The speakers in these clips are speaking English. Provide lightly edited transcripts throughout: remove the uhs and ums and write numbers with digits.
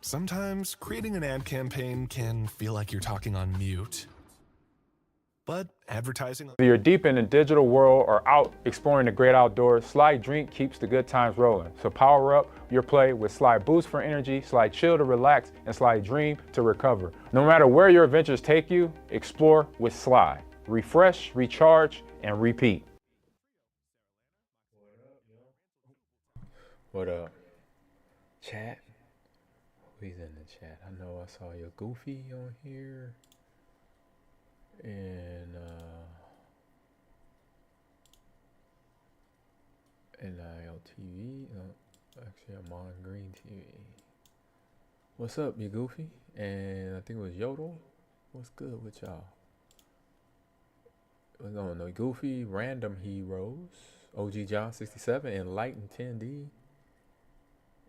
Sometimes creating an ad campaign can feel like you're talking on mute. But advertising... Whether you're deep in the digital world or out exploring the great outdoors, Slide Drink keeps the good times rolling. So power up your play with Slide Boost for energy, Slide Chill to relax, and Slide Dream to recover. No matter where your adventures take you, explore with Slide. Refresh, recharge, and repeat. What up? Chat? Who's in the chat? I know I saw your Goofy on here. And NILTV. Actually, I'm on Green TV. What's up, you Goofy? And I think it was Yodel. What's good with y'all? What's going on? Goofy, Random Heroes, OG John 67, Enlightened 10D,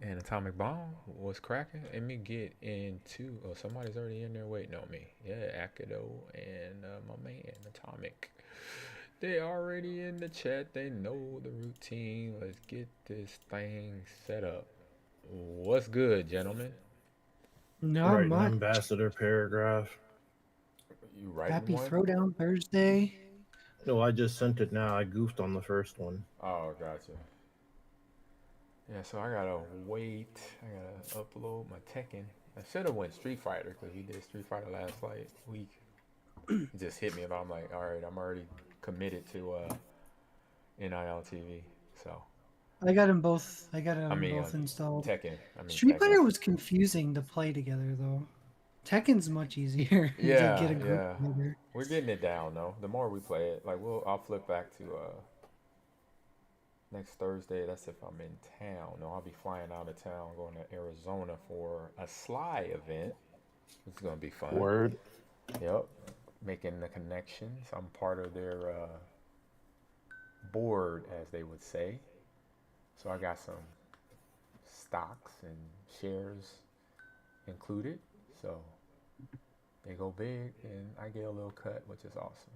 and Atomic Bomb. What's cracking? Let me get into. Oh, somebody's already in there waiting on me. Yeah, Akido and my man Atomic. They already in the chat. They know the routine. Let's get this thing set up. What's good, gentlemen? Not Writing much. ambassador paragraph. You writing Happy one? Throwdown Thursday. No, I just sent it now. I goofed on the first one. Oh, gotcha. Yeah, so I gotta wait. I gotta upload my Tekken. I should have went Street Fighter because we did Street Fighter last week. It just hit me, but I'm like, all right, I'm already committed to NILTV. So I got them both. Both installed. Tekken. Street Tekken. Fighter was confusing to play together though. Tekken's much easier to get a group together. We're getting it down though. The more we play it, like I'll flip back to next Thursday. That's if I'm in town. No, I'll be flying out of town, going to Arizona for a Sly event. It's gonna be fun. Word. Yep. Making the connections. I'm part of their board, as they would say. So I got some stocks and shares included. So they go big and I get a little cut, which is awesome.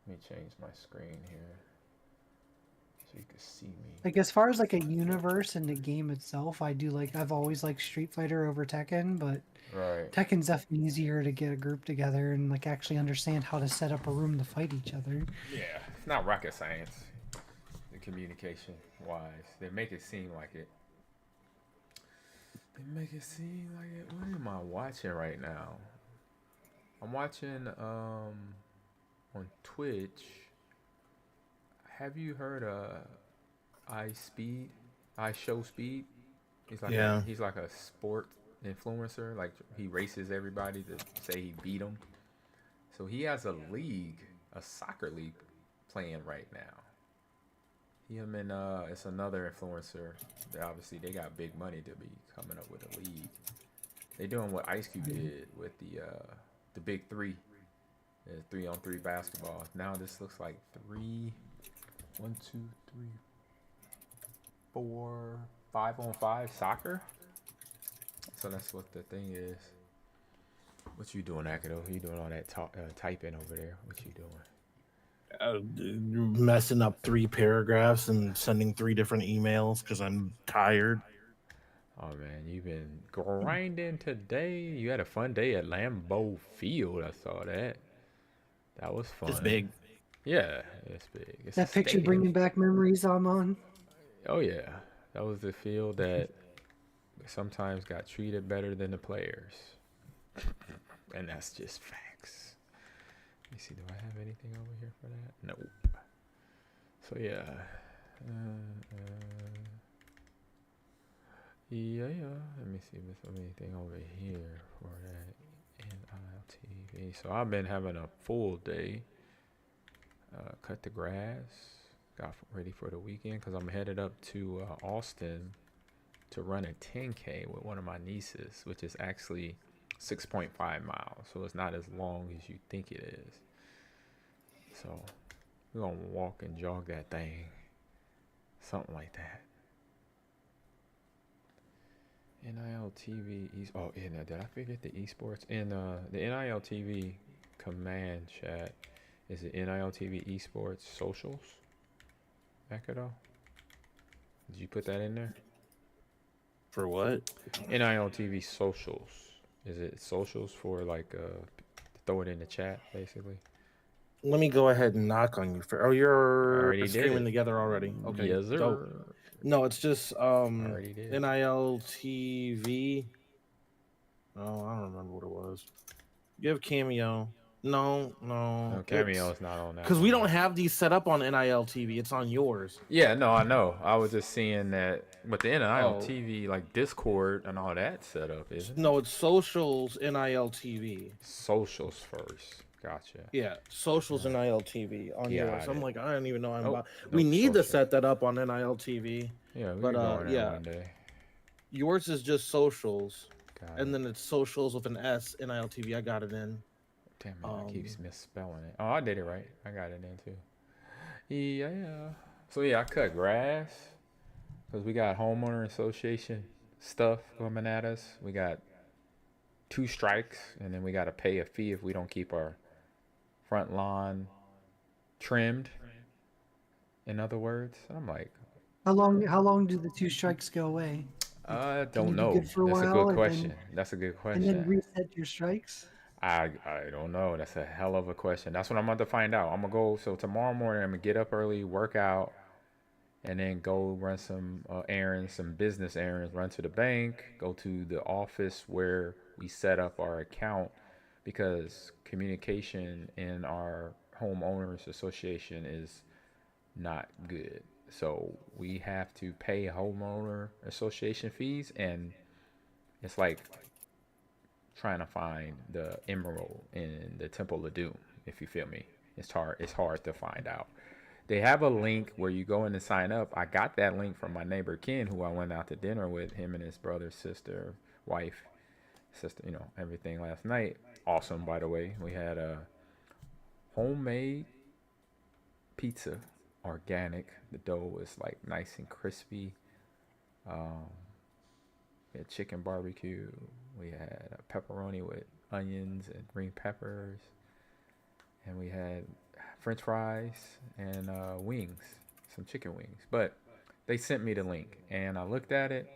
Let me change my screen here so you can see me. Like as far as like a universe and the game itself, I've always liked Street Fighter over Tekken, but Tekken's definitely easier to get a group together and like actually understand how to set up a room to fight each other. Yeah, it's not rocket science. The communication wise, they make it seem like it. What am I watching right now? I'm watching on Twitch. Have you heard Show Speed? He's like a sport influencer. Like he races everybody to say he beat them. So he has a soccer league playing right now. Him and it's another influencer. Obviously, they got big money to be coming up with a league. They doing what Ice Cube did with the big three, the 3-on-3 basketball. Now this looks like 1, 2, 3, 4, 5-on-5 soccer. So that's what the thing is. What you doing, Akido? You doing all that typing over there? What you doing? Messing up 3 paragraphs and sending 3 different emails because I'm tired. Oh man, you've been grinding today. You had a fun day at Lambeau Field. I saw that. That was fun. It's big. Yeah, it's big. It's that picture bringing back memories, Amon. Oh yeah, that was the field that sometimes got treated better than the players, and that's just facts. Let me see, do I have anything over here for that? Nope. So yeah. Let me see if there's anything over here for that NILTV. So I've been having a full day. Cut the grass. Got ready for the weekend because I'm headed up to Austin to run a 10K with one of my nieces, which is actually 6.5 miles. So it's not as long as you think it is. So we're going to walk and jog that thing. Something like that. NILTV oh yeah, now did I forget the esports? And the NILTV command chat is it NILTV Esports socials? Akido? Did you put that in there? For what? NILTV socials. Is it socials for like throw it in the chat basically? Let me go ahead and knock on you for. Oh, you're streaming together already. Okay. Yes, sir. Dope. No, it's just Already did. NILTV. Oh, I don't remember what it was. You have Cameo. No. Cameo's not on that. Because we don't have these set up on NILTV. It's on yours. Yeah, no, I know. I was just seeing that, but the NILTV, like Discord and all that set up, isn't it? No, it's socials NILTV. Socials first. Gotcha. Yeah, socials NILTV on yours. I'm like, I don't even know. We need to set that up on NILTV. Yeah, we can go on there one day. Yours is just socials, and then it's socials with an S NILTV. I got it in. Damn it, I keep misspelling it. Oh, I did it right. I got it in too. Yeah. So yeah, I cut grass because we got homeowner association stuff coming at us. We got 2 strikes, and then we got to pay a fee if we don't keep our front lawn trimmed. In other words, I'm like, how long do the 2 strikes go away? I don't know. That's a good question. That's a good question. And then reset your strikes? I don't know. That's a hell of a question. That's what I'm about to find out. I'm gonna go. So tomorrow morning, I'm gonna get up early, work out, and then go run some errands, some business errands. Run to the bank, go to the office where we set up our account, because communication in our homeowners association is not good. So we have to pay homeowner association fees, and it's like trying to find the emerald in the Temple of Doom, if you feel me. It's hard to find out. They have a link where you go in and sign up. I got that link from my neighbor Ken, who I went out to dinner with, him and his brother, sister, wife, sister, everything last night. Awesome, by the way. We had a homemade pizza, organic. The dough was like nice and crispy. We had chicken barbecue. We had a pepperoni with onions and green peppers. And we had French fries and wings, some chicken wings. But they sent me the link, and I looked at it,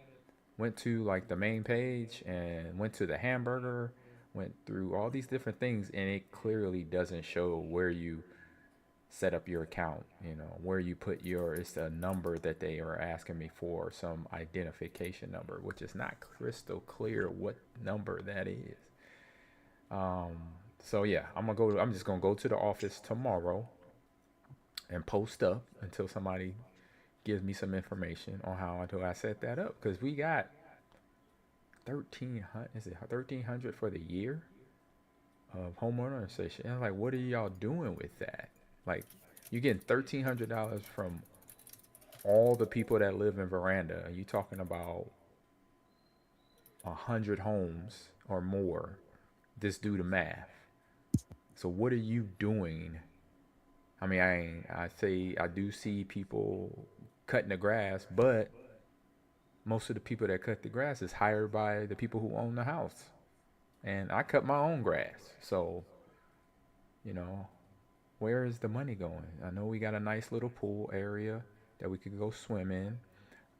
went to like the main page, and went to the hamburger, went through all these different things, and it clearly doesn't show where you set up your account, where you put it's a number that they are asking me for, some identification number, which is not crystal clear what number that is. So yeah, I'm just gonna go to the office tomorrow and post up until somebody gives me some information on how do I set that up, because we got 1,300. Is it 1,300 for the year of homeowner association? And like, what are y'all doing with that? Like, you're getting $1,300 from all the people that live in Veranda. You talking about 100 homes or more. Just do the math. So what are you doing? I mean, I do see people cutting the grass, but most of the people that cut the grass is hired by the people who own the house. And I cut my own grass. So, where is the money going? I know we got a nice little pool area that we could go swim in.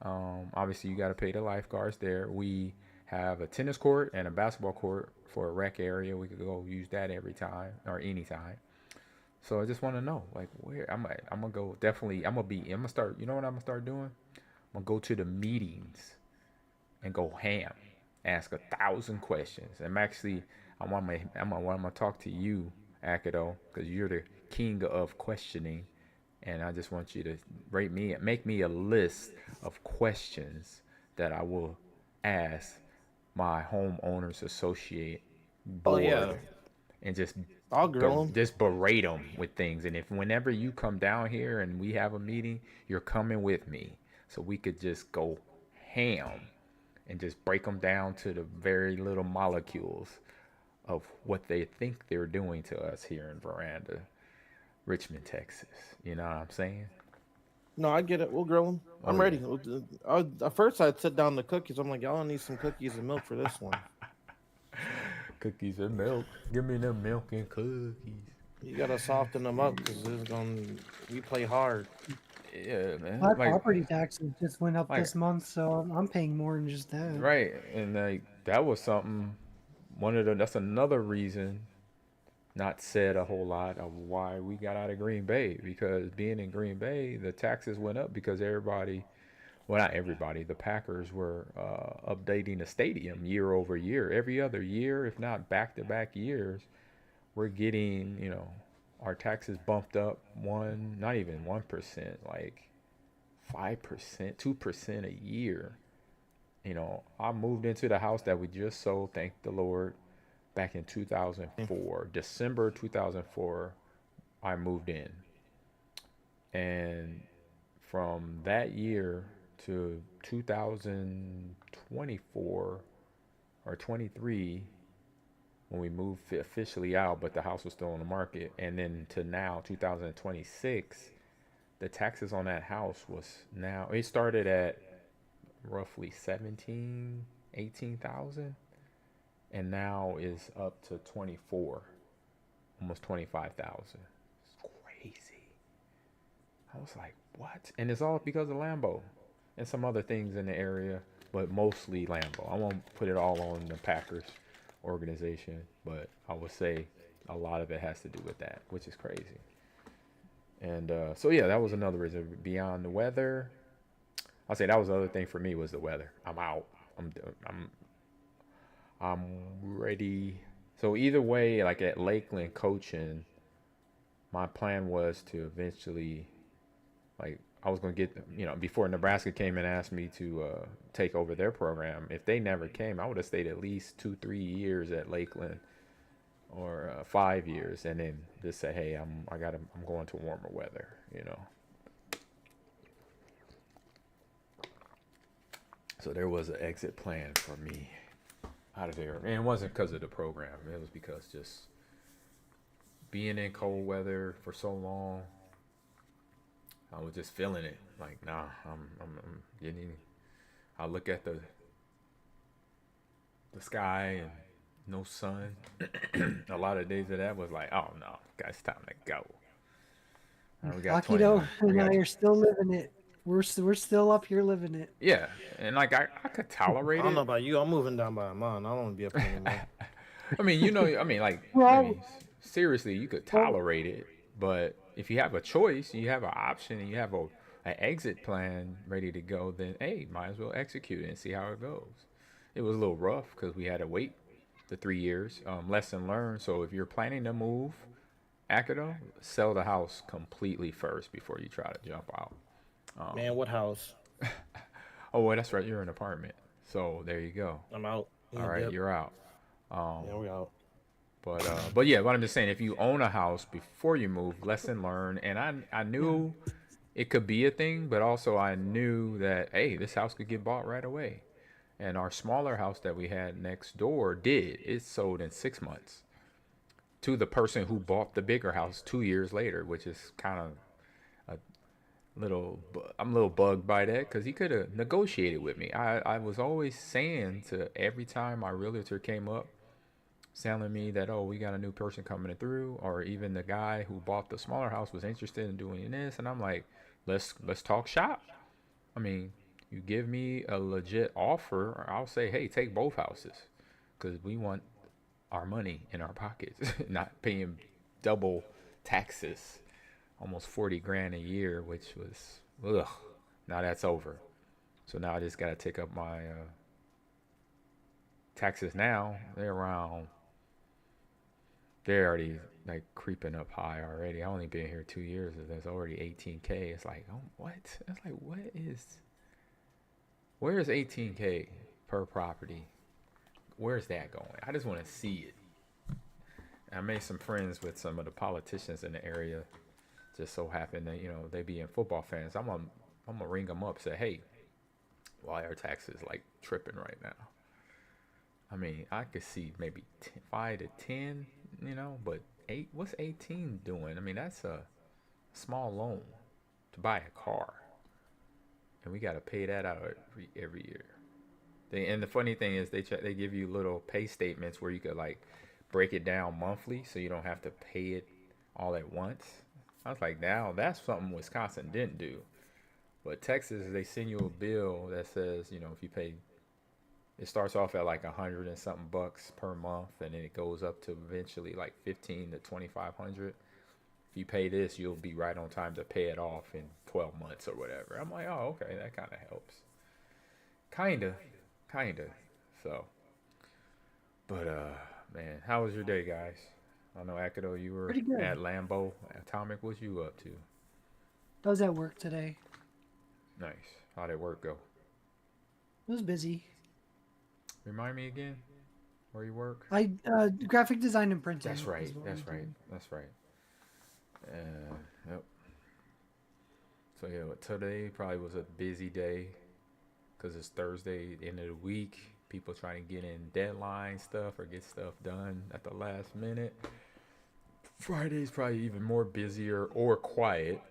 Obviously, you got to pay the lifeguards there. We have a tennis court and a basketball court for a rec area. We could go use that every time or anytime. So I just want to know, like, where I'm gonna go. Definitely, I'm gonna start. You know what I'm gonna start doing? I'm gonna go to the meetings and go ham, ask 1,000 questions. I'm gonna talk to you, Akido, because you're the king of questioning, and I just want you to make me a list of questions that I will ask my homeowners associate board, and just berate them with things. And whenever you come down here and we have a meeting, you're coming with me, so we could just go ham and just break them down to the very little molecules of what they think they're doing to us here in Veranda, Richmond, Texas. You know what I'm saying? No, I get it. We'll grill them. I'm ready. At first, I'd sit down the cookies. I'm like, y'all need some cookies and milk for this one. Cookies and milk. Give me them milk and cookies. You gotta soften them up because we play hard. Yeah, man. My Like, property taxes just went up like, this month, so I'm paying more than just that. right. And like that was something. That's another reason not said a whole lot of why we got out of Green Bay, because being in Green Bay, the taxes went up because everybody, well, not everybody, the Packers were updating the stadium year over year, every other year, if not back to back years. We're getting, our taxes bumped up not even 1%, like 5%, 2% a year. I moved into the house that we just sold, thank the Lord, back in 2004. December 2004, I moved in. And from that year to 2024 or 23, when we moved officially out, but the house was still on the market, and then to now, 2026, the taxes on that house it started at roughly 18,000, and now is up to 24, almost 25,000. It's crazy. I was like, what? And it's all because of Lambo and some other things in the area, but mostly Lambo. I won't put it all on the Packers organization, but I would say a lot of it has to do with that, which is crazy. And so yeah, that was another reason. Beyond the weather, I'll say that was the other thing for me, was the weather. I'm out. I'm ready. So either way, like at Lakeland coaching, my plan was to eventually, like, I was going to get, before Nebraska came and asked me to take over their program, if they never came, I would have stayed at least 2-3 years at Lakeland, or 5 years, and then just say, hey, I'm going to warmer weather, So there was an exit plan for me out of there. And it wasn't because of the program. It was because just being in cold weather for so long, I was just feeling it. Like, nah, I'm getting. I look at the sky and no sun. A lot of days of that was like, oh no, guys, time to go. We got now you're still living it. We're still up here living it. Yeah, and like I could tolerate it. I don't know about you. I'm moving down by mine. I don't want to be up here anymore. Seriously, you could tolerate it, but if you have a choice, you have an option, and you have an exit plan ready to go, then hey, might as well execute it and see how it goes. It was a little rough because we had to wait the 3 years. Lesson learned. So if you're planning to move, Akido, sell the house completely first before you try to jump out. Man, what house? Oh, well, that's right. You're in an apartment. So there you go. I'm out. All right, you're out. Yeah, we out. But yeah, what I'm just saying, if you own a house before you move, lesson learned. And I knew it could be a thing, but also I knew that, hey, this house could get bought right away. And our smaller house that we had next door did. It sold in 6 months to the person who bought the bigger house 2 years later, which is kind of I'm a little bugged by that, because he could have negotiated with me. I was always saying to every time my realtor came up telling me that, oh, we got a new person coming through, or even the guy who bought the smaller house was interested in doing this, and I'm like, let's talk shop. I mean, you give me a legit offer, I'll say, hey, take both houses, because we want our money in our pockets, not paying double taxes. Almost 40 grand a year, which was, ugh. Now that's over. So now I just got to take up my taxes now. They're already like creeping up high already. I only been here 2 years, and there's already 18K. It's like, oh, what? It's like, where is 18K per property? Where's that going? I just want to see it. I made some friends with some of the politicians in the area. Just so happened that, they be in football fans. I'm gonna ring them up, say, hey, why are taxes like tripping right now? I mean, I could see maybe 5 to 10, but what's 18 doing? I mean, that's a small loan to buy a car, and we got to pay that out every year. And the funny thing is, they give you little pay statements where you could like break it down monthly, so you don't have to pay it all at once. I was like, now that's something Wisconsin didn't do. But Texas, they send you a bill that says, you know, if you pay, it starts off at like 100 and something bucks per month, and then it goes up to eventually like 15 to 2,500. If you pay this, you'll be right on time to pay it off in 12 months or whatever. I'm like, oh, okay, that kind of helps. Kinda. So, but man, how was your day, guys? I know Akido, you were Pretty good. at Lambeau Atomic. What you up to? I was at work today. Nice. How did work go? It was busy. Remind me again where you work. I graphic design and printing. That's right. is what That's I do. right. That's right. Yep. So yeah, today probably was a busy day because it's Thursday, end of the week. People trying to get in deadline stuff or get stuff done at the last minute. Friday's probably even more busier or quiet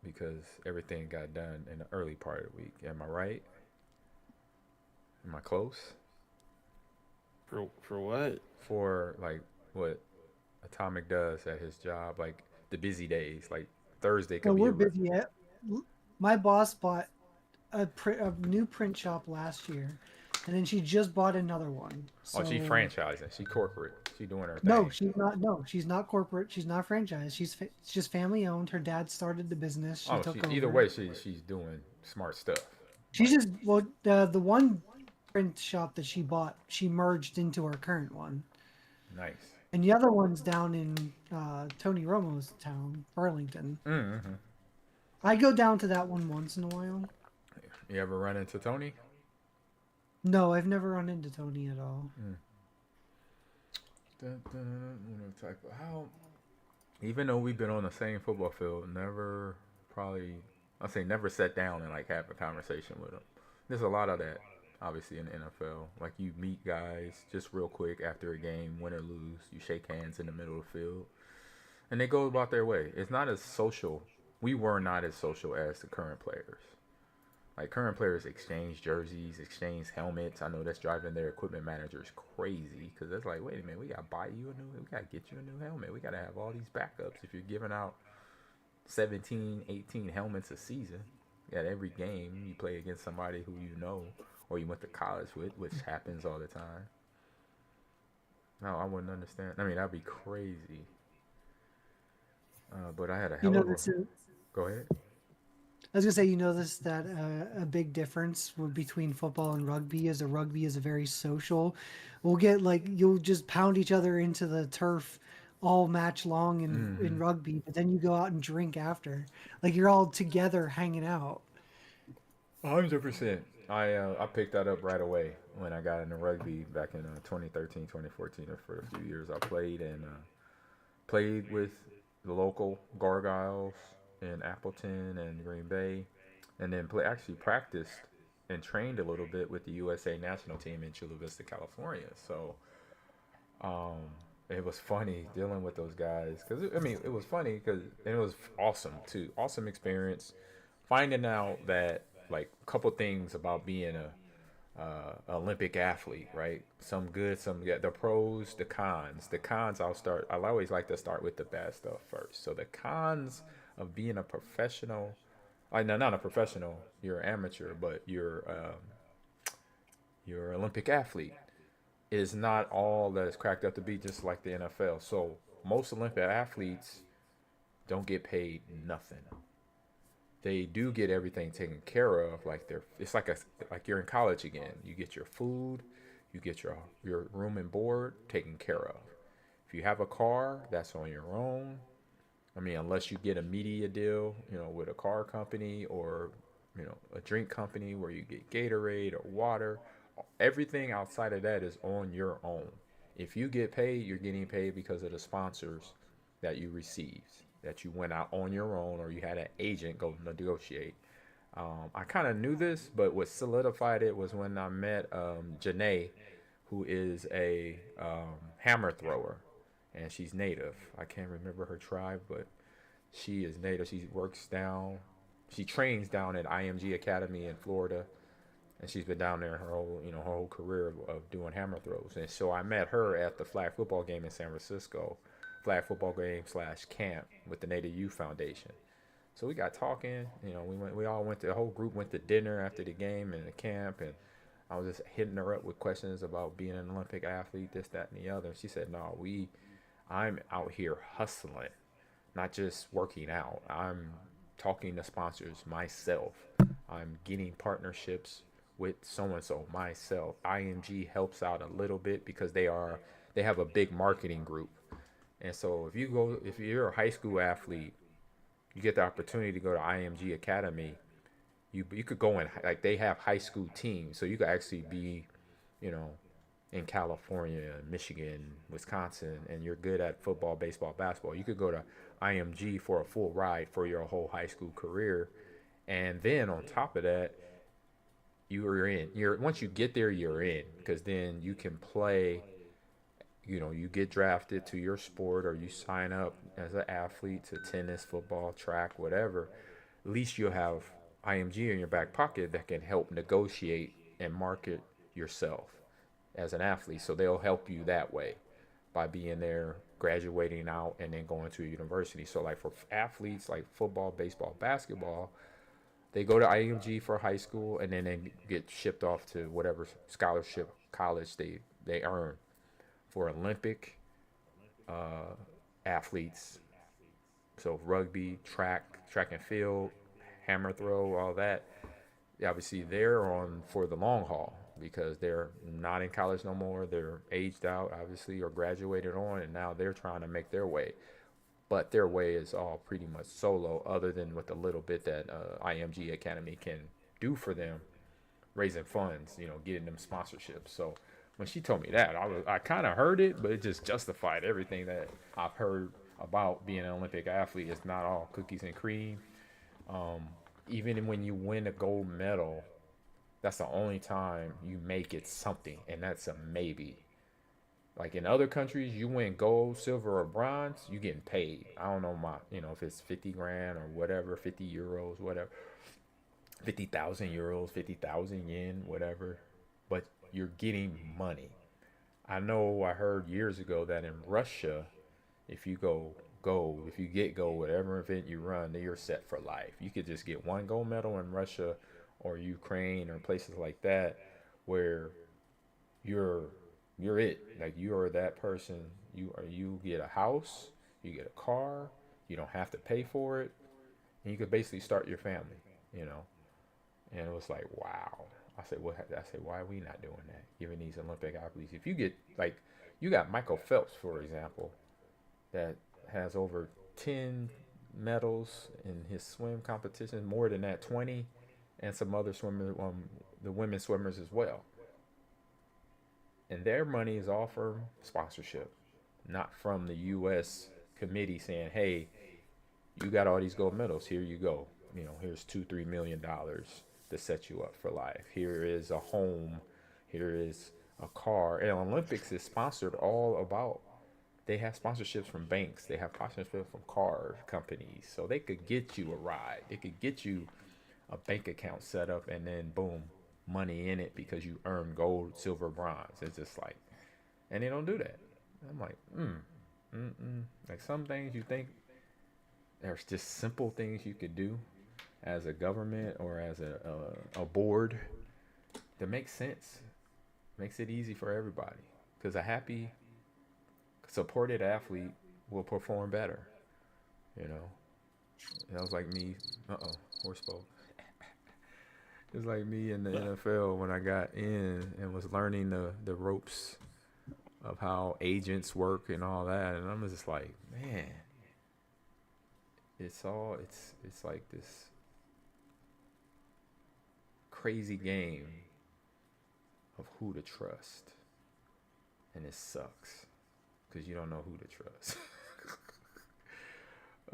because everything got done in the early part of the week. Am I right? Am I close? For what? For like what Atomic does at his job, like the busy days, like Thursday could No, be we're busy. My boss bought a new print shop last year, and then she just bought another one. So... Oh, she franchising. She corporate. She doing her thing. No, she's not. No, she's not corporate. She's not franchise. She's just family owned. Her dad started the business. She took over. Either way, she's doing smart stuff. She's just the one print shop that she bought, she merged into her current one. Nice. And the other one's down in Tony Romo's town, Burlington. Mm-hmm. I go down to that one once in a while. You ever run into Tony? No, I've never run into Tony at all. How? Even though we've been on the same football field, never sat down and like have a conversation with him. There's a lot of that, obviously, in the NFL. Like you meet guys just real quick after a game, win or lose. You shake hands in the middle of the field, and they go about their way. It's not as social. We were not as social as the current players. Like current players exchange jerseys, exchange helmets. I know that's driving their equipment managers crazy because it's like, wait a minute, we gotta we gotta get you a new helmet. We gotta have all these backups. If you're giving out 17, 18 helmets a season at every game, you play against somebody who you know or you went to college with, which happens all the time. No, I wouldn't understand. I mean, that'd be crazy. But I had a hell of a... Go ahead. I was gonna say, that a big difference between football and rugby is rugby is a very social. We'll get you'll just pound each other into the turf all match long in rugby, but then you go out and drink after. Like you're all together hanging out. 100%. I picked that up right away when I got into rugby back in 2013, 2014. For a few years, I played with the local Gargoyles in Appleton and Green Bay, and then practiced and trained a little bit with the USA national team in Chula Vista, California. So it was funny dealing with those guys because it was funny because it was awesome too. Awesome experience. Finding out that like a couple things about being a Olympic athlete, right? Some good, the pros, the cons. The cons I always like to start with the bad stuff first. So the cons of being a professional, not a professional, you're an amateur, but you're an Olympic athlete is not all that it's cracked up to be, just like the NFL. So most Olympic athletes don't get paid nothing. They do get everything taken care of. It's like you're in college again. You get your food, you get your room and board taken care of. If you have a car, that's on your own. I mean, unless you get a media deal, with a car company or, a drink company where you get Gatorade or water, everything outside of that is on your own. If you get paid, you're getting paid because of the sponsors that you received, that you went out on your own or you had an agent go negotiate. I kind of knew this, but what solidified it was when I met Janae, who is a hammer thrower. And she's native. I can't remember her tribe, but she is native. She trains down at IMG Academy in Florida, and she's been down there her whole career of doing hammer throws. And so I met her at the flag football game in San Francisco, flag football game / camp with the Native Youth Foundation. So we got talking. The whole group went to dinner after the game and the camp, and I was just hitting her up with questions about being an Olympic athlete, this, that, and the other. And she said, "No, I'm out here hustling, not just working out. I'm talking to sponsors myself. I'm getting partnerships with so and so myself. IMG helps out a little bit because they have a big marketing group. And so if you're a high school athlete, you get the opportunity to go to IMG Academy. You could go in, like, they have high school teams, so you could actually be, you know, in California, Michigan, Wisconsin, and you're good at football, baseball, basketball. You could go to IMG for a full ride for your whole high school career, and then on top of that, you're in. Once you get there, you're in, because then you can play. You know, you get drafted to your sport, or you sign up as an athlete to tennis, football, track, whatever. At least you'll have IMG in your back pocket that can help negotiate and market yourself as an athlete. So they'll help you that way by being there, graduating out, and then going to a university. So like for athletes like football, baseball, basketball, they go to IMG for high school, and then they get shipped off to whatever scholarship college they earn. For Olympic athletes, so rugby, track and field, hammer throw, all that, obviously they're on for the long haul because they're not in college no more. They're aged out, obviously, or graduated on, and now they're trying to make their way. But their way is all pretty much solo, other than with the little bit that IMG Academy can do for them, raising funds, getting them sponsorships. So when she told me that, I kind of heard it, but it just justified everything that I've heard about being an Olympic athlete. It's not all cookies and cream. Even when you win a gold medal, that's the only time you make it something, and that's a maybe. Like in other countries, you win gold, silver, or bronze, you getting paid. I don't know if it's 50 grand or whatever, 50 euros, whatever, 50,000 euros, 50,000 yen, whatever. But you're getting money. I heard years ago that in Russia, if you get gold, whatever event you run, then you're set for life. You could just get one gold medal in Russia or Ukraine or places like that where you're it. Like, you are that person. You get a house, you get a car, you don't have to pay for it, and you could basically start your family, And it was like, wow. I said, why are we not doing that? Giving these Olympic athletes, if you get, like, you got Michael Phelps, for example, that has over 10 medals in his swim competition, more than that, 20, and some other swimmers, the women swimmers as well. And their money is all for sponsorship, not from the U.S. committee saying, hey, you got all these gold medals, here you go. Here's $2-3 million to set you up for life. Here is a home. Here is a car. And Olympics is sponsored all about. They have sponsorships from banks. They have sponsorships from car companies. So they could get you a ride. They could get you a bank account set up, and then boom, money in it because you earn gold, silver, bronze. It's just like, and they don't do that. I'm like, like, some things you think there's just simple things you could do as a government or as a board that makes sense, makes it easy for everybody, because a happy, supported athlete will perform better. That was like me. Horse spoke. It was like me in the NFL when I got in and was learning the ropes of how agents work and all that, and I'm just like, man, it's like this crazy game of who to trust, and it sucks because you don't know who to trust.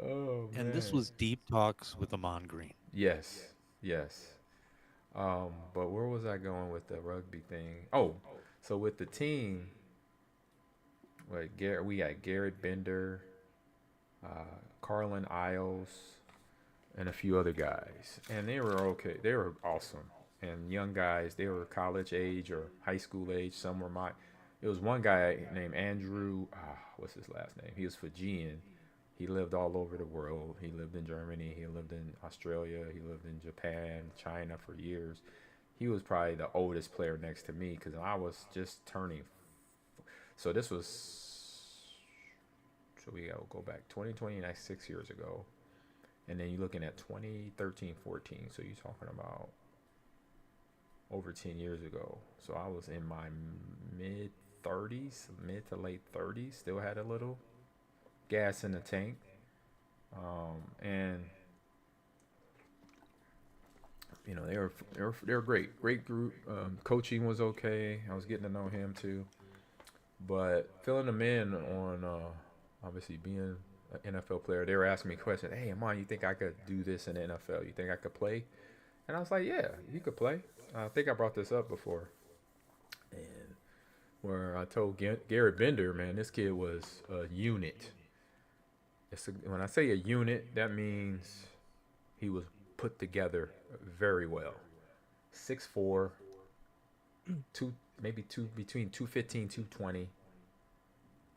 Oh, man. And this was Deep Talks with Amon Green. Yes. But where was I going with the rugby thing? Oh, so with the team, we got Garrett Bender, Carlin Isles, and a few other guys, and they were okay. They were awesome, and young guys. They were college age or high school age. Some were It was one guy named Andrew. What's his last name? He was Fijian. He lived all over the world. He lived in Germany. He lived in Australia. He lived in Japan, China for years. He was probably the oldest player next to me because I was just turning. So this was, so we gotta go back 2020, that's 6 years ago. And then you're looking at 2013, 14. So you're talking about over 10 years ago. So I was in my mid to late 30s. Still had a little gas in the tank. And you know, they were great group. Coaching was okay. I was getting to know him too. But filling them in on obviously being an NFL player, they were asking me questions. Hey, Amon, you think I could do this in the NFL? You think I could play? And I was like, yeah, you could play. I think I brought this up before. And where I told Garrett Bender, man, this kid was a unit. When I say a unit, that means he was put together very well. 6'4", between 215, 220.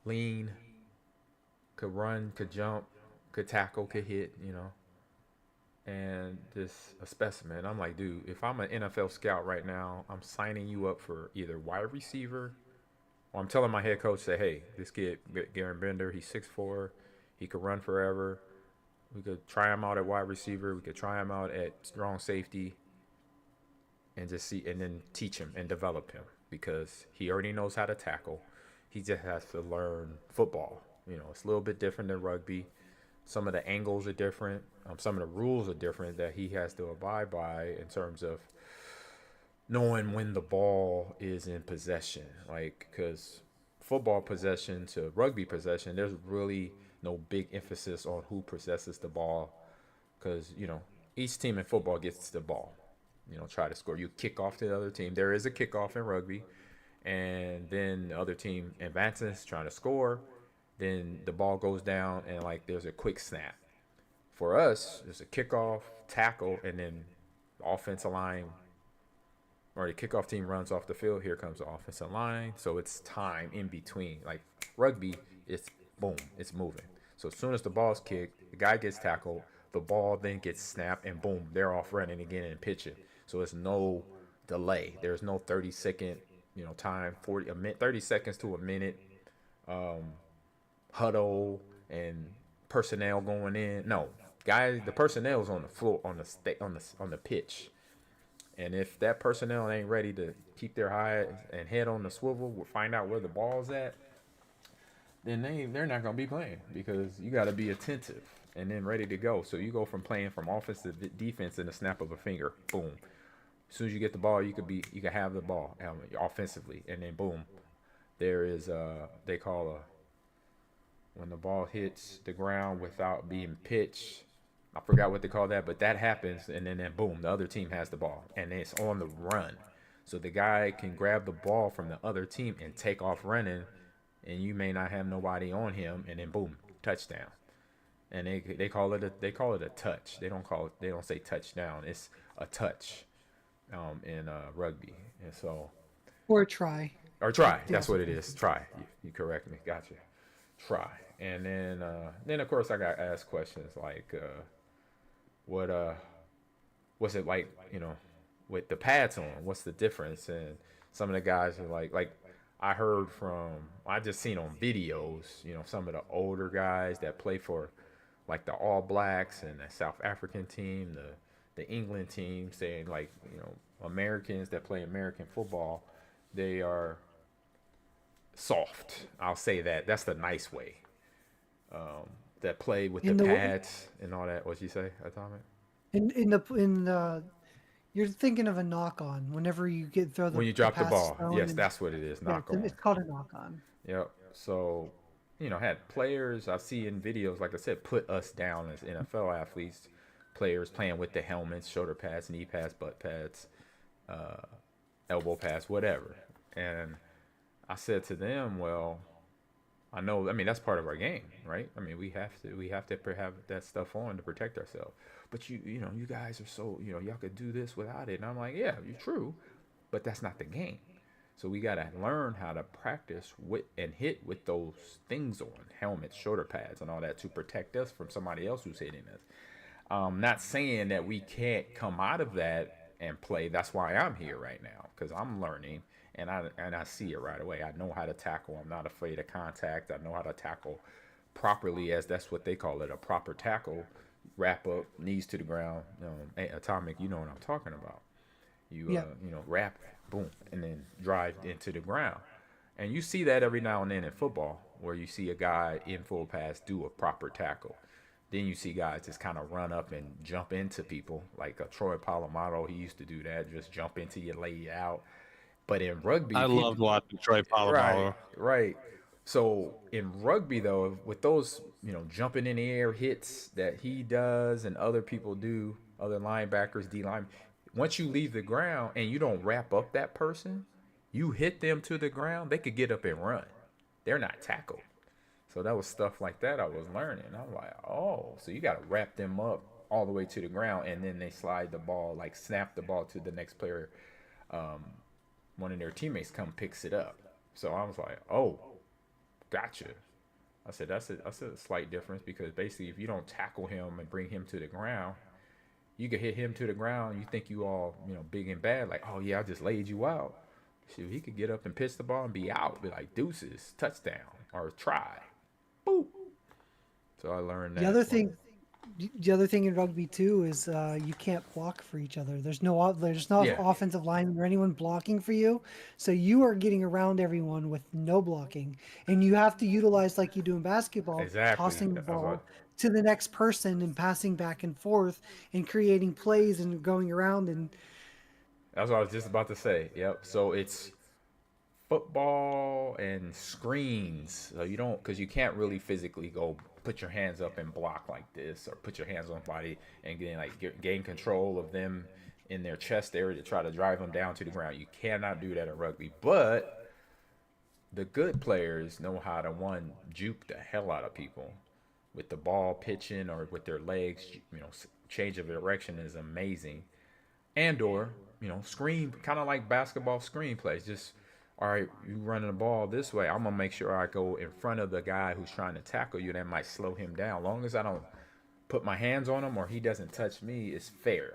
Lean, could run, could jump, could tackle, could hit, you know. And just a specimen. I'm like, dude, if I'm an NFL scout right now, I'm signing you up for either wide receiver, or I'm telling my head coach, say, hey, this kid, Garrett Bender, he's 6'4", he could run forever. We could try him out at wide receiver. We could try him out at strong safety, and just see, and then teach him and develop him, because he already knows how to tackle. He just has to learn football. You know, it's a little bit different than rugby. Some of the angles are different. Some of the rules are different that he has to abide by in terms of knowing when the ball is in possession. Like, because football possession to rugby possession, there's really no big emphasis on who possesses the ball, because, you know, each team in football gets the ball. You know, try to score. You kick off to the other team. There is a kickoff in rugby, and then the other team advances, trying to score. Then the ball goes down, and like there's a quick snap. For us, there's a kickoff, tackle, and then the offensive line, or the kickoff team runs off the field. Here comes the offensive line. So it's time in between. Like rugby, it's boom, it's moving. So as soon as the ball's kicked, the guy gets tackled, the ball then gets snapped, and boom, they're off running again and pitching. So it's no delay. There's no 30-second, you know, time, 30 seconds to a minute. Huddle and personnel going in. No, guys, the personnel's on the floor, on the pitch. And if that personnel ain't ready to keep their eye and head on the swivel, find out where the ball's at, then they're not gonna be playing, because you got to be attentive and then ready to go. So you go from playing from offense to defense in the snap of a finger. Boom. As soon as you get the ball, you can have the ball offensively, and then boom, there is they call when the ball hits the ground without being pitched. I forgot what they call that, but that happens, and then boom, the other team has the ball, and it's on the run. So the guy can grab the ball from the other team and take off running, and you may not have nobody on him, and then boom, touchdown. And they call it a touch. They don't say touchdown. It's a touch in rugby. And so, or try. That's what it is. Try. You correct me. Gotcha. Try. And then of course I got asked questions like, what's it like, you know, with the pads on? What's the difference? And some of the guys are like I just seen on videos, you know, some of the older guys that play for like the All Blacks and the South African team, the England team, saying like, you know, Americans that play American football, they are soft. I'll say that. That's the nice way. That play with the pads and all that. What'd you say, Atomic? You're thinking of a knock-on whenever you when you drop the ball. Yes, that's what it is. Knock-on. It's called a knock-on. Yep. So, you know, had players I see in videos, like I said, put us down as NFL athletes, players playing with the helmets, shoulder pads, knee pads, butt pads, elbow pads, whatever. And I said to them, well, I know, I mean, that's part of our game, right? I mean, we have to have that stuff on to protect ourselves. But you know, you guys are so, you know, y'all could do this without it. And I'm like, yeah, you're true, but that's not the game. So we got to learn how to practice with and hit with those things on, helmets, shoulder pads, and all that to protect us from somebody else who's hitting us. Not saying that we can't come out of that and play. That's why I'm here right now, because I'm learning, and I see it right away. I know how to tackle. I'm not afraid of contact. I know how to tackle properly, as that's what they call it, a proper tackle. Wrap up, knees to the ground. Atomic, you know what I'm talking about. You wrap, boom, and then drive into the ground. And you see that every now and then in football, where you see a guy in full pass do a proper tackle. Then you see guys just kind of run up and jump into people, like a Troy Polamato. He used to do that, just jump into you, lay you out. But in rugby, I loved watching Troy Polamalu. Right. So in rugby, though, with those, jumping in the air hits that he does and other people do, other linebackers, D line, once you leave the ground and you don't wrap up that person, you hit them to the ground, they could get up and run. They're not tackled. So that was stuff like that I was learning. I'm like, oh, so you got to wrap them up all the way to the ground, and then they slide the ball, like snap the ball to the next player. One of their teammates picks it up. So I was like, oh, gotcha. I said, that's a slight difference, because basically if you don't tackle him and bring him to the ground, you could hit him to the ground. You think you all, big and bad, like, oh yeah, I just laid you out. Shoot, he could get up and pitch the ball and be out, be like deuces, touchdown, or try. Boop. So I learned that. The other thing in rugby too is you can't block for each other. There's no offensive lineman or anyone blocking for you, so you are getting around everyone with no blocking, and you have to utilize, like you do in basketball, tossing the ball to the next person and passing back and forth and creating plays and going around. And that's what I was just about to say. Yep. So it's football and screens. So because you can't really physically go put your hands up and block like this, or put your hands on body and gain control of them in their chest area to try to drive them down to the ground. You cannot do that in rugby. But the good players know how to juke the hell out of people with the ball pitching, or with their legs. Change of direction is amazing. Or screen, kind of like basketball screenplays. Just, all right, you running the ball this way, I'm going to make sure I go in front of the guy who's trying to tackle you. That might slow him down. As long as I don't put my hands on him or he doesn't touch me, it's fair.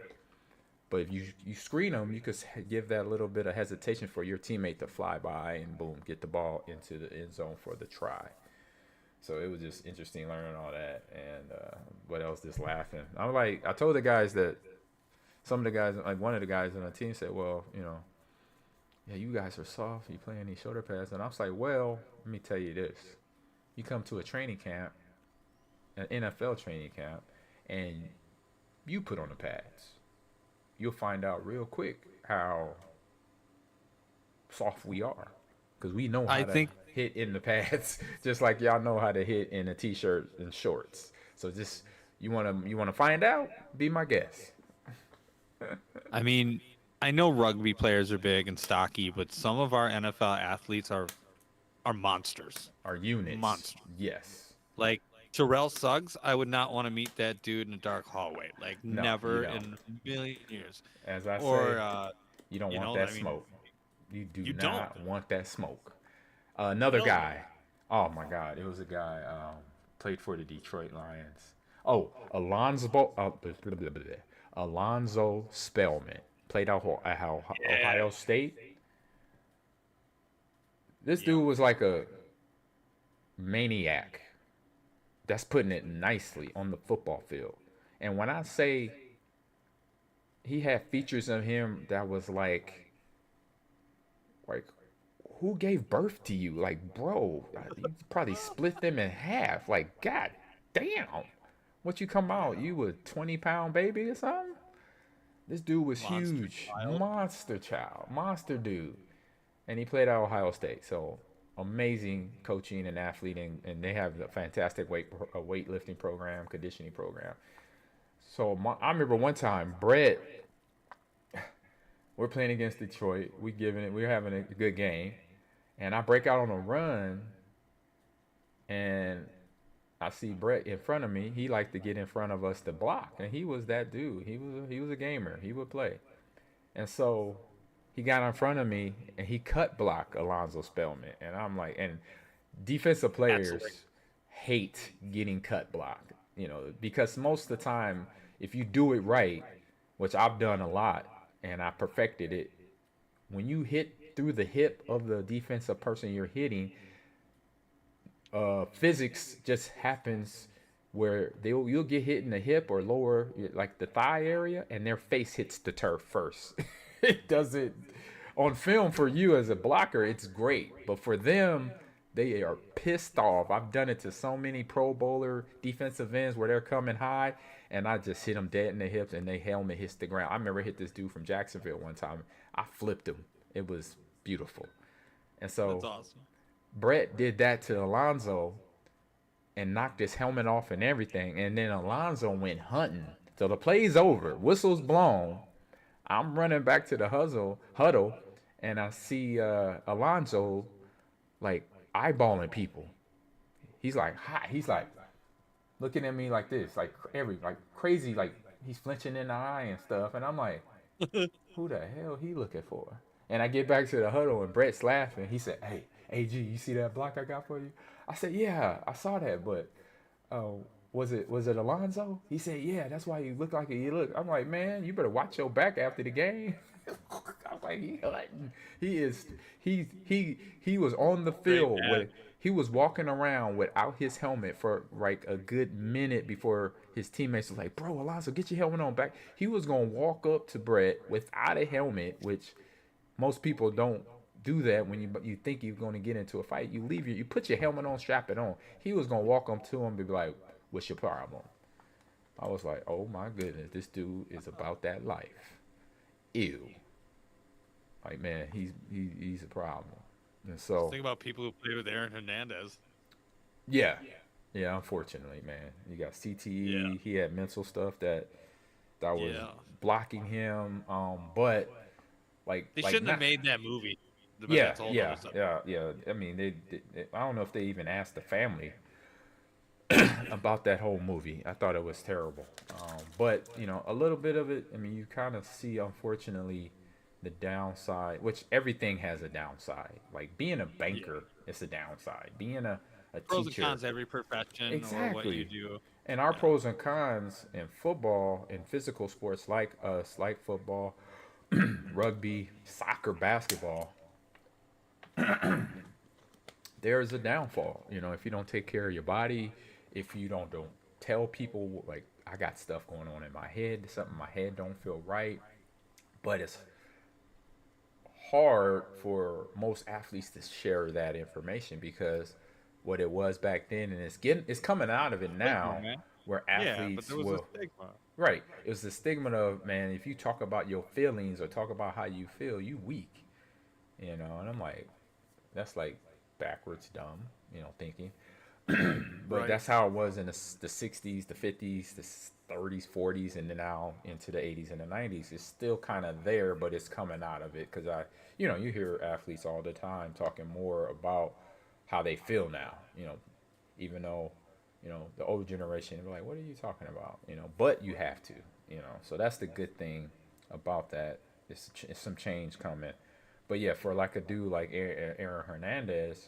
But if you screen him, you could give that little bit of hesitation for your teammate to fly by and, boom, get the ball into the end zone for the try. So it was just interesting learning all that. And what else? Just laughing. I told the guys that, some of the guys, like one of the guys on the team said, well, yeah, you guys are soft. You playing these shoulder pads. And I was like, well, let me tell you this. You come to a training camp, an NFL training camp, and you put on the pads. You'll find out real quick how soft we are. Because we know how to hit in the pads, just like y'all know how to hit in a T-shirt and shorts. So just, you wanna find out? Be my guest. I mean, I know rugby players are big and stocky, but some of our NFL athletes are monsters. Are units. Monsters. Yes. Like Terrell Suggs, I would not want to meet that dude in a dark hallway. Like, no, never in a million years. As I say, you don't want that smoke. You do not want that smoke. Another guy. Oh my God, it was a guy played for the Detroit Lions. Oh, Alonzo Spellman played at Ohio State. This dude was like a maniac. That's putting it nicely on the football field. And when I say he had features of him that was like who gave birth to you? Like, bro, you probably split them in half. Like, God damn. What you come out? You a 20-pound baby or something? This dude was huge. Monster child. Monster dude. And he played at Ohio State. So, amazing coaching and athlete. And they have a fantastic weightlifting program, conditioning program. So, I remember one time, Brett, we're playing against Detroit. We're having a good game. And I break out on a run. And I see Brett in front of me. He liked to get in front of us to block, and he was that dude. He was a gamer. He would play, and so he got in front of me and he cut blocked Alonzo Spellman, and I'm like, and defensive players Absolutely. hate getting cut blocked, because most of the time, if you do it right, which I've done a lot and I perfected it, when you hit through the hip of the defensive person you're hitting, physics just happens where you'll get hit in the hip or lower, like the thigh area, and their face hits the turf first. It doesn't on film for you as a blocker, it's great, but for them, they are pissed off. I've done it to so many Pro Bowler defensive ends where they're coming high, and I just hit them dead in the hips, and their helmet hits the ground. I remember I hit this dude from Jacksonville one time. I flipped him. It was beautiful. And so That's awesome. Brett did that to Alonzo and knocked his helmet off and everything. And then Alonzo went hunting. So the play's over. Whistle's blown. I'm running back to the huddle, and I see Alonzo like eyeballing people. He's like, hi. He's like looking at me like this, like crazy, like he's flinching in the eye and stuff. And I'm like, who the hell he looking for? And I get back to the huddle, and Brett's laughing. He said, hey, AG, you see that block I got for you? I said, yeah, I saw that, but was it Alonzo? He said, yeah, that's why you look like you look. I'm like, man, you better watch your back after the game. I'm like, he was on the field with, he was walking around without his helmet for like a good minute before his teammates was like, bro, Alonzo, get your helmet on back. He was gonna walk up to Brett without a helmet, which most people don't do that. When you think you're going to get into a fight, you put your helmet on, strap it on. He was going to walk up to him and be like, what's your problem? I was like, oh my goodness, this dude is about that life. Ew. Like, man, he's a problem. And so think about people who play with Aaron Hernandez. Yeah, unfortunately, man. You got CTE. Yeah. He had mental stuff that was blocking him. But they shouldn't have made that movie. Yeah. I mean, they I don't know if they even asked the family about that whole movie. I thought it was terrible. But a little bit of it. I mean, you kind of see, unfortunately, the downside. Which everything has a downside. Like being a banker, it's a downside. Being a pros teacher, and cons every profession, exactly. Or what you do. And our pros and cons in football and physical sports like us, like football, rugby, soccer, basketball, there's a downfall. If you don't take care of your body, if you don't tell people, like, I got stuff going on in my head, something in my head don't feel right. But it's hard for most athletes to share that information because what it was back then, and it's coming out of it now, where athletes but there was a stigma. Right. It was the stigma of, man, if you talk about your feelings or talk about how you feel, you weak. And I'm like, that's like backwards dumb, thinking. But Right. that's how it was in the 60s, the 50s, the 30s, 40s, and then now into the 80s and the 90s. It's still kind of there, but it's coming out of it because you hear athletes all the time talking more about how they feel now, even though, the older generation, they're like, what are you talking about? But you have to, so that's the good thing about that. It's some change coming. But yeah, for like a dude like Aaron Hernandez,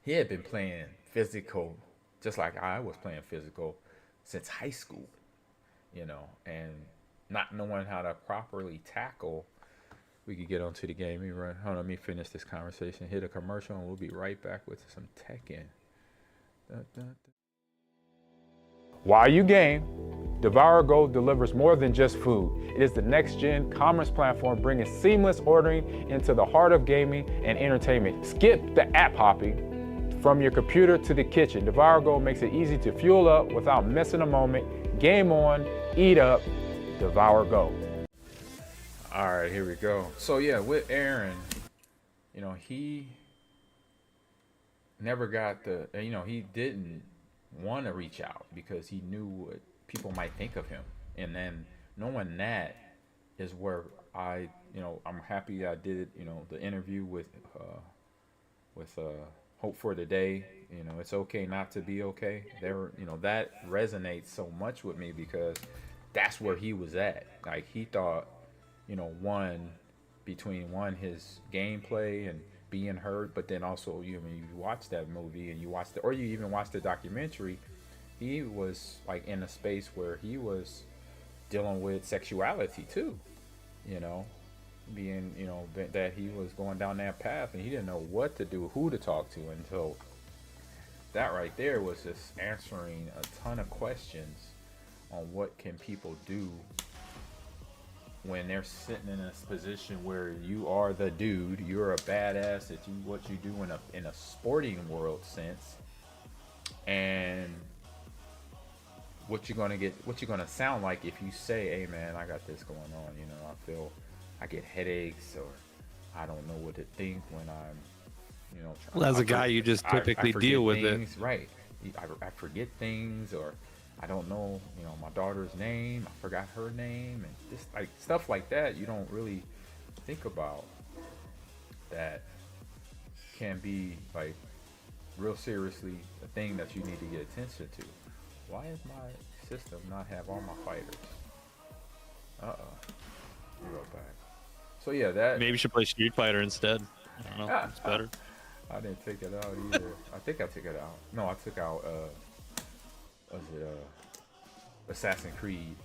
he had been playing physical, just like I was playing physical since high school, and not knowing how to properly tackle. We could get onto the game. Hold on, let me finish this conversation. Hit a commercial, and we'll be right back with some Tekken. While you game, DevourGo delivers more than just food. It is the next-gen commerce platform bringing seamless ordering into the heart of gaming and entertainment. Skip the app hopping from your computer to the kitchen. DevourGo makes it easy to fuel up without missing a moment. Game on, eat up, DevourGo. All right, here we go. So yeah, with Aaron, he never got he didn't want to reach out because he knew what people might think of him. And then knowing that is where I'm happy I did, the interview with Hope for the Day. It's okay not to be okay. That resonates so much with me because that's where he was at. Like he thought, one, between his gameplay and being hurt, but then also you watch that movie and or you even watch the documentary, he was like in a space where he was dealing with sexuality too, being that he was going down that path and he didn't know what to do, who to talk to, until that right there was just answering a ton of questions on what can people do when they're sitting in a position where you are the dude, you're a badass at what you do in a sporting world sense, and what you're gonna sound like if you say, "Hey man, I got this going on. I get headaches, or I don't know what to think when I'm, Well, as a guy, you just typically deal with things, it, right? I forget things, or I don't know, my daughter's name. I forgot her name, and just like stuff like that. You don't really think about that can be like real seriously a thing that you need to get attention to. Why does my system not have all my fighters? We'll go back. So yeah, that maybe you should play Street Fighter instead. I don't know. It's better. I didn't take it out either. I think I took it out. No, I took out was it Assassin's Creed.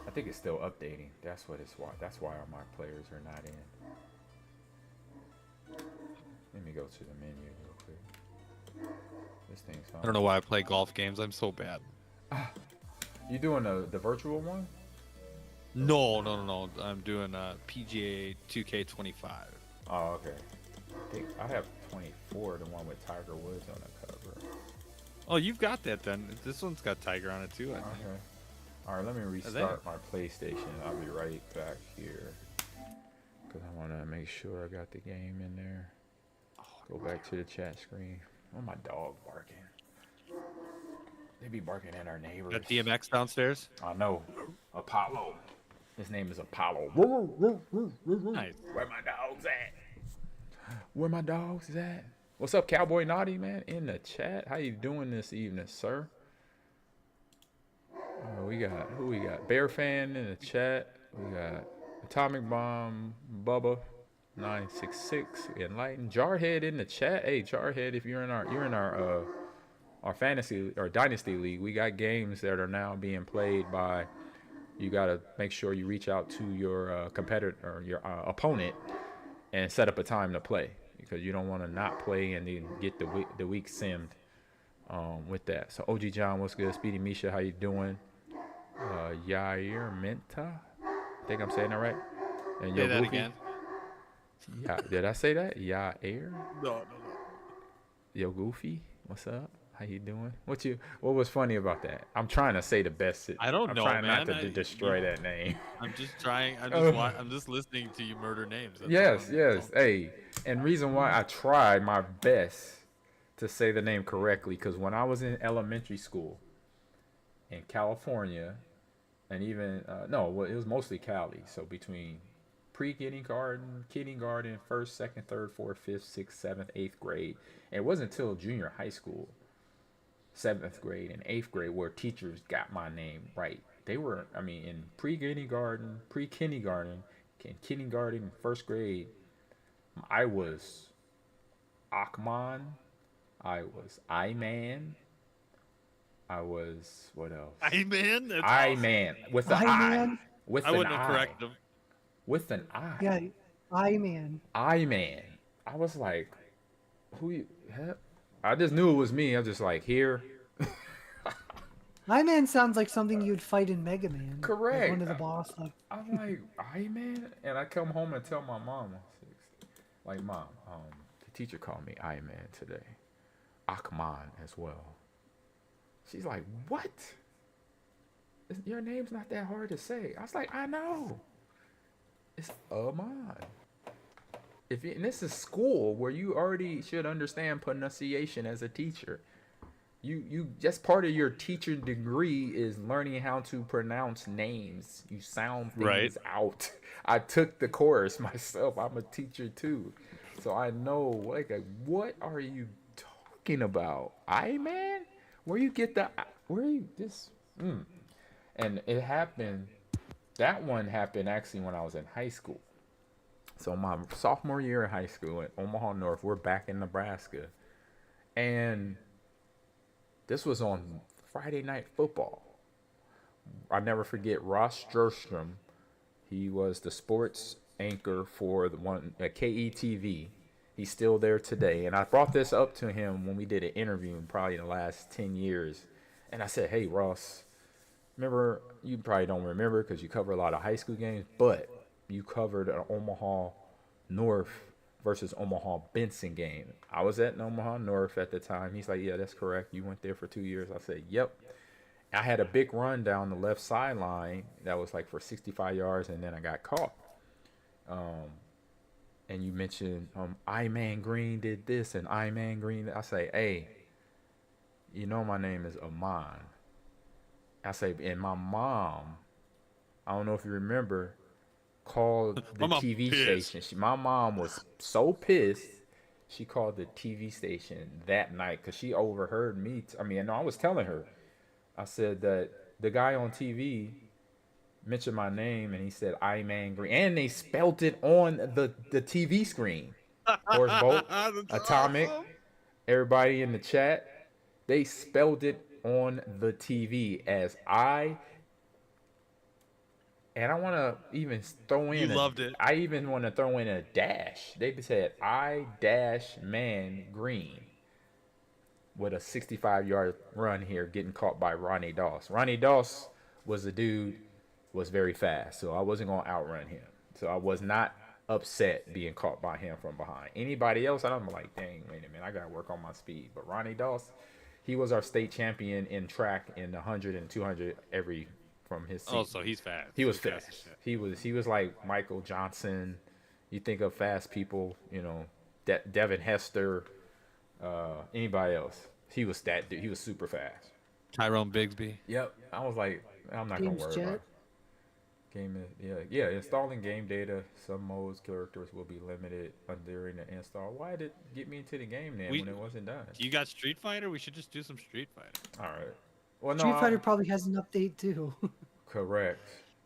I think it's still updating. That's why all my players are not in. Let me go to the menu real quick. This thing's fine. I don't know why I play golf games. I'm so bad. You doing the virtual one? No. I'm doing PGA 2K25. Oh, okay. I have 24, the one with Tiger Woods on the cover. Oh, you've got that then. This one's got Tiger on it too, I think. Okay. All right, let me restart my PlayStation. I'll be right back here because I want to make sure I got the game in there. Go back to the chat screen. Oh, my dog barking. They be barking at our neighbors. Got DMX downstairs? I know. Apollo. His name is Apollo. Nice. Where my dogs at? Where my dogs at? What's up, Cowboy Naughty, man? In the chat. How you doing this evening, sir? Who we got? Bear Fan in the chat. We got Atomic Bomb, Bubba, 966, Enlightened, Jarhead in the chat. Hey, Jarhead, if you're in our fantasy or dynasty league, we got games that are now being played by. You gotta make sure you reach out to your competitor or your opponent and set up a time to play, because you don't want to not play and then get the week simmed with that. So OG John, what's good? Speedy Misha, how you doing? Yair Menta, I think I'm saying that right. And say that again. Yeah, did I say that? Yair? No. Yo Goofy, what's up? How you doing? What was funny about that? I'm trying to say the best. I don't know, I'm trying man. not to destroy that name. I'm just trying. I'm just listening to you murder names. Yes. Hey, and reason why I tried my best to say the name correctly, because when I was in elementary school in California, and even it was mostly Cali. So between kindergarten, first, second, third, fourth, fifth, sixth, seventh, eighth grade. And it wasn't until junior high school, 7th grade and 8th grade, where teachers got my name right. They were, in kindergarten, kindergarten, first grade, I was Akman, I was I-Man, I was, what else? I-Man? I-Man, with an I. With I an wouldn't have I. corrected him. With an I. Yeah, I-Man. I-Man. I was like, I just knew it was me. I was just like, here. I-Man sounds like something you'd fight in Mega Man. Correct. Like one of the boss. I'm like, I-Man? And I come home and tell my mom, like, Mom, the teacher called me I-Man today. Akman as well. She's like, what? Your name's not that hard to say. I was like, I know. It's Aman. And this is school where you already should understand pronunciation as a teacher. You just part of your teacher degree is learning how to pronounce names. You sound things out. I took the course myself. I'm a teacher too, so I know. Like, what are you talking about? I-Man? Where you this? And it happened. That one happened actually when I was in high school. So my sophomore year in high school at Omaha North, we're back in Nebraska, and this was on Friday Night Football. I never forget Ross Sturstrom. He was the sports anchor for the one at KETV. He's still there today. And I brought this up to him when we did an interview in probably the last 10 years. And I said, hey, Ross, remember, you probably don't remember because you cover a lot of high school games, but you covered an Omaha North versus Omaha Benson game. I was at Omaha North at the time. He's like, yeah, that's correct. You went there for 2 years. I said, yep. I had a big run down the left sideline that was like for 65 yards, and then I got caught. And you mentioned I-Man Green did this and I-Man Green. I say, hey, you know my name is Amon. I say, and my mom, I don't know if you remember, called the TV station. My mom was so pissed. She called the TV station that night because she overheard me. I was telling her. I said that the guy on TV mentioned my name and he said I-Man Green. And they spelled it on the TV screen. Horse Bolt, Atomic, awesome. Everybody in the chat, they spelled it on the TV as I. And I want to even throw in. You loved it. I even want to throw in a dash. They said I-Man Green. With a 65-yard run here, getting caught by Ronnie Doss. Ronnie Doss was a dude, was very fast, so I wasn't going to outrun him. So I was not upset being caught by him from behind. Anybody else, I'm like, dang, wait a minute, I got to work on my speed. But Ronnie Doss, he was our state champion in track in the 100 and 200 from his season. Oh, so he's fast. He was fast. He was like Michael Johnson. You think of fast people, Devin Hester. Anybody else? He was that dude. He was super fast. Tyrone Bigsby. Yep. I was like, I'm not gonna worry about it. Yeah. Installing game data. Some modes characters will be limited during the install. Why did it get me into the game then when it wasn't done? You got Street Fighter? We should just do some Street Fighter. All right. Well, Street Fighter probably has an update too. Correct.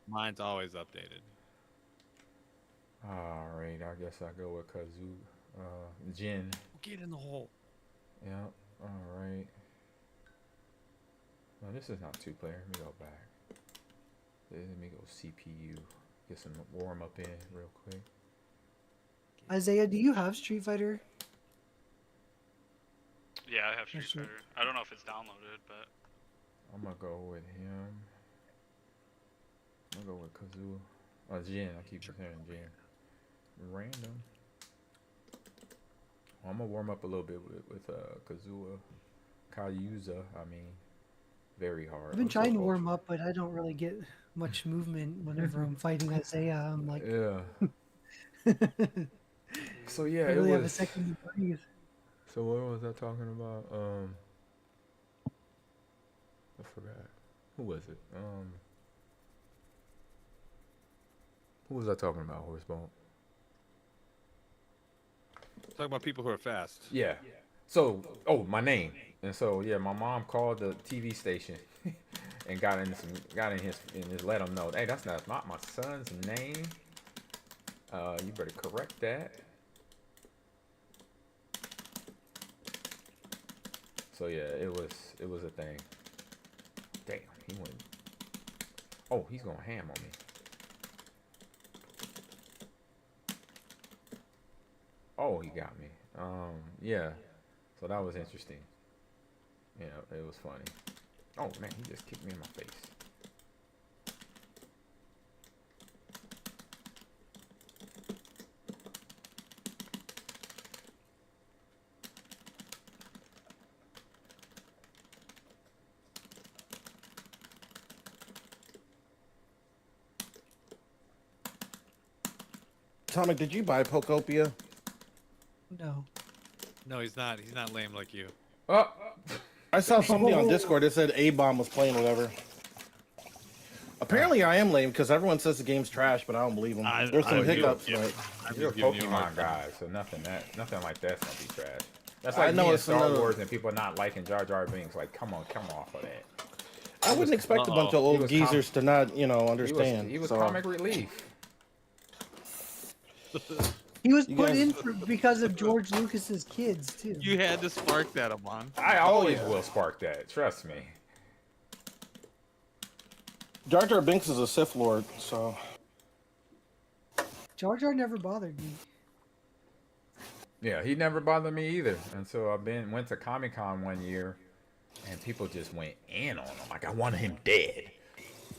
Mine's always updated. All right. I guess I go with Jin. Get in the hole. Yep. All right. No, this is not 2-player. Let me go back. Let me go CPU. Get some warm up in real quick. Isaiah, do you have Street Fighter? Yeah, I have Street Fighter. I don't know if it's downloaded, but I'm gonna go with him. I'm gonna go with Kazuo. Oh, Jin. I keep saying Jin. Random. Well, I'm gonna warm up a little bit with Kazuo. Kayuza. Very hard. I've been trying to warm up, but I don't really get much movement whenever I'm fighting Isaiah. I'm like, yeah. So yeah, I really have a second to breathe. So what was I talking about? I forgot. Who was it? Who was I talking about? Horsebone. Talking about people who are fast. Yeah. So, my name. And so, yeah, my mom called the TV station and got in just let them know, hey, that's not my son's name. You better correct that. So yeah, it was a thing. Damn, he went. Oh, he's going ham on me. Oh, he got me. Yeah. So that was interesting. Yeah, it was funny. Oh man, he just kicked me in my face. Atomic, did you buy Pokopia? No. No, he's not. He's not lame like you. Oh. I saw somebody on Discord that said A-Bomb was playing whatever. Apparently I am lame because everyone says the game's trash, but I don't believe them. There's some hiccups, but... You're a Pokemon guy, so nothing like that's gonna be trash. That's like me in Star Wars and people not liking Jar Jar Binks. Like, come off of that. I wouldn't expect a bunch of old geezers to not, understand. He was comic relief. He was You put guys- in because of George Lucas's kids too. You had to spark that, Amon. I always yeah. will spark that. Trust me. Jar Jar Binks is a Sith Lord, so Jar Jar never bothered me. Yeah, he never bothered me either until went to Comic-Con one year, and people just went in on him. Like, I want him dead.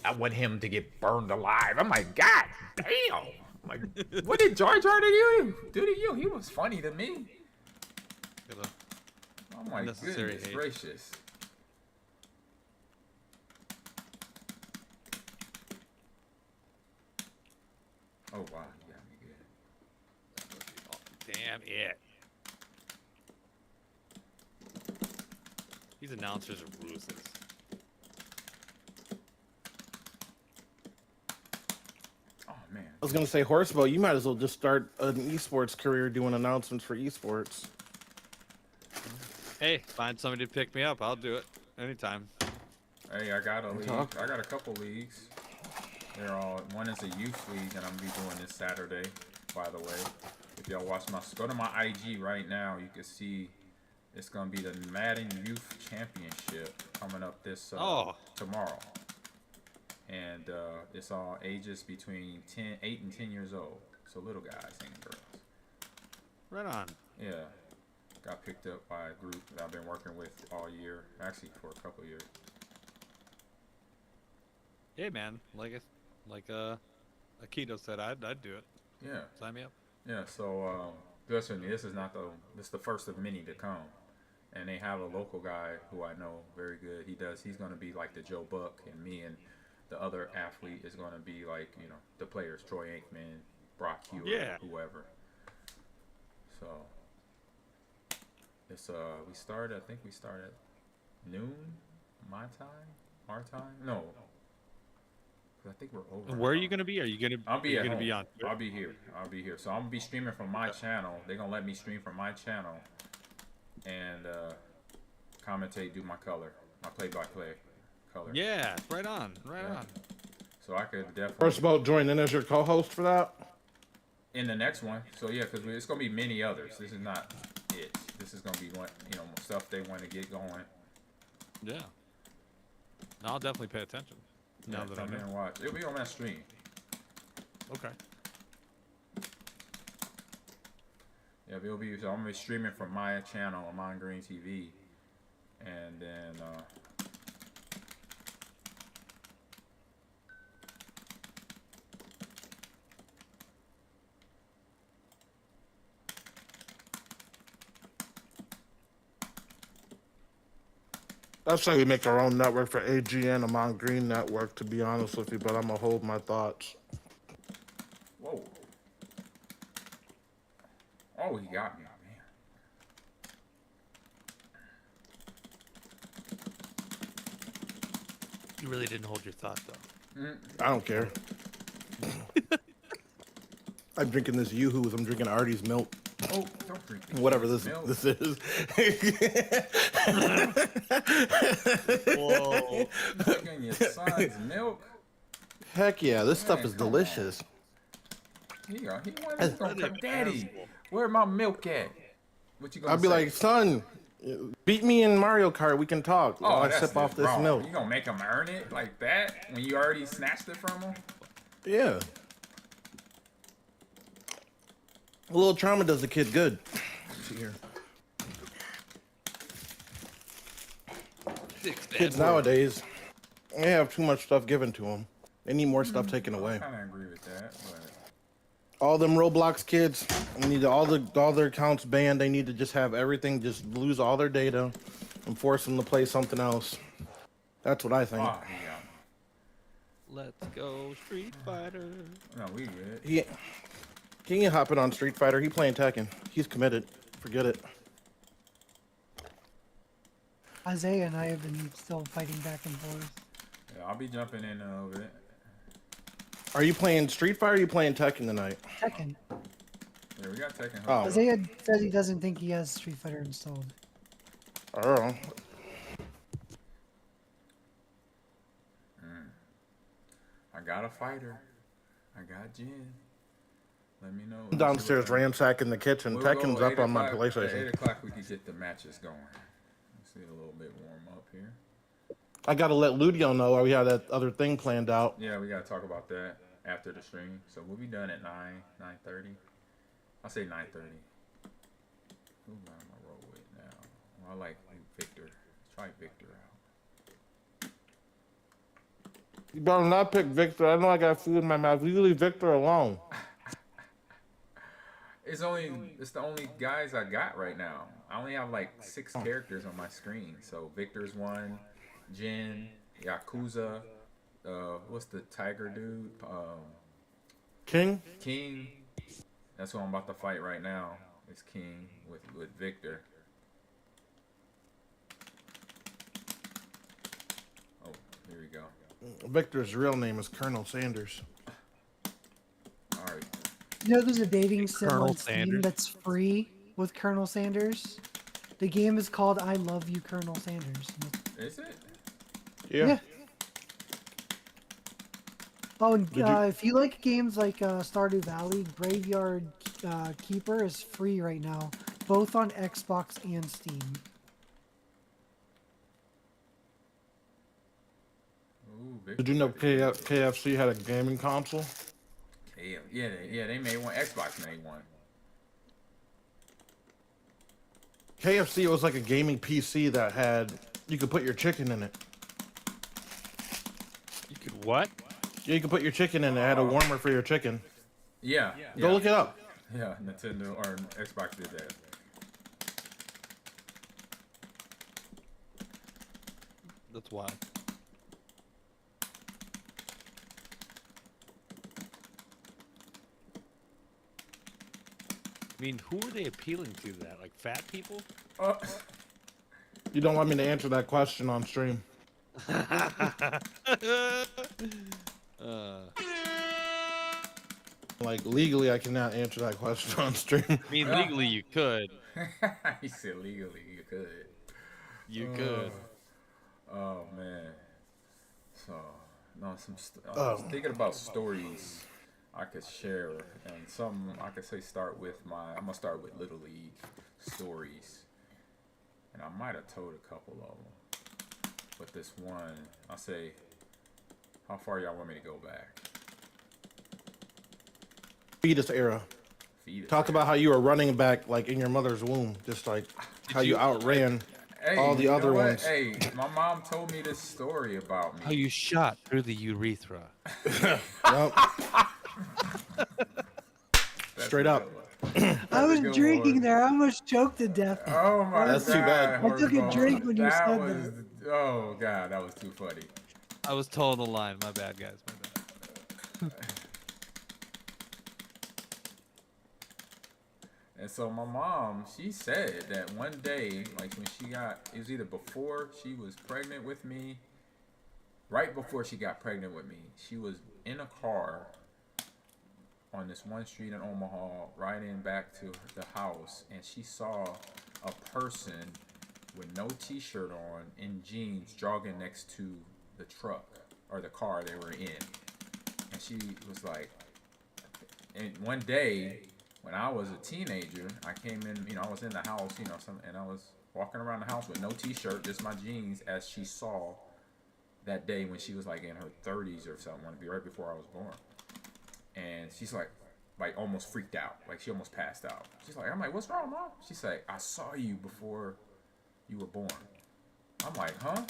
I want him to get burned alive. I'm like, God damn. I'm like, what did Jar Jar do to you? He was funny to me. Oh my Unnecessary goodness hate. gracious. Oh wow, you got me good. Damn it. These announcers are ruthless. Oh man. I was gonna say, Horsebow, you might as well just start an esports career doing announcements for esports. Hey, find somebody to pick me up. I'll do it anytime. Hey, I got a league. talk. I got a couple leagues. They're all, one is a youth league that I'm gonna be doing this Saturday, by the way. If y'all watch go to my IG right now, you can see it's gonna be the Madden Youth Championship coming up this tomorrow. And it's all ages between 8 and 10 years old. So little guys and girls. Right on. Yeah. Got picked up by a group that I've been working with all year. Actually, for a couple years. Hey, man. Like Akito said, I'd do it. Yeah. Sign me up. Yeah, so listen, this is the first of many to come. And they have a local guy who I know very good. He's gonna be like the Joe Buck, and me and the other athlete is gonna be like, you know, the players, Troy Aikman, Brock Hewitt, Yeah. whoever. So it's we start at noon, my time, our time. No. I think we're over. And where are you gonna be? Are you gonna? I'll be are at you gonna home. be on? I'll be here. So I'm gonna be streaming from my channel. They're gonna let me stream from my channel and commentate, do my color, my play-by-play color. Yeah, right on, right on. So I could definitely Horsebow, join in as your co-host for that. in the next one. So yeah, because it's gonna be many others. This is not it. This is gonna be one, stuff they want to get going. Yeah. No, I'll definitely pay attention. Now that I come in know. and watch. It'll be on my stream. Okay. Yeah, it'll be. So I'm gonna be streaming from my channel, Amon Green TV, and then. That's how we make our own network for AGN, Amon Green Network, to be honest with you, but I'm gonna hold my thoughts. Whoa. Oh, he got me, man. You really didn't hold your thought though. I don't care. I'm drinking this Yoo-Hoo's. I'm drinking Artie's milk. Oh, don't drink the Whatever kid's this milk. this is. Whoa. You drinking your son's milk? Heck yeah, this stuff Man, is come on. delicious. He gonna cook, Daddy, where my milk at? What you gonna I'll be say? like, son, beat me in Mario Kart. We can talk. While I that's sip off just this wrong. milk. You gonna make him earn it like that when you already snatched it from him? Yeah. A little trauma does the kid good. Here. Kids nowadays, they have too much stuff given to them. They need more stuff taken I away. kind of agree with that, but All them Roblox kids, they need all their accounts banned. They need to just have everything, just lose all their data, and force them to play something else. That's what I think. wow, he got me. Let's go, Street Fighter. No, we good. He ain't hopping on Street Fighter. He playing Tekken. He's committed. Forget it. Isaiah and I have been still fighting back and forth. Yeah, I'll be jumping in a little bit. Are you playing Street Fighter or are you playing Tekken tonight? Tekken. Yeah, we got Tekken. Oh. Isaiah says he doesn't think he has Street Fighter installed. Oh. I got a fighter. I got Jin. Let me know. I'm downstairs ransacking the kitchen. Tekken's up on my PlayStation. At 8 o'clock, we can get the matches going. Let's see a little bit warm up here. I gotta let Ludio know we have that other thing planned out. Yeah, we gotta talk about that after the stream. So we'll be done at 9:30. I'll say 9:30. Who am I gonna roll with now? Well, I like Victor. Let's try Victor out. You better not pick Victor. I know I got food in my mouth. You leave Victor alone. It's the only guys I got right now. I only have like 6 characters on my screen. So Victor's one, Jin, Yakuza, what's the tiger dude? King? King. That's who I'm about to fight right now. It's King with Victor. Oh, here we go. Victor's real name is Colonel Sanders. All right. You know, there's a dating sim Colonel on Steam Sanders? that's free with Colonel Sanders. The game is called I Love You, Colonel Sanders. Is it? Yeah. Oh, and if you like games like Stardew Valley, Graveyard Keeper is free right now, both on Xbox and Steam. Ooh, Victor. Did you know KFC had a gaming console? Yeah, they made one. Xbox made one. KFC was like a gaming PC that had, you could put your chicken in it. You could what? Yeah, you could put your chicken in it. It had a warmer for your chicken. Yeah. Go look it up. Yeah, Nintendo or Xbox did that. That's wild. I mean, who are they appealing to that? Like fat people? You don't want me to answer that question on stream. Like, legally, I cannot answer that question on stream. I mean, legally you could. He said legally you could. You could. Oh man. So no, I was thinking about stories I could share, and some I could say I'm gonna start with Little League stories, and I might have told a couple of them, but this one I'll say, how far y'all want me to go back? Fetus era. Fetus Talk era. about how you were running back like in your mother's womb, just like how you outran all the you know other what? ones. Hey, my mom told me this story about me. How you shot through the urethra. Yep. Straight up. I was good drinking one. there. I almost choked to death. Oh my That's god. too bad. I took a drink when you said was, oh god, that was too funny. I was told the line. My bad, guys. My bad. And so my mom, she said that one day, like when it was either before she was pregnant with me, right before she got pregnant with me, she was in a car on this one street in Omaha, riding back to the house, and she saw a person with no t-shirt on in jeans jogging next to the truck or the car they were in. And she was like, and one day when I was a teenager, I came in, I was in the house, and I was walking around the house with no t-shirt, just my jeans, as she saw that day when she was like in her 30s or something, right before I was born. And she's like almost freaked out, like she almost passed out. She's like, I'm like, what's wrong, Mom? She's like, I saw you before you were born. I'm like, huh?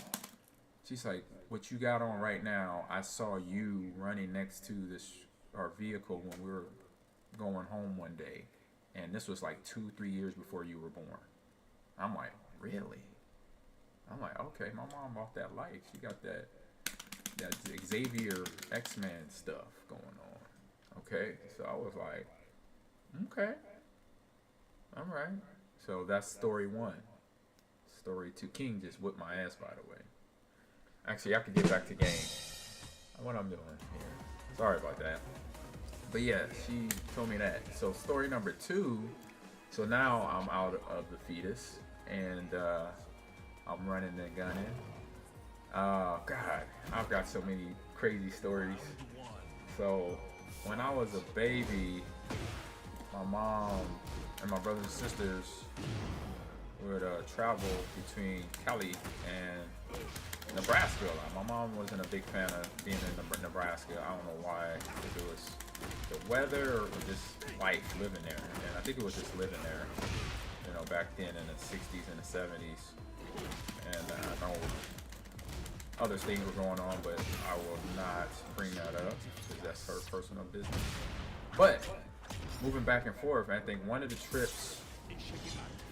She's like, what you got on right now, I saw you running next to our vehicle when we were going home one day, and this was like 2-3 years before you were born. I'm like, really? I'm like, okay, my mom bought that life. She got that Xavier X-Men stuff going on. Okay, so I was like, okay, all right. So that's story 1. Story 2, King just whipped my ass, by the way. Actually, I have to get back to game. What I'm doing here. Sorry about that. But yeah, she told me that. So story number 2. So now I'm out of the fetus, and I'm running and gunning. Oh God, I've got so many crazy stories. So when I was a baby, my mom and my brothers and sisters would travel between Cali and Nebraska a lot. My mom wasn't a big fan of being in Nebraska. I don't know why. If it was the weather or just life living there. And I think it was just living there, you know, back then in the 60s and the 70s. And I know other things were going on, but I will not bring that up because that's her personal business. But moving back and forth, I think one of the trips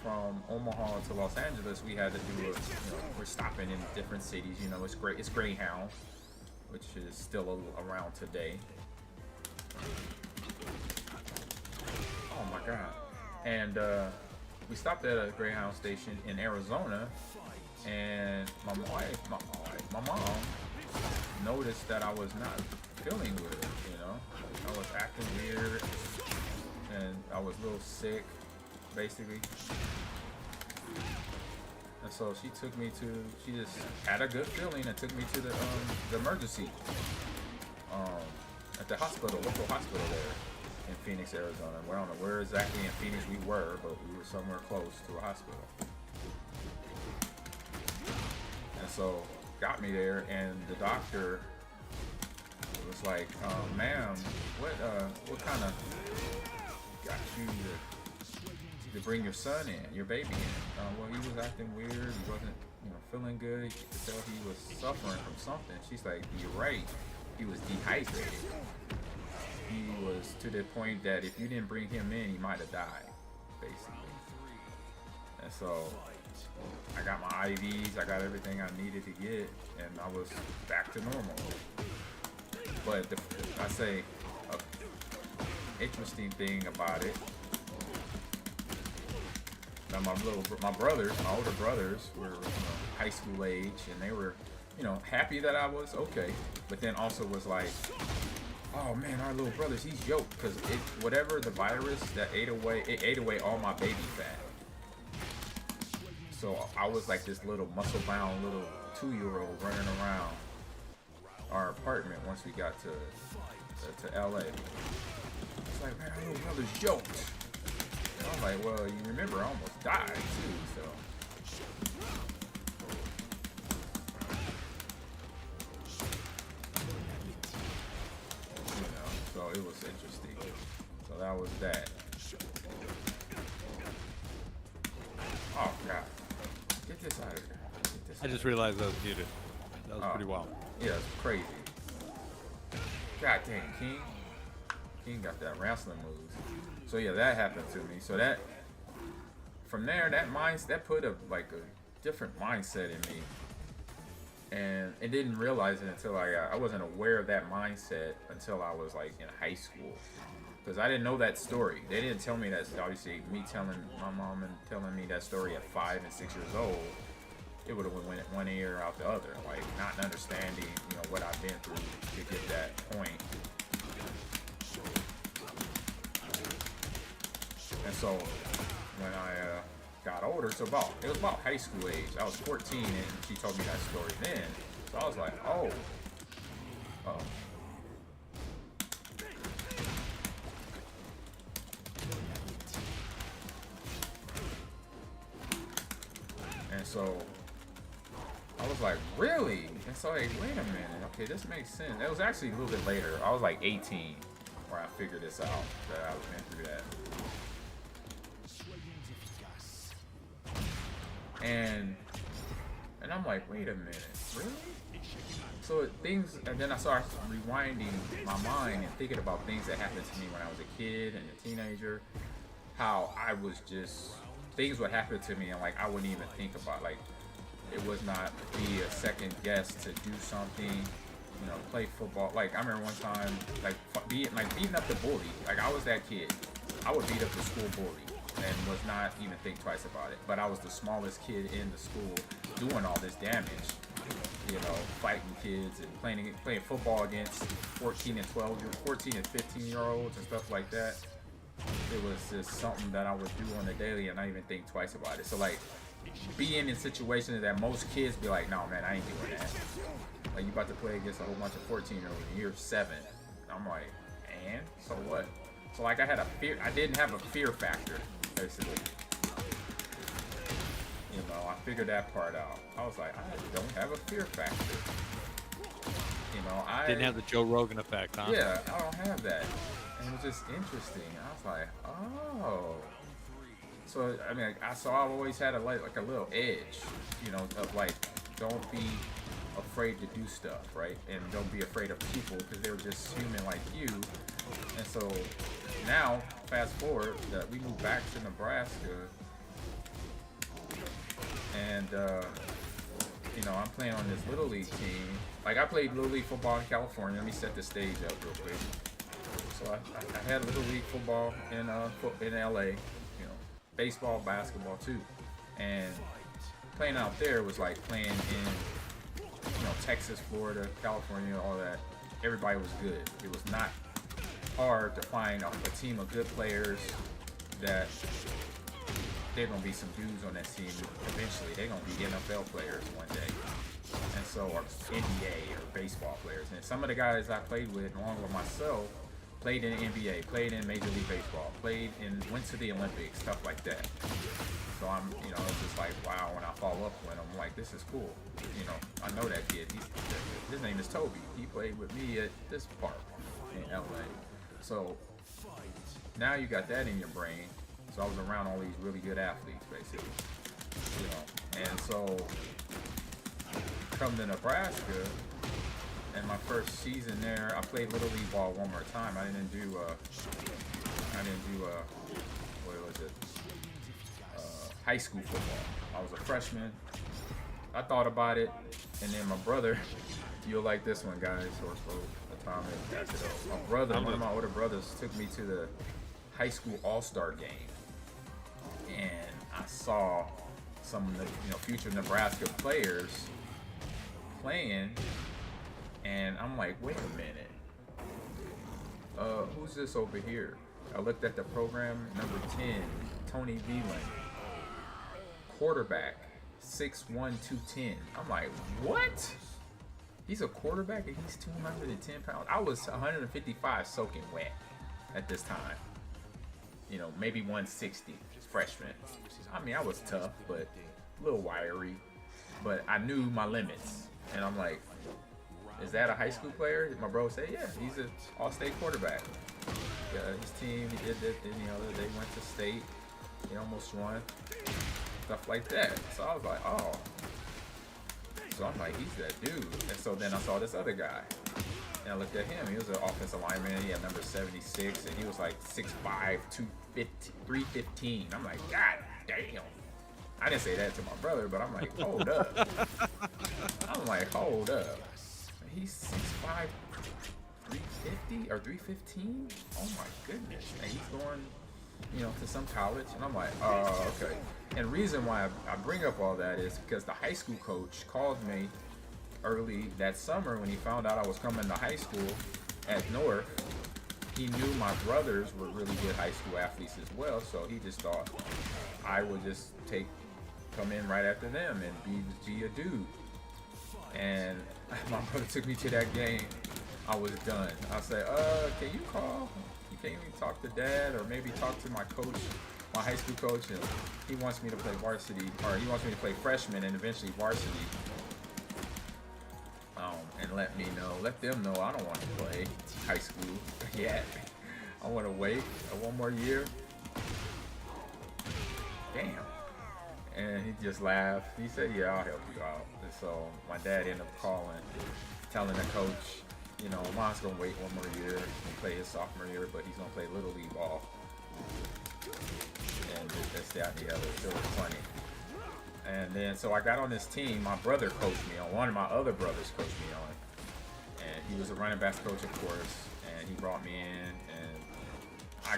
from Omaha to Los Angeles, we had to do you know, we're stopping in different cities. You know, it's great. It's Greyhound, which is still around today. Oh my God! And we stopped at a Greyhound station in Arizona, and my mom noticed that I was not feeling good. You know, I was acting weird, and I was a little sick, basically. And so she took me to, she just had a good feeling and took me to the emergency at the hospital, local hospital there in Phoenix, Arizona. We don't know where exactly in Phoenix we were, but we were somewhere close to a hospital. And so got me there, and the doctor was like, ma'am, what kind of got you to bring your son in, your baby in? Well, he was acting weird. He wasn't, you know, feeling good. You could tell he was suffering from something. She's like, you're right. He was dehydrated. He was to the point that if you didn't bring him in, he might have died, basically. And so I got my IVs. I got everything I needed to get, and I was back to normal. But I say, interesting thing about it. Now my brothers, my older brothers, were, you know, high school age, and they were, you know, happy that I was okay, but then also was like, oh man, our little brother's, he's yoked, because whatever the virus that ate away all my baby fat. So I was like this little muscle-bound little 2-year-old running around our apartment once we got to LA. It's like, man, our little brother's yoked. I was like, well, you remember I almost died too, so. You know, so it was interesting. So that was that. Oh God. Get this out of here. I just realized I was muted. That was pretty wild. Yeah, it's crazy. God dang, King got that wrestling moves. So yeah, that happened to me. So that, from there, that put a different mindset in me, and I didn't realize it until I wasn't aware of that mindset until I was like in high school, because I didn't know that story. They didn't tell me that. Obviously, me telling my mom and telling me that story at 5 and 6 years old, it would have went one ear out the other, like not understanding, you know, what I've been through to get that point. And so when I got older, it was about high school age. I was 14 and she told me that story then. So I was like, oh. And so I was like, really? And so like, wait a minute. Okay, this makes sense. It was actually a little bit later. I was like 18 where I figured this out, that I went through that. And I'm like, wait a minute, really? So and then I started rewinding my mind and thinking about things that happened to me when I was a kid and a teenager. How I was just, things would happen to me and like I wouldn't even think about, like it was not be a second guess to do something, you know, play football. Like I remember one time, beating up the bully. Like I was that kid. I would beat up the school bully and was not even think twice about it. But I was the smallest kid in the school doing all this damage, you know, fighting kids and playing football against 14 and 15-year-olds and stuff like that. It was just something that I would do on the daily and not even think twice about it. So like being in situations that most kids be like, no man, I ain't doing that. Like you about to play against a whole bunch of 14-year-olds and you're 7. And I'm like, and so what? So like I had a fear. I didn't have a fear factor, basically. You know, I figured that part out. I was like, I don't have a fear factor. You know, I didn't have the Joe Rogan effect, huh? Yeah, I don't have that. And it was just interesting. I was like, oh. So I mean, I've always had like a little edge, you know, of like, don't be afraid to do stuff, right? And don't be afraid of people because they're just human like you. And so now, fast forward, that we moved back to Nebraska, and you know, I'm playing on this little league team. Like I played little league football in California. Let me set the stage up real quick. So I had little league football in LA, you know, baseball, basketball too, and playing out there was like playing in, you know, Texas, Florida, California, all that. Everybody was good. It was not hard to find a team of good players that they're gonna be some dudes on that team. Eventually, they're gonna be NFL players one day, and so or NBA or baseball players. And some of the guys I played with, along with myself, played in the NBA, played in Major League Baseball, went to the Olympics, stuff like that. So I'm, you know, it's just like, wow, when I follow up with him, I'm like, this is cool. You know, I know that kid. His name is Toby. He played with me at this park in LA. So now you got that in your brain. So I was around all these really good athletes, basically. You know, and so come to Nebraska, and my first season there, I played Little League ball one more time. I didn't do what was it? High school football. I was a freshman. I thought about it, and then my brother, you'll like this one, guys, or Atomic, pass it over. My brother, one of my older brothers, took me to the high school all-star game, and I saw some of the, you know, future Nebraska players playing, and I'm like, wait a minute, who's this over here? I looked at the program, number 10, Tony Veland, quarterback, 6'1", 210. I'm like, what? He's a quarterback and he's 210 pounds. I was 155 soaking wet at this time. You know, maybe 160, freshman. I mean, I was tough, but a little wiry. But I knew my limits. And I'm like, is that a high school player? My bro said, yeah, he's an all-state quarterback. Yeah, his team, he did that, and, you know, they went to state. They almost won. Stuff like that. So I was like, oh. So I'm like, he's that dude. And so then I saw this other guy. And I looked at him. He was an offensive lineman. He had number 76. And he was like 6'5", 315. I'm like, God damn. I didn't say that to my brother, but I'm like, hold up. I'm like, hold up. He's 6'5", 350 or 315? Oh my goodness. And he's going, you know, to some college. And I'm like, oh, okay. And reason why I bring up all that is because the high school coach called me early that summer when he found out I was coming to high school at North. He knew my brothers were really good high school athletes as well, so he just thought I would just come in right after them and be a dude. And my brother took me to that game. I was done. I said, can you call? You can't even talk to dad or maybe talk to my coach, my high school coach, and he wants me to play varsity, or he wants me to play freshman and eventually varsity. And let them know I don't want to play high school yet. I want to wait one more year. Damn. And he just laughed. He said, yeah, I'll help you out. And so my dad ended up calling, telling the coach, you know, Mom's going to wait one more year and play his sophomore year, but he's going to play Little League ball. And this, that, and the other. It was funny. And then, so I got on this team. My brother coached me on. One of my other brothers coached me on. And he was a running backs coach, of course. And he brought me in. And I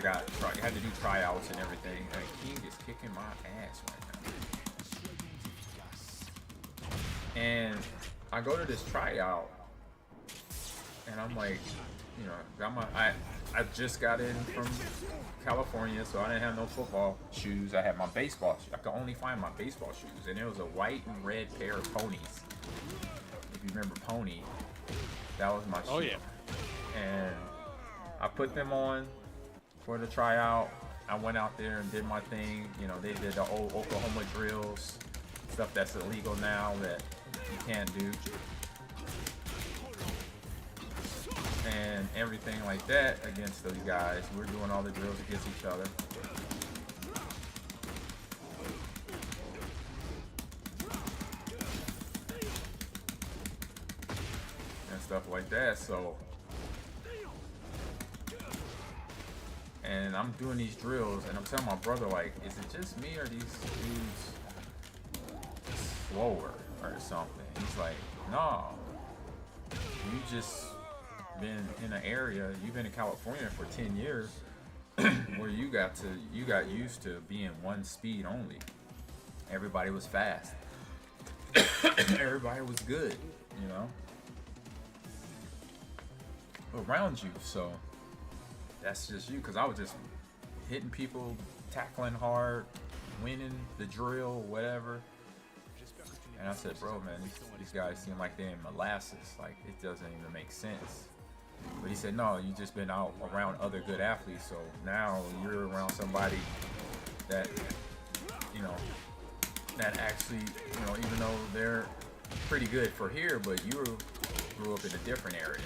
had to do tryouts and everything. And King is kicking my ass right now. And I go to this tryout. And I'm like, you know, I just got in from California, so I didn't have no football shoes. I had my baseball shoes. I could only find my baseball shoes, and it was a white and red pair of ponies. If you remember Pony, that was my shoe. Oh yeah. And I put them on for the tryout, I went out there and did my thing. You know, they did the old Oklahoma drills, stuff that's illegal now that you can't do. And everything like that against those guys. We're doing all the drills against each other. And stuff like that, so. And I'm doing these drills and I'm telling my brother, like, is it just me or these dudes slower or something? He's like, no, you just been in an area, you've been in California for 10 years where you got used to being one speed only. Everybody was fast. Everybody was good, you know, around you. So that's just you, because I was just hitting people, tackling hard, winning the drill, whatever. And I said, bro, man, these guys seem like they're in molasses. Like, it doesn't even make sense. But he said, no, you just been out around other good athletes, so now you're around somebody that, you know, that actually, you know, even though they're pretty good for here, but you grew up in a different area.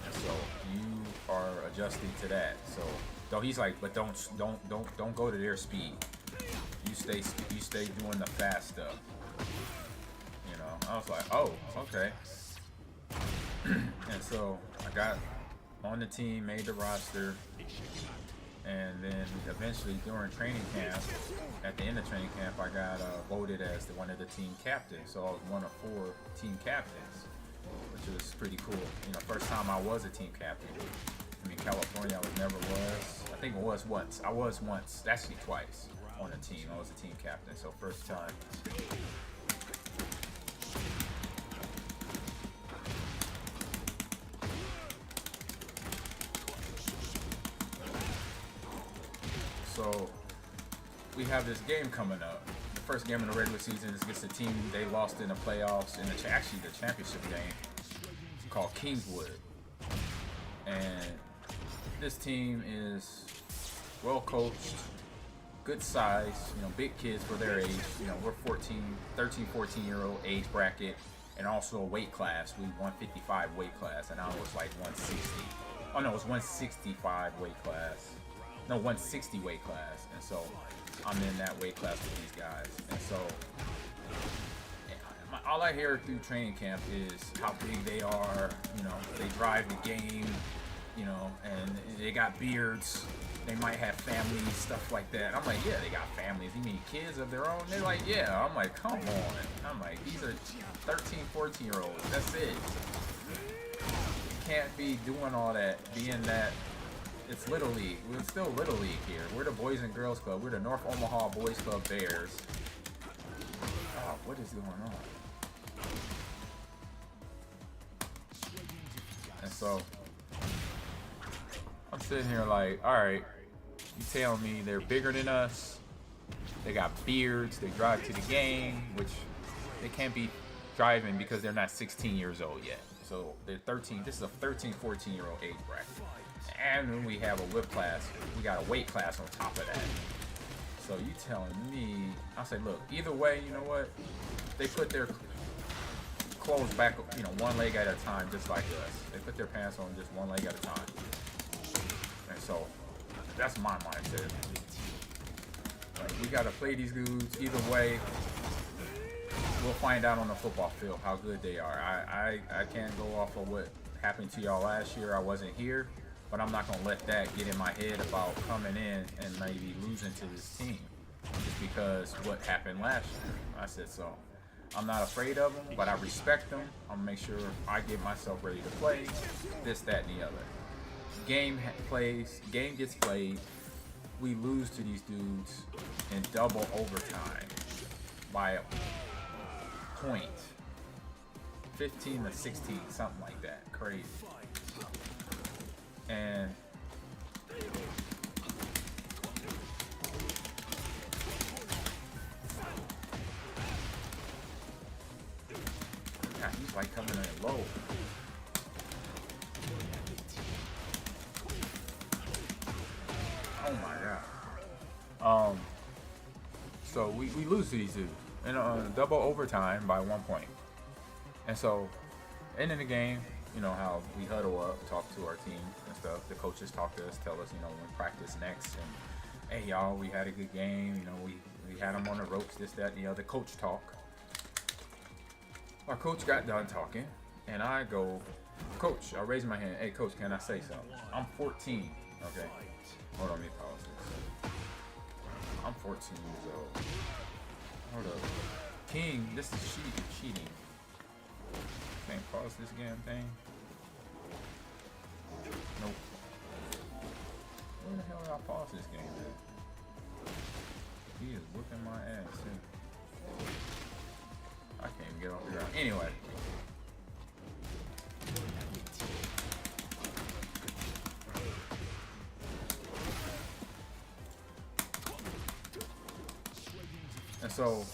And so you are adjusting to that. So, though he's like, but don't go to their speed. You stay doing the fast stuff. You know, I was like, oh, okay. And so I got on the team, made the roster, and then eventually during training camp, at the end of training camp, I got voted as one of the team captains. So I was one of 4 team captains, which was pretty cool. You know, first time I was a team captain. I mean, California I never was. I think it was once. I was once, actually twice on a team. I was a team captain, so first time. So we have this game coming up. The first game in the regular season is against a team they lost in the playoffs, in actually the championship game, called Kingswood. And this team is well coached, good size, you know, big kids for their age. You know, we're 13, 14-year-old age bracket, and also a weight class. We 155 weight class, and I was like 160. Oh no, it was 165 weight class. No, 160 weight class, and so I'm in that weight class with these guys. And so all I hear through training camp is how big they are, you know, they drive the game, you know, and they got beards, they might have families, stuff like that. I'm like, yeah, they got families. You mean kids of their own? They're like, yeah. I'm like, come on. I'm like, these are 13, 14-year-olds. That's it. You can't be doing all that, being that. It's Little League. We're still Little League here. We're the Boys and Girls Club. We're the North Omaha Boys Club Bears. Oh, what is going on? And so I'm sitting here like, all right, you telling me they're bigger than us? They got beards. They drive to the game, which they can't be driving because they're not 16 years old yet. So they're 13. This is a 13, 14-year-old age bracket. And then we have a whip class. We got a weight class on top of that. So you telling me, I say, look, either way, you know what? They put their clothes back, you know, one leg at a time, just like us. They put their pants on just one leg at a time. And so that's my mindset. Like, we got to play these dudes either way. We'll find out on the football field how good they are. I can't go off of what happened to y'all last year. I wasn't here. But I'm not going to let that get in my head about coming in and maybe losing to this team. Just because what happened last year. I said, so I'm not afraid of them, but I respect them. I'm going to make sure I get myself ready to play. This, that, and the other. Game gets played. We lose to these dudes in double overtime by a point. 15 to 16, something like that. Crazy. And God, he's like coming in low. So we lose to these dudes in double overtime by 1 point. And so, ending the game, you know how we huddle up, talk to our team and stuff. The coaches talk to us, tell us, you know, when practice next. And hey, y'all, we had a good game. You know, we had them on the ropes, this, that, and the other. Coach talk. Our coach got done talking, and I go, Coach, I raise my hand. Hey, Coach, can I say something? I'm 14. Okay. Hold on, let me pause this. I'm 14 years old. Hold up. King, this is cheating. Can't pause this damn thing. Nope. Where the hell did I pause this game at? He is whipping my ass too. I can't even get off the ground. Anyway. And so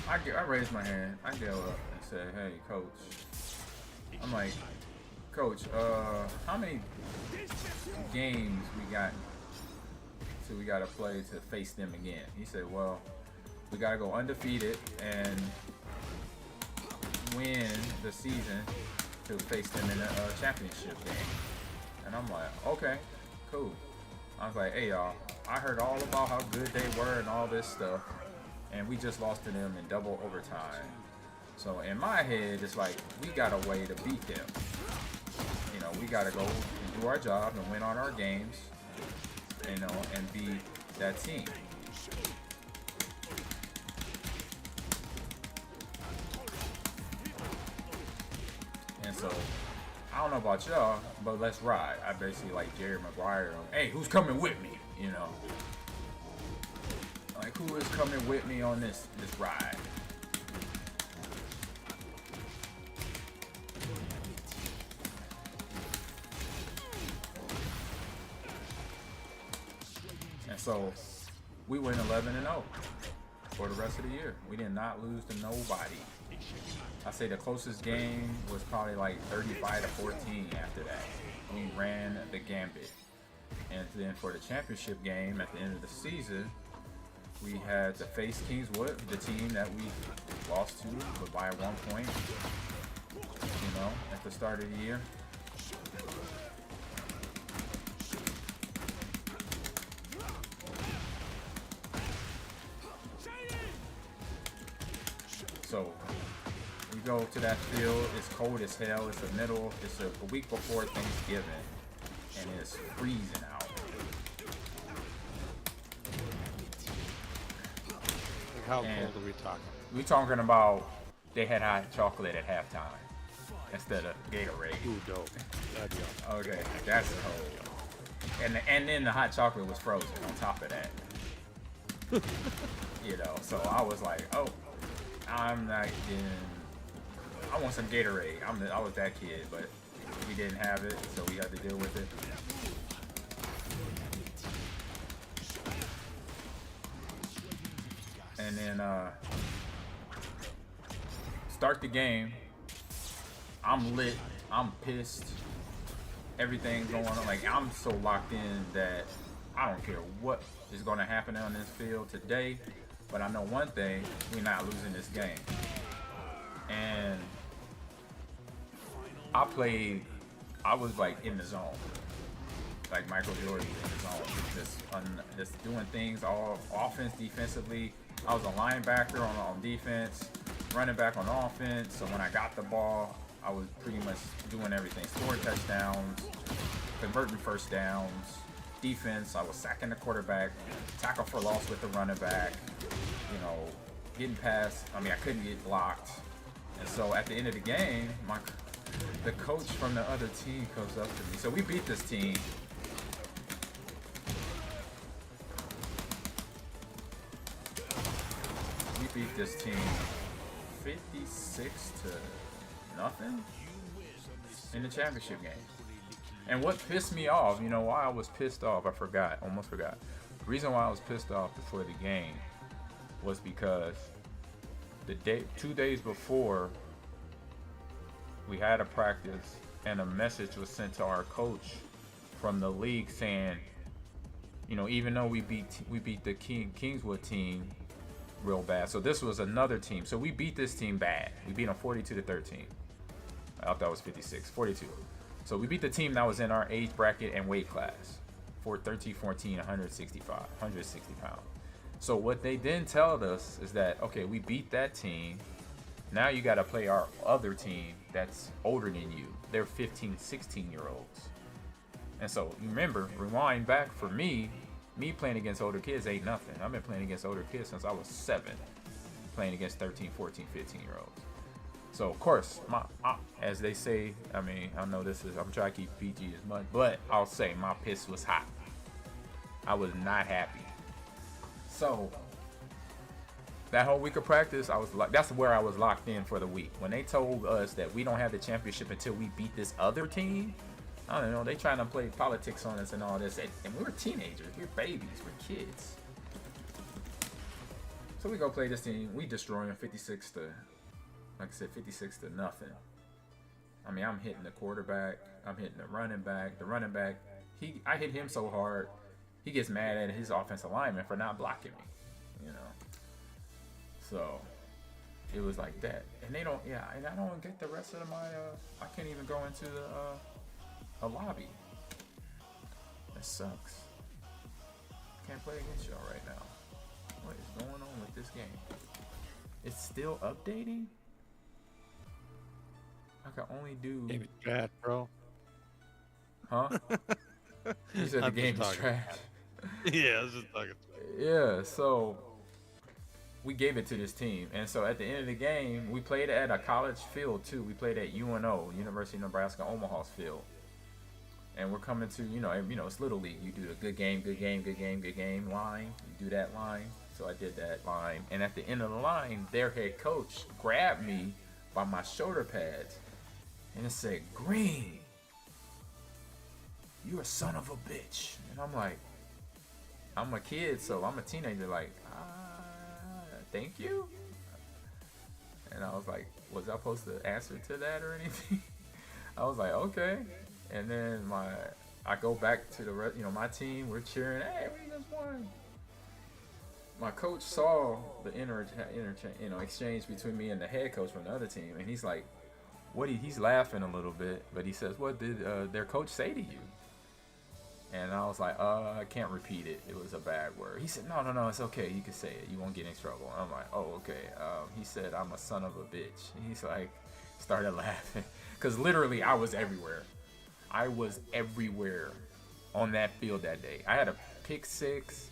I raised my hand. I go up and say, hey, Coach. I'm like, Coach, how many games we got till we got to play to face them again? He said, well, we got to go undefeated and win the season to face them in a championship game. And I'm like, okay, cool. I was like, hey, y'all, I heard all about how good they were and all this stuff. And we just lost to them in double overtime. So in my head, it's like, we got a way to beat them. You know, we got to go and do our job and win on our games, you know, and be that team. And so, I don't know about y'all, but let's ride. I basically like Jerry Maguire. Hey, who's coming with me? You know. Like, who is coming with me on this ride? And so, we went 11-0 for the rest of the year. We did not lose to nobody. I say the closest game was probably like 35-14 after that. We ran the gambit. And then for the championship game at the end of the season, we had to face Kingswood, the team that we lost to, but by 1 point, you know, at the start of the year. So, we go to that field, it's cold as hell, it's a week before Thanksgiving, and it's freezing out. How cold are we talking? We talking about they had hot chocolate at halftime instead of Gatorade. Ooh, dope. That'd be awesome. Okay, that's cold. And then the hot chocolate was frozen on top of that. You know, so I was like, oh, I'm not getting. I want some Gatorade. I was that kid, but we didn't have it, so we had to deal with it. And then start the game. I'm lit. I'm pissed. Everything's going on. Like, I'm so locked in that I don't care what is going to happen on this field today. But I know one thing: we're not losing this game. And I was like in the zone, like Michael Jordan in the zone, just doing things all offense, defensively. I was a linebacker on defense, running back on offense. So when I got the ball, I was pretty much doing everything: scoring touchdowns, converting first downs. Defense, I was sacking the quarterback, tackle for loss with the running back. You know, getting past. I mean, I couldn't get blocked. And so at the end of the game, the coach from the other team comes up to me. So we beat this team. We beat this team 56-0 in the championship game. And what pissed me off, you know why I was pissed off? Almost forgot. The reason why I was pissed off before the game was because 2 days before, we had a practice and a message was sent to our coach from the league saying, You know, even though we beat the Kingswood team real bad. So this was another team. So we beat this team bad. We beat them 42-13. I thought that was 56, 42. So we beat the team that was in our age bracket and weight class. 13, 14, 160 pounds. So what they didn't tell us is that, okay, we beat that team. Now you got to play our other team that's older than you. They're 15, 16-year-olds. And so remember, rewind back for me playing against older kids ain't nothing. I've been playing against older kids since I was 7, playing against 13, 14, 15-year-olds. So of course, as they say, I mean, I know I'm trying to keep PG as much, but I'll say my piss was hot. I was not happy. So that whole week of practice, that's where I was locked in for the week. When they told us that we don't have the championship until we beat this other team, I don't know, they trying to play politics on us and all this, and we're teenagers, we're babies, we're kids. So we go play this team, we destroy them 56 to, like I said, 56 to nothing. I mean, I'm hitting the quarterback, I'm hitting the running back, I hit him so hard, he gets mad at his offensive lineman for not blocking me, you know. So it was like that, and they don't, and I don't get the rest of my, I can't even go into a lobby. That sucks. Can't play against y'all right now. What is going on with this game? It's still updating? I can only do... Game is trash, bro. Huh? You said the game is trash. Yeah, I was just talking. Yeah, so we gave it to this team, and so at the end of the game, we played at a college field too. We played at UNO, University of Nebraska Omaha's field, and we're coming to it's Little League. You do the good game line. You do that line. So I did that line, and at the end of the line, their head coach grabbed me by my shoulder pads, and it said, "Green, you're a son of a bitch." And I'm like, I'm a kid, so I'm a teenager, like, thank you. And I was like, was I supposed to answer to that or anything? I was like, okay. And then I go back to my team. We're cheering. Hey, we just won. My coach saw the exchange between me and the head coach from the other team, and he's like, he's laughing a little bit, but he says, "What did their coach say to you?" And I was like, I can't repeat it. It was a bad word. He said, no, it's okay. You can say it. You won't get in trouble. I'm like, oh, okay. He said, I'm a son of a bitch. And he's like, started laughing. Because literally, I was everywhere. I was everywhere on that field that day. I had a pick 6.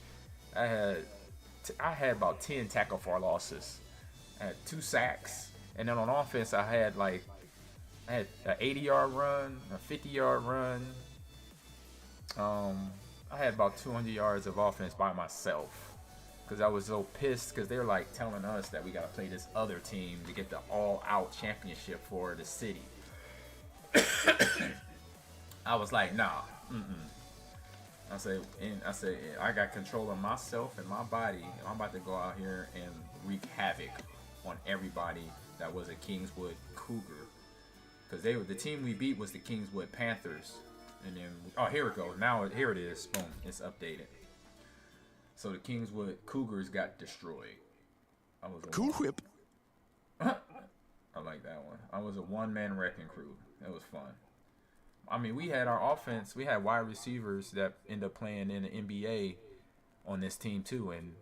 I had about 10 tackle for losses. I had 2 sacks. And then on offense, I had an 80-yard run, a 50-yard run. I had about 200 yards of offense by myself because I was so pissed because they're like telling us that we got to play this other team to get the all-out championship for the city. I was like, nah, I said, I got control of myself and my body, and I'm about to go out here and wreak havoc on everybody that was a Kingswood Cougar, because the team we beat was the Kingswood Panthers. And then, here it goes. Now, here it is. Boom. It's updated. So the Kingswood Cougars got destroyed. I was Cool whip. I like that one. I was a one-man wrecking crew. That was fun. I mean, we had our offense. We had wide receivers that ended up playing in the NBA on this team, too. And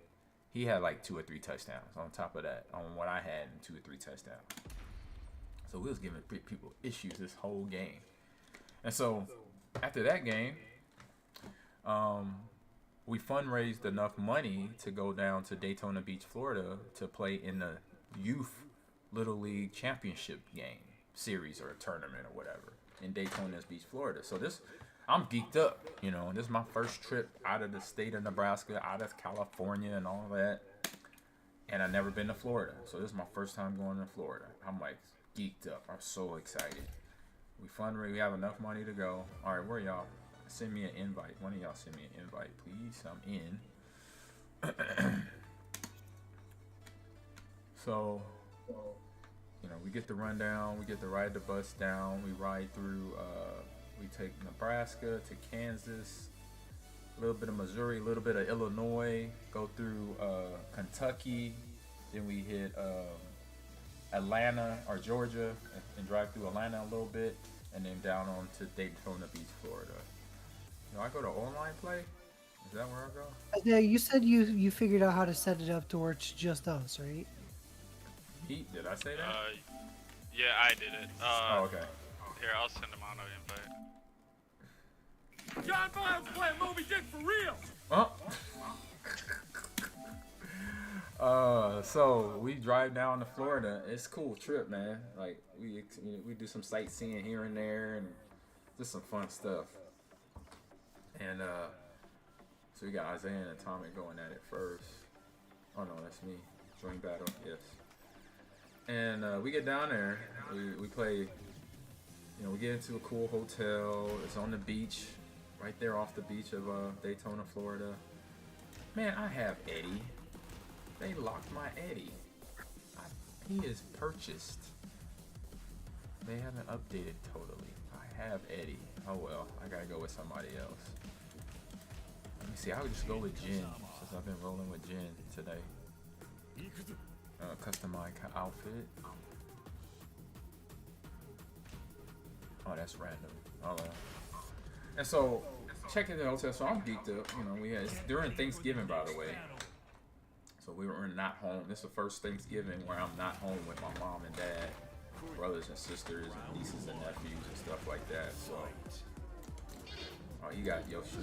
he had like 2 or 3 touchdowns on top of that, on what I had, and 2 or 3 touchdowns. So we was giving people issues this whole game. And so after that game, we fundraised enough money to go down to Daytona Beach, Florida, to play in the Youth Little League Championship game series or a tournament or whatever in Daytona Beach, Florida. So I'm geeked up, This is my first trip out of the state of Nebraska, out of California and all that, and I've never been to Florida. So this is my first time going to Florida. I'm like geeked up. I'm so excited. We have enough money to go. All right, where y'all? Send me an invite. One of y'all send me an invite, please. I'm in. So, we get the rundown. We get to ride the bus down. We ride through. We take Nebraska to Kansas, a little bit of Missouri, a little bit of Illinois, go through Kentucky, then we hit Atlanta or Georgia and drive through Atlanta a little bit, and then down on to Daytona Beach, Florida. You know, I go to online play. Is that where I go? Yeah, you said you figured out how to set it up to where it's just us, right? Pete, did I say that? Yeah, I did it. Oh, okay. Here, I'll send him on an invite. John Miles playing Moby Dick for real. So we drive down to Florida. It's a cool trip, man. Like we do some sightseeing here and there, and just some fun stuff. And so we got Isaiah and Atomic going at it first. Oh no, that's me. Join battle, yes. And we get down there. We play. You know, we get into a cool hotel. It's on the beach, right there off the beach of Daytona, Florida. Man, I have Eddie. They locked my Eddie. He is purchased. They haven't updated totally. I have Eddie. Oh well, I gotta go with somebody else. Let me see, I would just go with Jin, since I've been rolling with Jin today. Customized outfit. Oh, that's random. Oh well. And so, checking the hotel, so I'm geeked up. You know, it's during Thanksgiving, by the way. So we were not home. This is the first Thanksgiving where I'm not home with my mom and dad, brothers and sisters, and nieces and nephews and stuff like that. So, oh, you got Yoshi.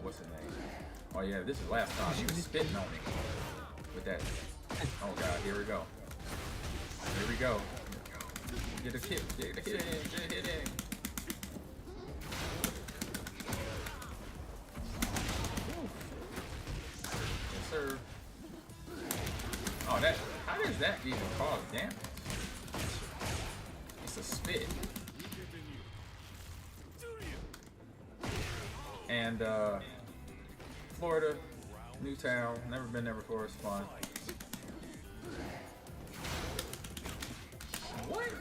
What's his name? Oh yeah, this is last time. He was spitting on me with that. Oh god, here we go. Here we go. Get a kick. Get a hit in. Get a hit in. Yes, sir. Oh, how does that even cause damage? It's a spit. And, Florida, new town, never been there before, it's fun. What?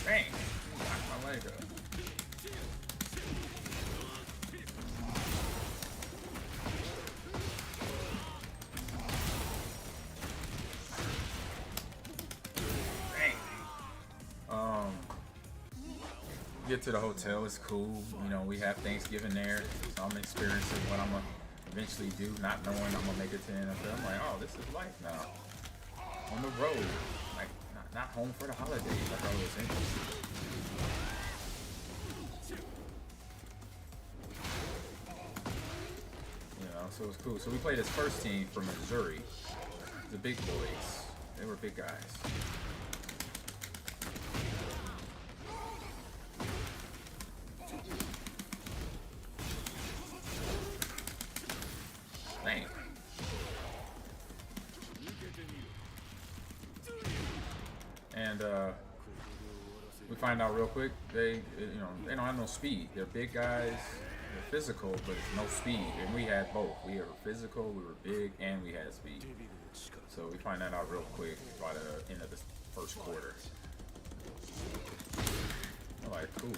Bang! Knocked my leg up. Bang! Get to the hotel, it's cool. You know, we have Thanksgiving there, so I'm experiencing what I'm gonna eventually do, not knowing I'm gonna make it to the NFL. I'm like, oh, this is life now. On the road. Like, not home for the holidays. I thought it was interesting. You know, so it was cool. So we played this first team from Missouri. The big boys. They were big guys. Dang. And we find out real quick they don't have no speed. They're big guys, they're physical, but it's no speed. And we had both. We were physical, we were big, and we had speed. So we find that out real quick by the end of the first quarter. I'm like, cool.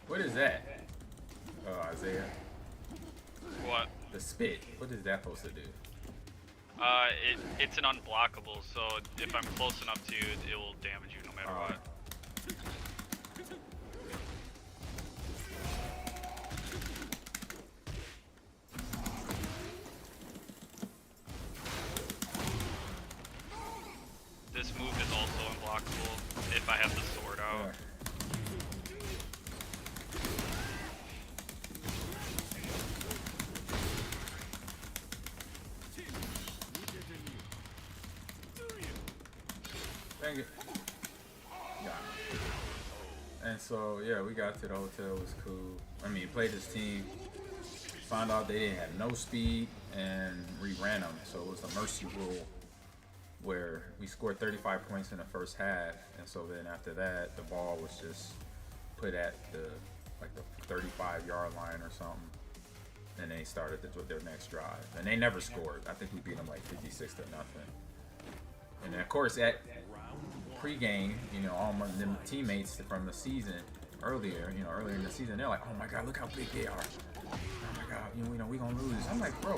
What is that, Isaiah? What? The spit. What is that supposed to do? It's an unblockable, so if I'm close enough to you, it will damage you no matter what. This move is also unblockable if I have the sword out. Yeah. Dang it. Yeah. And so, yeah, we got to the hotel. It was cool. I mean, played this team. Found out they didn't have no speed and re-ran them. So it was the mercy rule where we scored 35 points in the first half. And so then after that, the ball was just put at the 35-yard line or something, and they started their next drive, and they never scored. I think we beat them like 56-0. And then of course at pregame, all my them teammates from the season earlier in the season, they're like, "Oh my God, look how big they are! Oh my God, we gonna lose." I'm like, bro,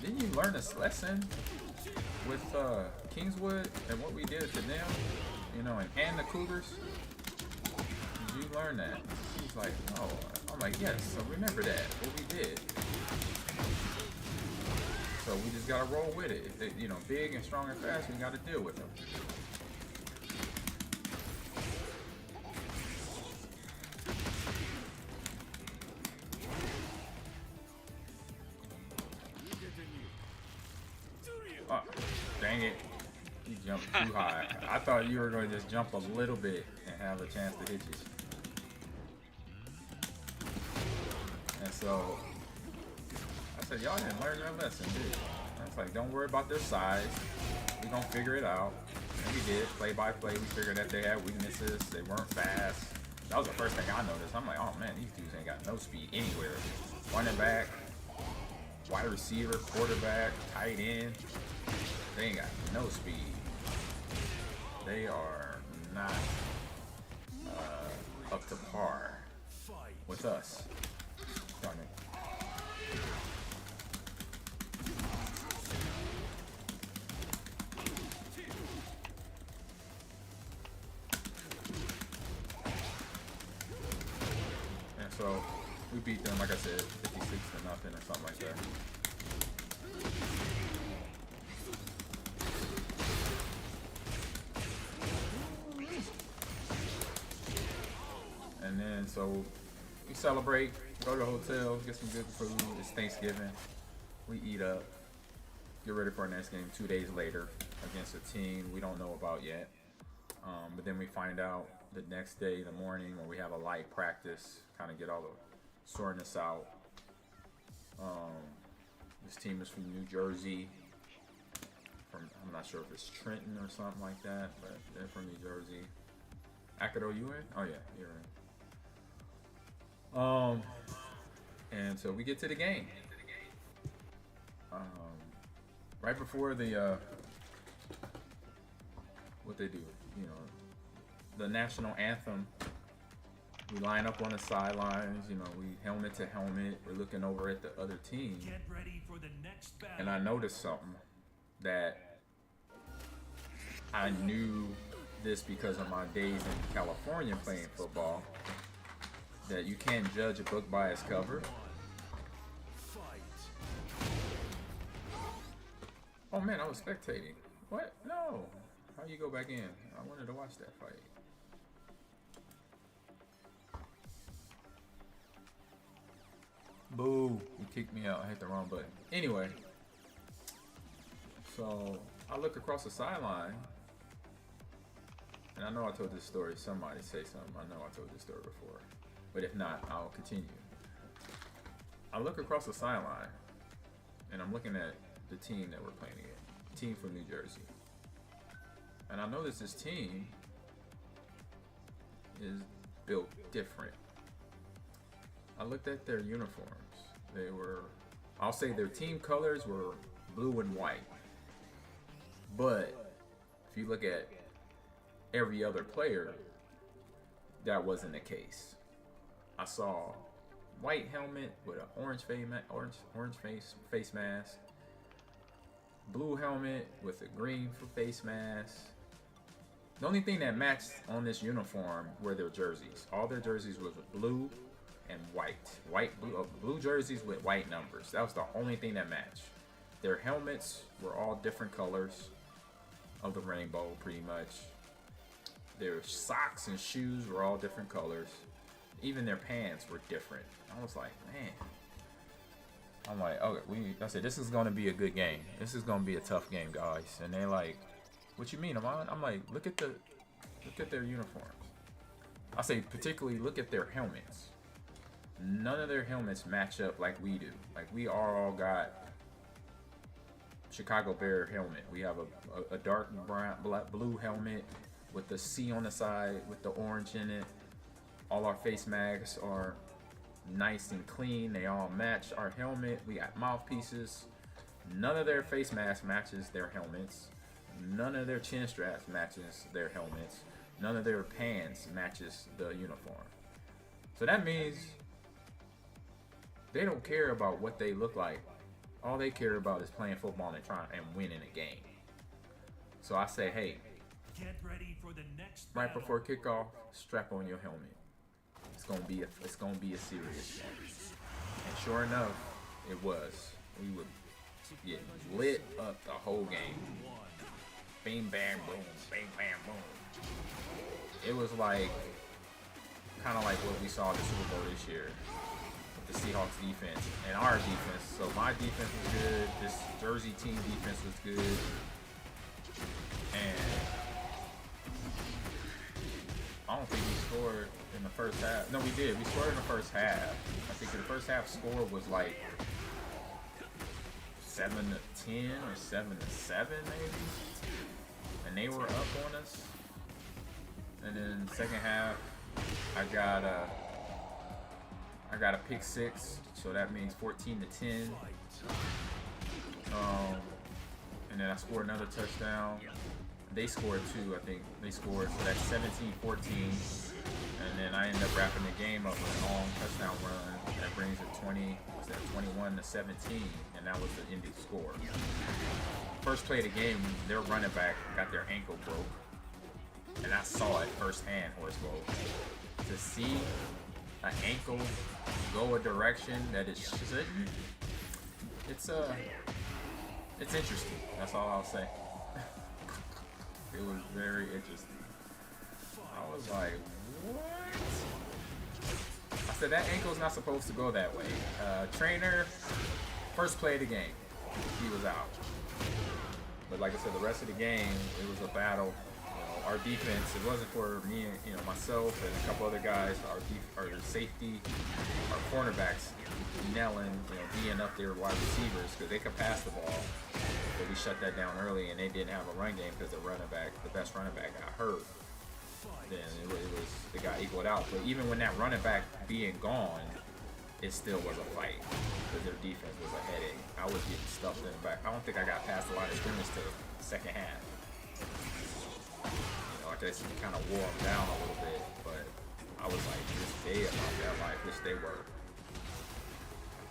didn't you learn this lesson with Kingswood and what we did to them, and the Cougars? Did you learn that? He's like, no. I'm like, yes. So remember that what we did. So we just gotta roll with it. If they, big and strong and fast, we gotta deal with them. Oh, dang it. You jumped too high. I thought you were going to just jump a little bit and have a chance to hit you. And so, I said, y'all didn't learn your lesson, did you? I was like, don't worry about their size. We're going to figure it out. And we did. Play by play, we figured that they had weaknesses. They weren't fast. That was the first thing I noticed. I'm like, oh man, these dudes ain't got no speed anywhere. Running back, wide receiver, quarterback, tight end. They ain't got no speed. They are not up to par with us. Darn it. And so we beat them, like I said, 56-0 or something like that. And then so we celebrate, go to the hotel, get some good food. It's Thanksgiving. We eat up, get ready for our next game 2 days later against a team we don't know about yet. But then we find out the next day, the morning, when we have a light practice, kind of get all the soreness out. This team is from New Jersey. I'm not sure if it's Trenton or something like that, but they're from New Jersey. Akado, you in? Oh yeah, you're in. And so we get to the game. Right before the what they do, the national anthem. We line up on the sidelines, we helmet to helmet. We're looking over at the other team. Get ready for the next battle. And I noticed something that I knew this because of my days in California playing football, that you can't judge a book by its cover. Oh man, I was spectating. What? No. How you go back in? I wanted to watch that fight. Boo. You kicked me out. I hit the wrong button. Anyway. So, I look across the sideline. And I know I told this story. Somebody say something. I know I told this story before. But if not, I'll continue. I look across the sideline. And I'm looking at the team that we're playing against. Team from New Jersey. And I noticed this team is built different. I looked at their uniforms. They were, I'll say their team colors were blue and white. But if you look at every other player, that wasn't the case. I saw white helmet with an orange face mask, blue helmet with a green face mask. The only thing that matched on this uniform were their jerseys. All their jerseys was blue and white. Blue jerseys with white numbers. That was the only thing that matched. Their helmets were all different colors of the rainbow, pretty much. Their socks and shoes were all different colors. Even their pants were different. I was like, man. I'm like, okay, I said, this is gonna be a good game. This is gonna be a tough game, guys. And they're like, what you mean, Amon? I'm like, look at their uniforms. I say, particularly look at their helmets. None of their helmets match up like we do. Like, we all got Chicago Bear helmet. We have a dark brown, blue helmet with the C on the side with the orange in it. All our face masks are nice and clean. They all match our helmet. We got mouthpieces. None of their face masks matches their helmets. None of their chin straps matches their helmets. None of their pants matches the uniform. So that means they don't care about what they look like. All they care about is playing football and trying and winning a game. So I say, hey, Get ready for the next right battle. before kickoff, strap on your helmet. It's gonna be a serious game. And sure enough, it was. We would get lit up the whole game. Bing bang boom, bang bang boom. It was like kind of like what we saw in the Super Bowl this year with the Seahawks defense and our defense. So my defense was good. This Jersey team defense was good. And I don't think we scored in the first half. No, we did. We scored in the first half. I think the first half score was like 7-10 or 7-7 maybe. And they were up on us. And then second half, I got a pick six, so that means 14-10. And then I scored another touchdown. They scored two, I think. They scored, so that's 17-14. And then I ended up wrapping the game up with a long touchdown run. That brings it 21-17, and that was the ending score. First play of the game, their running back got their ankle broke. And I saw it firsthand, Horseball. To see an ankle go a direction that it shouldn't, it's interesting. That's all I'll say. It was very interesting. I was like, what? I said, that ankle's not supposed to go that way. Trainer, first play of the game, he was out. But like I said, the rest of the game, it was a battle. Our defense, it wasn't for me and myself and a couple other guys. Our safety, our cornerbacks, nailing, being up there wide receivers because they could pass the ball. But we shut that down early, and they didn't have a run game because the best running back got hurt. Then it got equaled out. But even when that running back being gone, it still was a fight because their defense was a headache. I was getting stuffed in the back. I don't think I got past the line of scrimmage till the second half. Like they kind of wore them down a little bit, but I was like just dead about that life, which they were.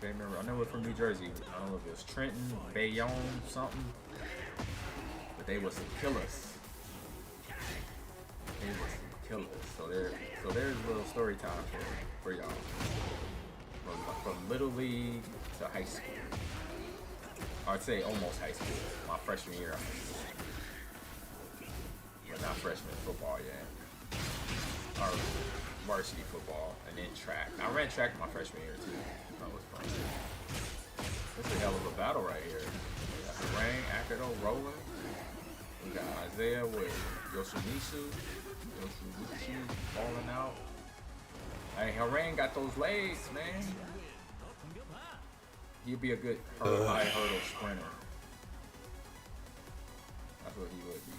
I know it from New Jersey. I don't know if it was Trenton, Bayonne, something, but they was some killers. They was some killers. So there's a little story time for y'all. From Little League to high school. I'd say almost high school. My freshman year of high school. But not freshman football yet. Or varsity football, and then track. I ran track my freshman year too. That was fun. That's a hell of a battle right here. We got Rain, Akado, Roller. We got Isaiah with Yoshimitsu falling out. Hey, Rain got those legs, man. He'd be a good high hurdle sprinter. That's what he would be.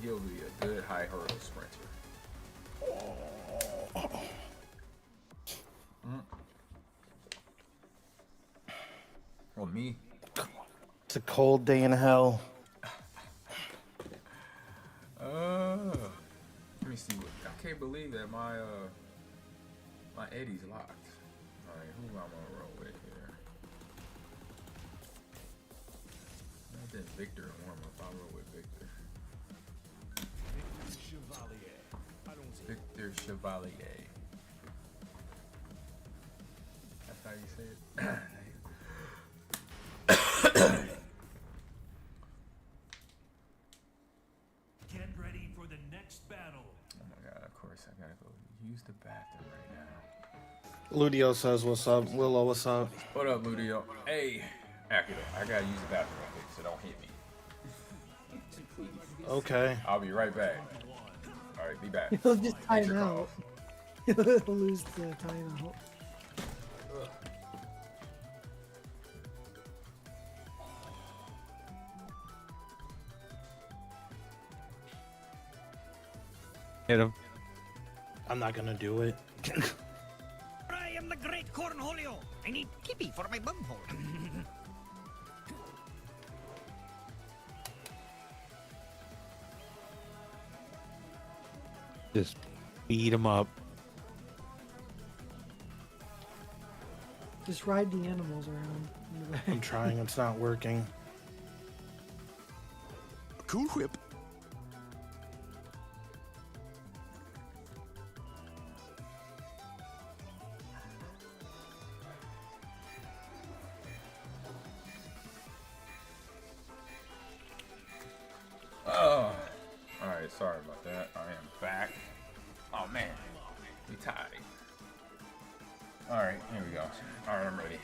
He'll be a good high hurdle sprinter. Well, me. It's a cold day in hell. Let me see. I can't believe that my Eddie's locked. All right, who am I gonna roll with here? I did Victor and warm up. I'll roll with Victor. Victor Chevalier. That's how you say it. Get ready for the next battle. Oh my god, of course I gotta go use the bathroom right now. Ludio says, what's up? Willow, what's up? What up, Ludio? Hey, Akira, I gotta use the bathroom real quick, so don't hit me. Okay. I'll be right back. Alright, be back. He'll just Take time your out. calls. He'll lose the timeout. Hit him. I'm not gonna do it. I am the great Cornholio. I need tippy for my bumhole. Just beat him up. Just ride the animals around. I'm trying. It's not working. Cool whip. Oh, all right. Sorry about that. I am back. Oh man, we tied. All right, here we go. All right, I'm ready.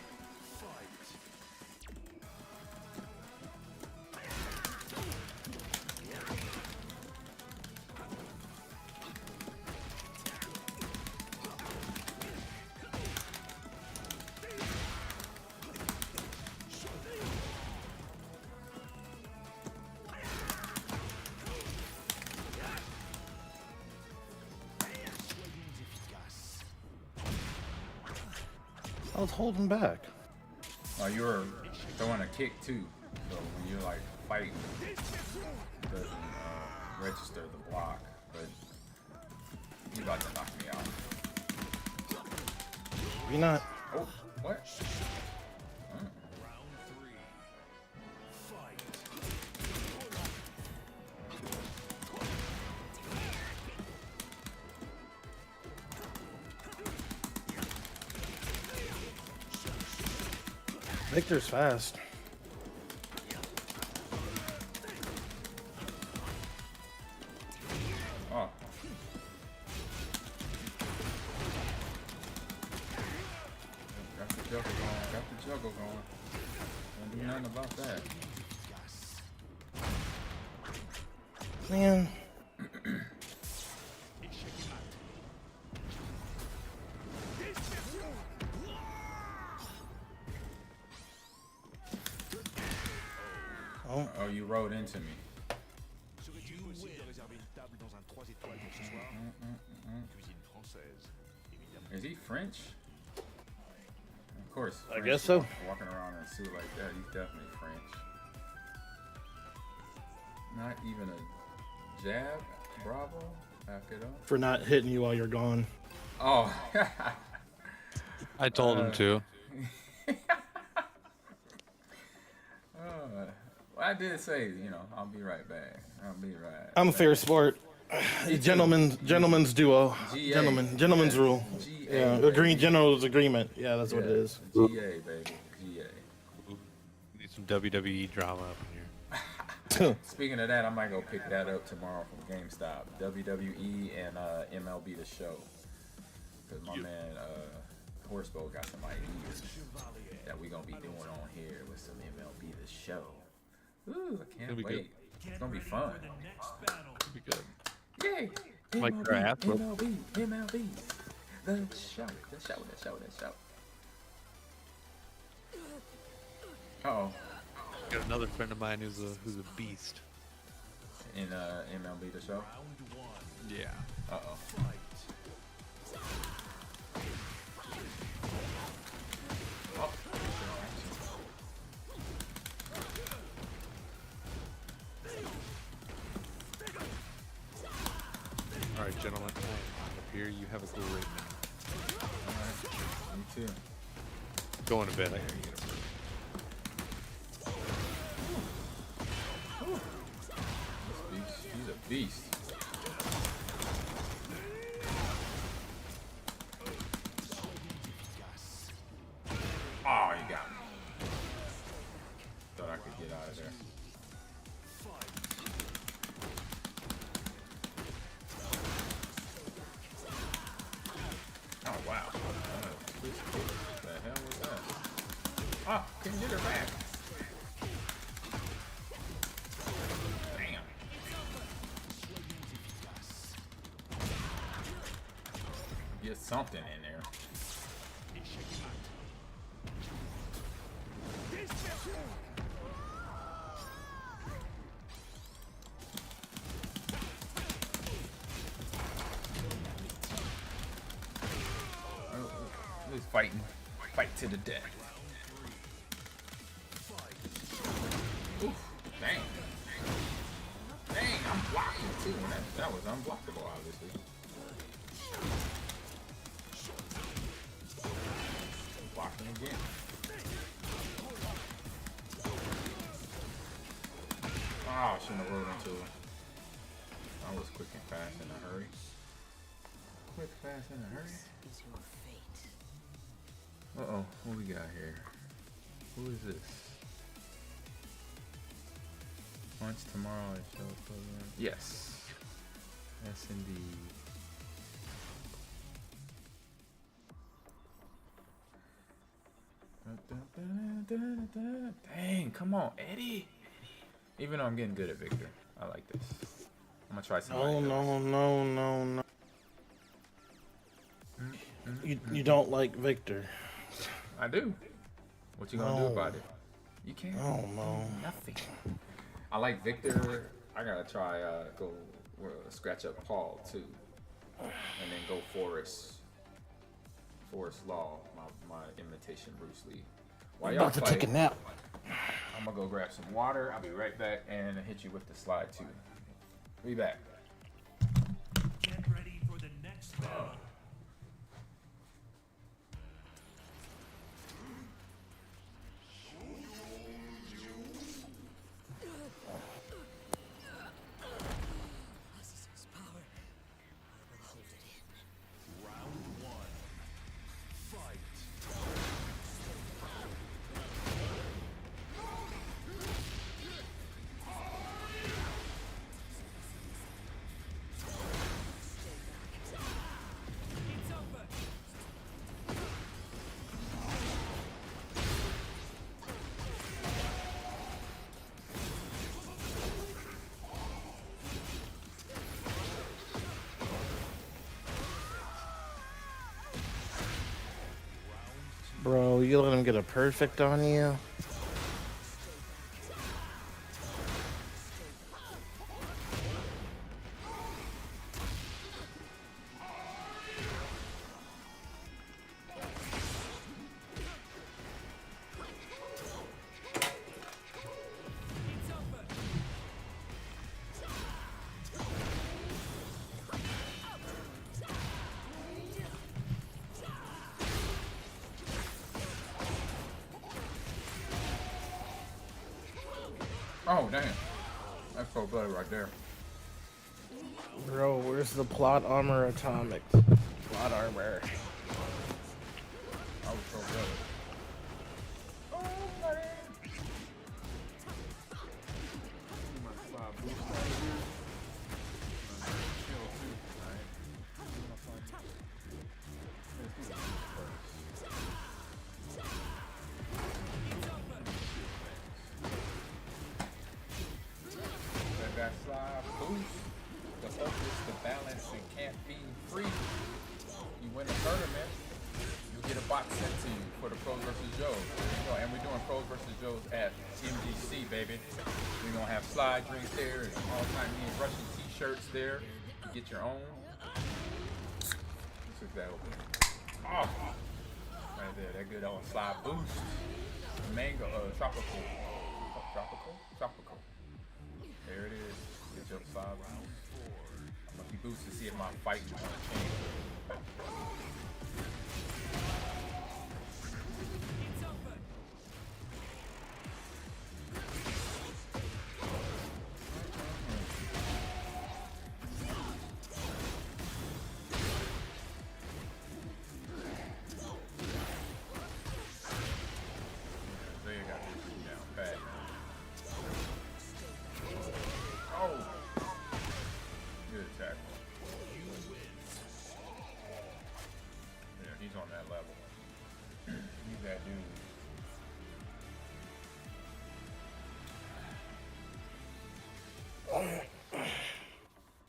I was holding back. Oh, you were throwing a kick too. So when you're like fighting, it doesn't register the block. But you about to knock me out. You're not. Oh, what? Victor's fast. Oh. Got the juggle going. Got the juggle going. Don't do nothing about that. Man. Oh, you rode into me. Is he French? Of course. I guess so. Walking around in a suit like that, he's definitely French. Not even a jab? Bravo? Back it up. For not hitting you while you're gone. Oh. I told him to. Well, I did say, you know, I'll be right back. I'll be right. I'm a fair sport. Gentleman's duo. GA. Gentleman's rule. GA, Yeah, general's agreement. Yeah, that's what it is. GA, baby. GA. Need some WWE drama up in here. Speaking of that, I might go pick that up tomorrow from GameStop. WWE and MLB The Show. Because my man Horsebow got some ideas that we going to be doing on here with some MLB The Show. Ooh, I can't wait. Good. It's going to be fun. It'll be good. Yay! Like MLB, your ass whoop. MLB. The show. Uh-oh. Got another friend of mine who's a beast. In MLB The Show? Yeah. Uh-oh. Oh. All right, gentlemen. Up here, you have a great night. Alright, me too. Going to bed. I gotta get up. He's a beast. Oh, he got me. Thought I could get out of there. Oh, wow. What the hell was that? Oh, couldn't get her back. Damn. Get something in there. fighting. Fight to the death. Oof, dang. Dang, I'm blocking too. That was unblockable, obviously. Blocking again. Oh, I shouldn't have rolled into it. I was quick and fast in a hurry. Quick, fast, in a hurry. Uh-oh, what we got here? Who is this? Lunch tomorrow at show program. Yes. Yes, indeed. Dang, come on, Eddie. Even though I'm getting good at Victor, I like this. I'm gonna try something. No. You don't like Victor. I do. What you gonna do about it? You can't. Oh no. Nothing. I like Victor. I gotta try go scratch up Paul too, and then go Forrest Law, my imitation Bruce Lee. While y'all About to take a nap. I'm gonna go grab some water. I'll be right back and hit you with the slide too. Be back. Get ready for the next battle. Bro, you let him get a perfect on you? Oh damn, that's so bloody right there. Bro, where's the plot armor atomic? Plot armor. I was so bloody. Oh buddy. That slide boost, the focus, the balance, and can't be free. You win a tournament, you get a box sent to you for the Pros vs. Joes. There you go. And we're doing Pros vs. Joes at MDC, baby. We're gonna have slide drinks there and all-time me and Russian t-shirts there. You get your own. Let's that open. Oh, right there, that good old slide boost. Mango, tropical. Tropical. There it is. Get your slide round. I'm gonna be boosted to see if my fight is gonna change.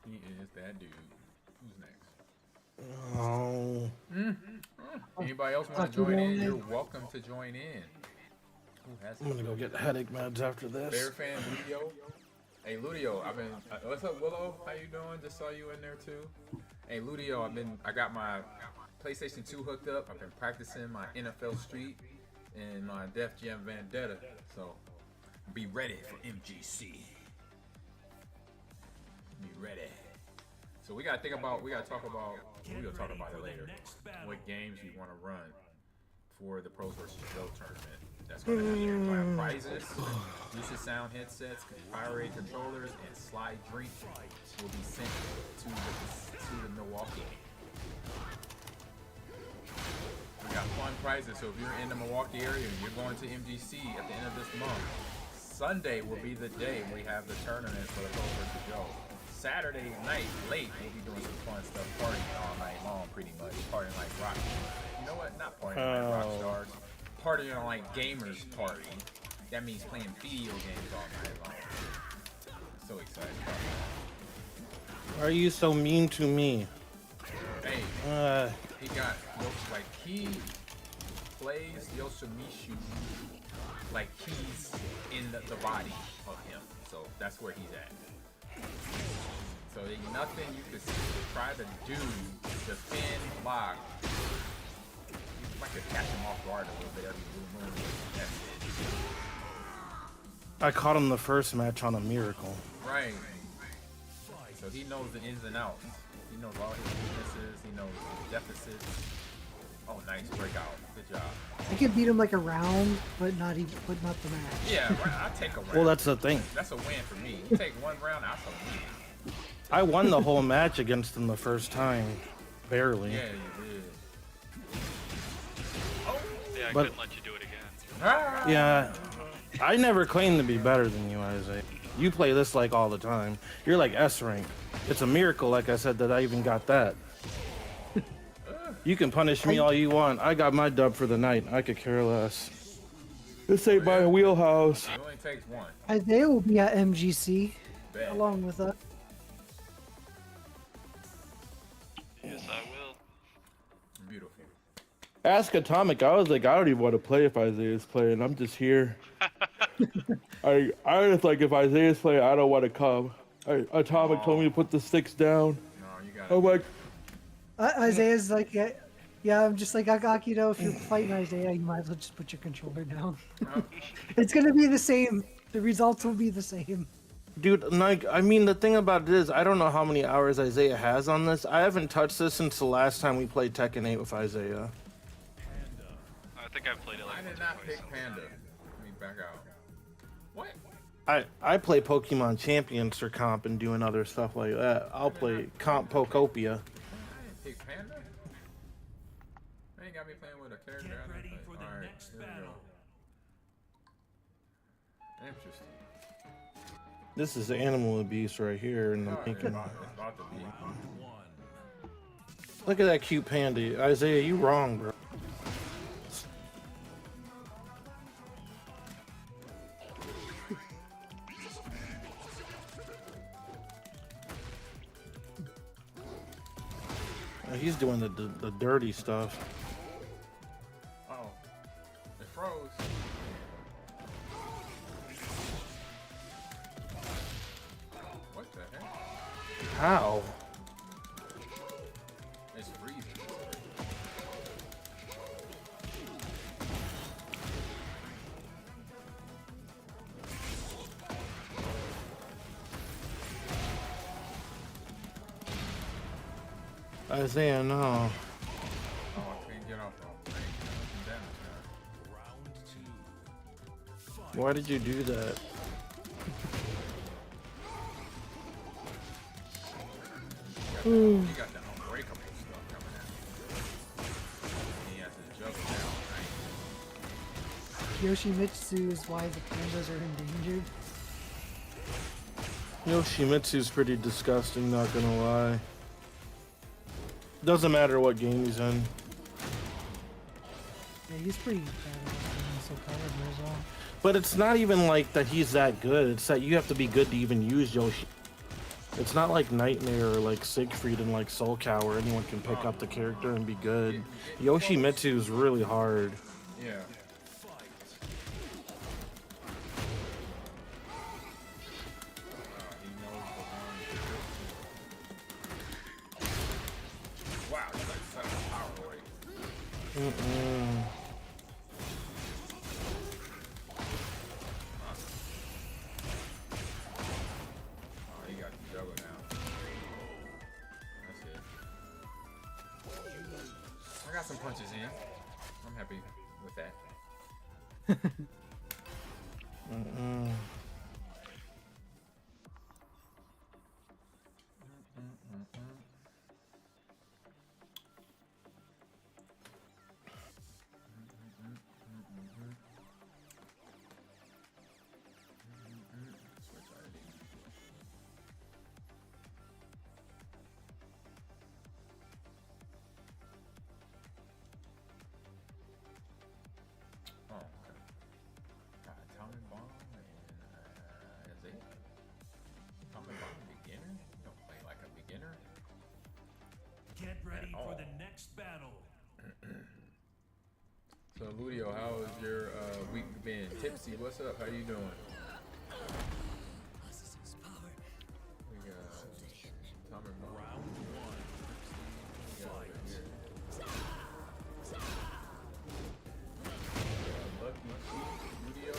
He is that dude. Who's next? Oh. Anybody else want to join in? You're welcome to join in. I'm gonna go get headache meds after this. Bear fan Ludio. Hey Ludio, I've been. What's up, Willow? How you doing? Just saw you in there too. Hey Ludio, I got my PlayStation 2 hooked up. I've been practicing my NFL Street and my Def Jam Vendetta. So be ready for MGC. Be ready. So we gotta talk about we're gonna talk about it later. What games you want to run for the Pros vs. Joe tournament. That's gonna have prizes, Lucius Sound headsets, Powerade controllers, and Slide Drink will be sent to the Milwaukee. We got fun prizes, so if you're in the Milwaukee area and you're going to MGC at the end of this month, Sunday will be the day we have the tournament for the Pros vs. Joe. Saturday night, late, we'll be doing some fun stuff, partying all night long, pretty much. Partying like rock. You know what? Not partying like rock stars. Partying like gamers party. That means playing video games all night long. So excited about that. Why are you so mean to me? Hey, he got like he plays Yoshimitsu like he's in the body of him. So that's where he's at. So there's nothing you could try to do, defend, block. You might could catch him off guard a little bit every blue moon. That's it. I caught him the first match on a miracle. Right. So he knows the ins and outs. He knows all his weaknesses. He knows his deficits. Oh, nice breakout. Good job. I could beat him like a round, but not the match. Yeah, I'll take a round. Well, that's the thing. That's a win for me. You take one round, that's a win. I won the whole match against him the first time. Barely. Yeah, you did. Yeah, I But- couldn't let you do it again. Yeah. I never claimed to be better than you, Isaiah. You play this like all the time. You're like S rank. It's a miracle, like I said, that I even got that. You can punish me all you want. I got my dub for the night. I could care less. This ain't my wheelhouse. It only takes one. Isaiah will be at MGC Bet. along with us. Yes, I will. Beautiful. Ask Atomic. I was like, I don't even want to play if Isaiah's playing. I'm just here. I just like if Isaiah's playing, I don't want to come. Atomic told me to put the sticks down. No, you got I'm like, Isaiah's like, yeah, I'm just like, you know, if you're fighting Isaiah, you might as well just put your controller down. It's gonna be the same. The results will be the same. dude, like, I mean, the thing about it is, I don't know how many hours Isaiah has on this. I haven't touched this since the last time we played Tekken 8 with Isaiah. I think I've played it like I did once or not twice. pick Panda. Let me back out. What? I play Pokemon Champions for comp and doing other stuff like that. I'll play comp Pokopia. I didn't pick Panda? They ain't got me playing with a character. Get I ready didn't for play. the Alright, next here we battle. go. Interesting. This is animal abuse right here in the It's making. about to be. Look at that cute panda. Isaiah, you wrong, bro. He's doing the dirty stuff. Oh. It froze. What the heck? How? It's freezing. Isaiah, no. Oh, I can't get off of damage now. Round 2. Why did you do that? You got the unbreakable stuff coming at you. He has to juggle now, right? Yoshimitsu is why the pandas are endangered. Yoshimitsu's pretty disgusting, not gonna lie. Doesn't matter what game he's in. Yeah, he's pretty bad at being so caliber as well. But it's not even like that he's that good. It's that you have to be good to even use Yoshi. It's not like Nightmare or like Siegfried and like Soul Cow where anyone can pick up the character and be good. Yoshimitsu is really hard. Yeah. He knows the one. Wow, he's like such a power warrior. Oh, you got the juggle now. That's it. I got some punches in. I'm happy with that. Switch ID. Oh, okay. Atomic Bomb and Isaiah. Atomic Bomb beginner? You don't play like a beginner. Get ready At for all. the next battle. So, Ludio, how has your week been? Tipsy, what's up? How you doing? We got Atomic Bomb. Round one. We got over here. Lucky, Ludio,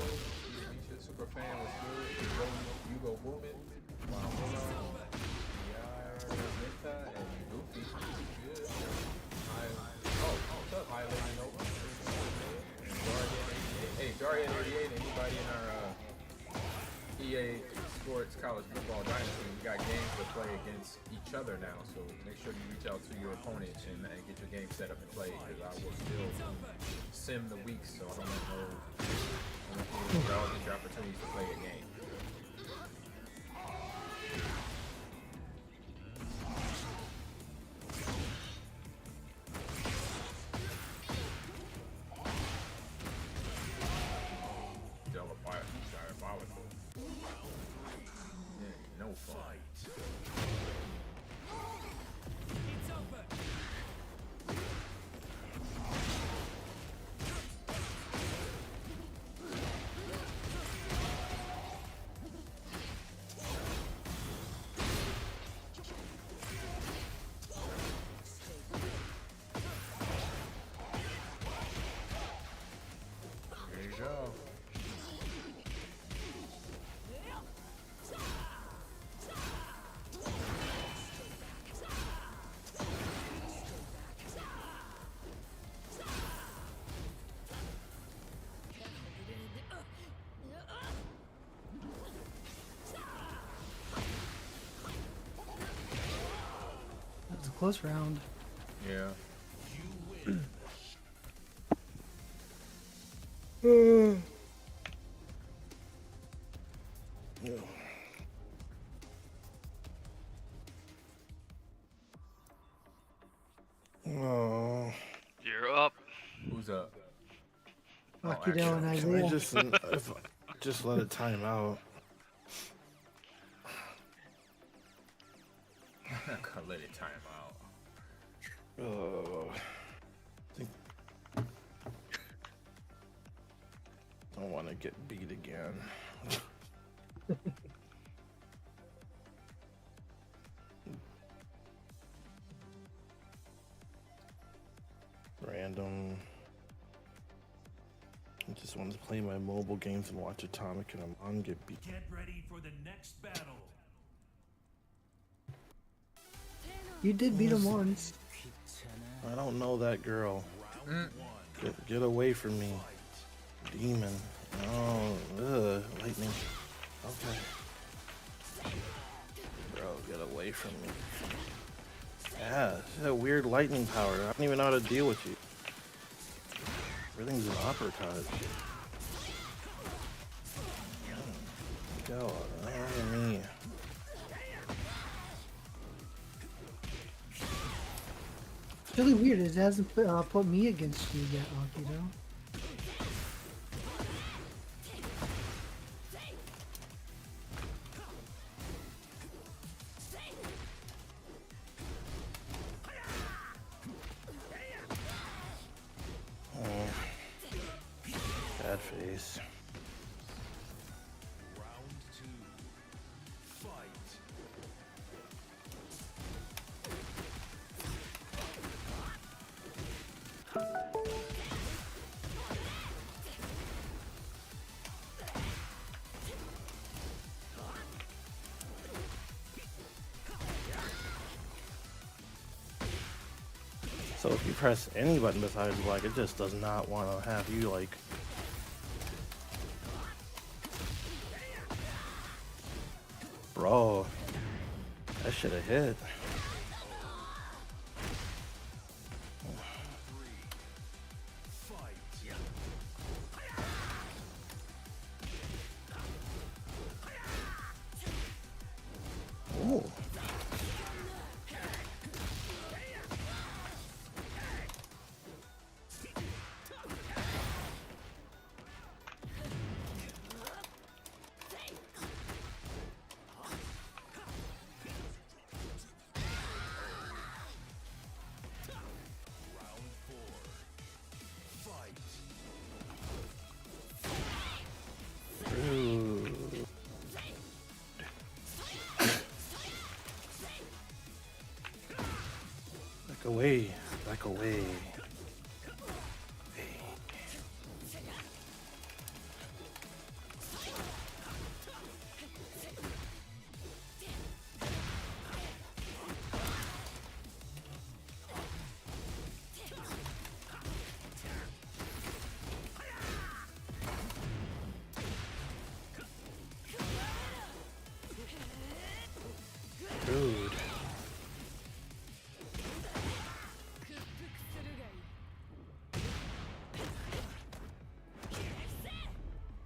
Misha, super fan, what's good? You go booming. Wow, Meta and Goofy. Good. What's up, Highlight Nova? Hey, Darian88, anybody in our EA Sports College Football Dynasty, we got games to play against each other now, so make sure you reach out to your opponents and get your game set up and play, because I will still sim the weeks, so I don't know where I'll get your opportunities to play a game. Diabolical. Yeah, no fun. It's over. There you go. That was a close round. Yeah. Oh, You're up. Who's up? Lucky actually, Dell and can I Isaiah. just let it time out? I could let it time out. Don't want to get beat again. Random. I just want to play my mobile games and watch Atomic and I'm on get beat. Get ready for the next battle. You did beat him once. I don't know that girl. Round one. Get away from me. Demon. Oh, lightning. Okay. Bro, get away from me. Yeah, this is a weird lightning power. I don't even know how to deal with you. Everything's an uppercut. Go, me. It's really weird. It hasn't put me against you yet, Lucky Dell. Bad face. Round two. Fight. So if you press any button besides black, it just does not want to have you like. Bro, that should have hit. Oh. Back away, back away. Dude.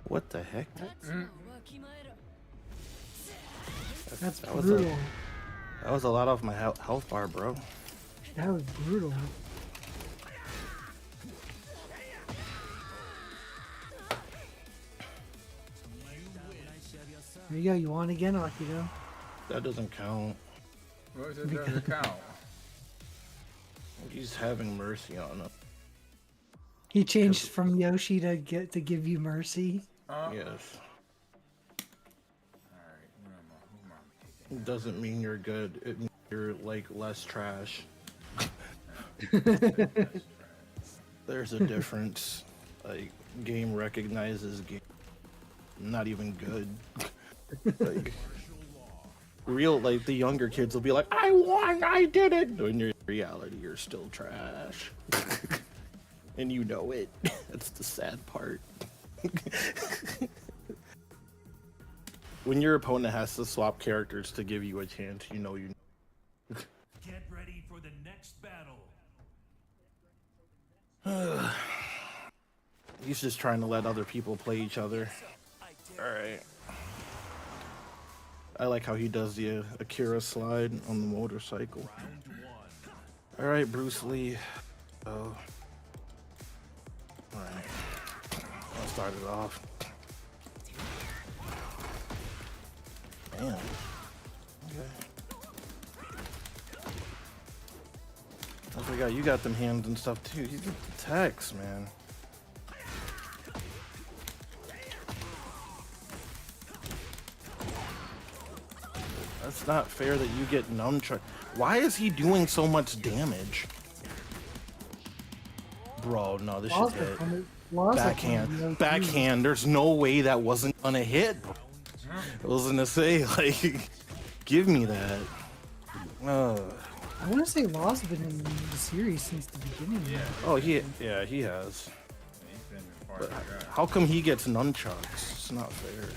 What the heck? That's that was brutal. That was a lot off my health bar, bro. That was brutal. There you go. You won again, Akito. That doesn't count. What is it doesn't count? He's having mercy on him. He changed from Yoshi to give you mercy. Yes. Alright, who am I taking? It doesn't mean you're good. It means you're like less trash. There's a difference. Like game recognizes game. Not even good. Like real, like the younger kids will be like, "I won, I did it." When in reality, you're still trash, and you know it. That's the sad part. When your opponent has to swap characters to give you a chance, you know you. Get ready for the next battle. He's just trying to let other people play each other. Alright. I like how he does the Akira slide on the motorcycle. Alright, Bruce Lee. Oh. Alright. I'll start it off. Damn. Okay. I forgot you got them hands and stuff too. You get the attacks, man. That's not fair that you get nunchuck. Why is he doing so much damage? Bro, no, this should hit. Backhand. Backhand. There's no way that wasn't gonna hit. I was gonna say, like, give me that. I want to say Law's been in the series since the beginning. Yeah. Oh, he has. But how come he gets nunchucks? It's not fair.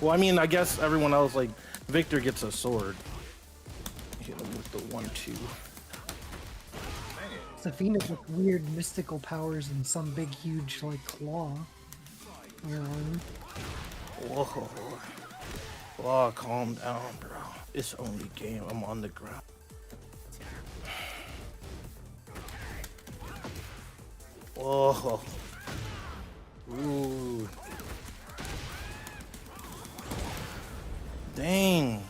Well, I mean, I guess everyone else, like, Victor gets a sword. Hit him with the 1-2. Safina's with weird mystical powers and some big, huge, like, claw. Whoa. Oh, calm down, bro. It's only game. I'm on the ground. Whoa. Ooh. Dang.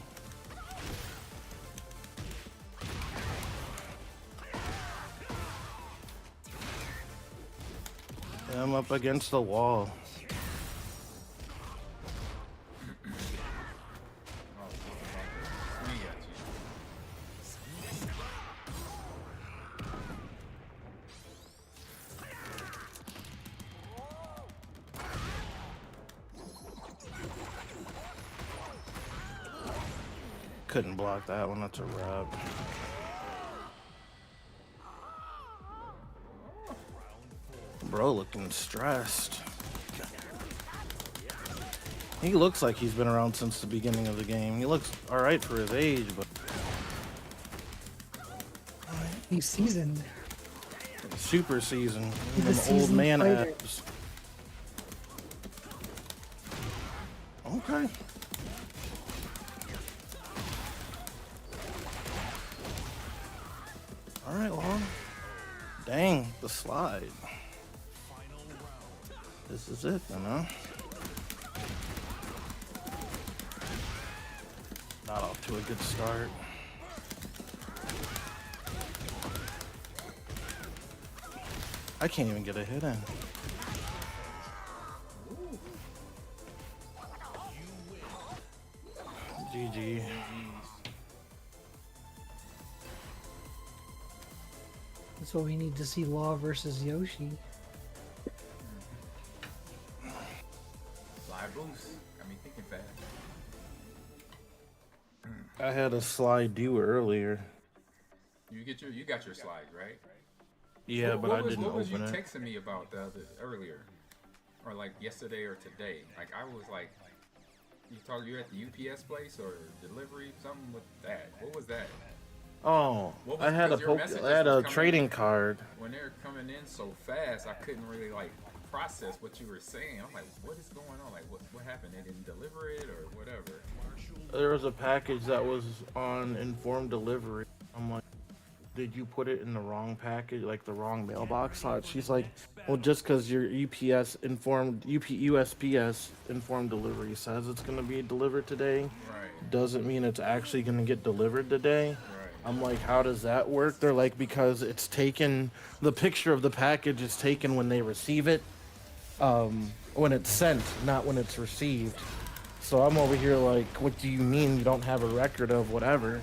I'm up against the wall. Couldn't block that one. That's a wrap. bro looking stressed. He looks like he's been around since the beginning of the game. He looks alright for his age, but He's seasoned. super seasoned. He's a Them old seasoned man fighter. abs. Okay. Alright, Long. Dang, the slide. This is it then, huh? Not off to a good start. I can't even get a hit in. GG. That's what we need to see, Law versus Yoshi. Fly boost. Got me thinking fast. I had a slide due earlier. You got your slide, right? Yeah, but I didn't What was you open it. texting me about earlier? Or like yesterday or today? Like I was like, you at the UPS place or delivery, something with that. What was that? Oh, I had a trading card. When they're coming in so fast, I couldn't really like process what you were saying. I'm like, what is going on? Like, what happened? They didn't deliver it or whatever. There was a package that was on informed delivery. I'm like, did you put it in the wrong package, like the wrong mailbox slot? She's like, well, just because your USPS informed delivery says it's going to be delivered today, doesn't mean it's actually going to get delivered today. I'm like, how does that work? They're like, because it's taken, the picture of the package is taken when they receive it, when it's sent, not when it's received. So I'm over here like, what do you mean you don't have a record of whatever?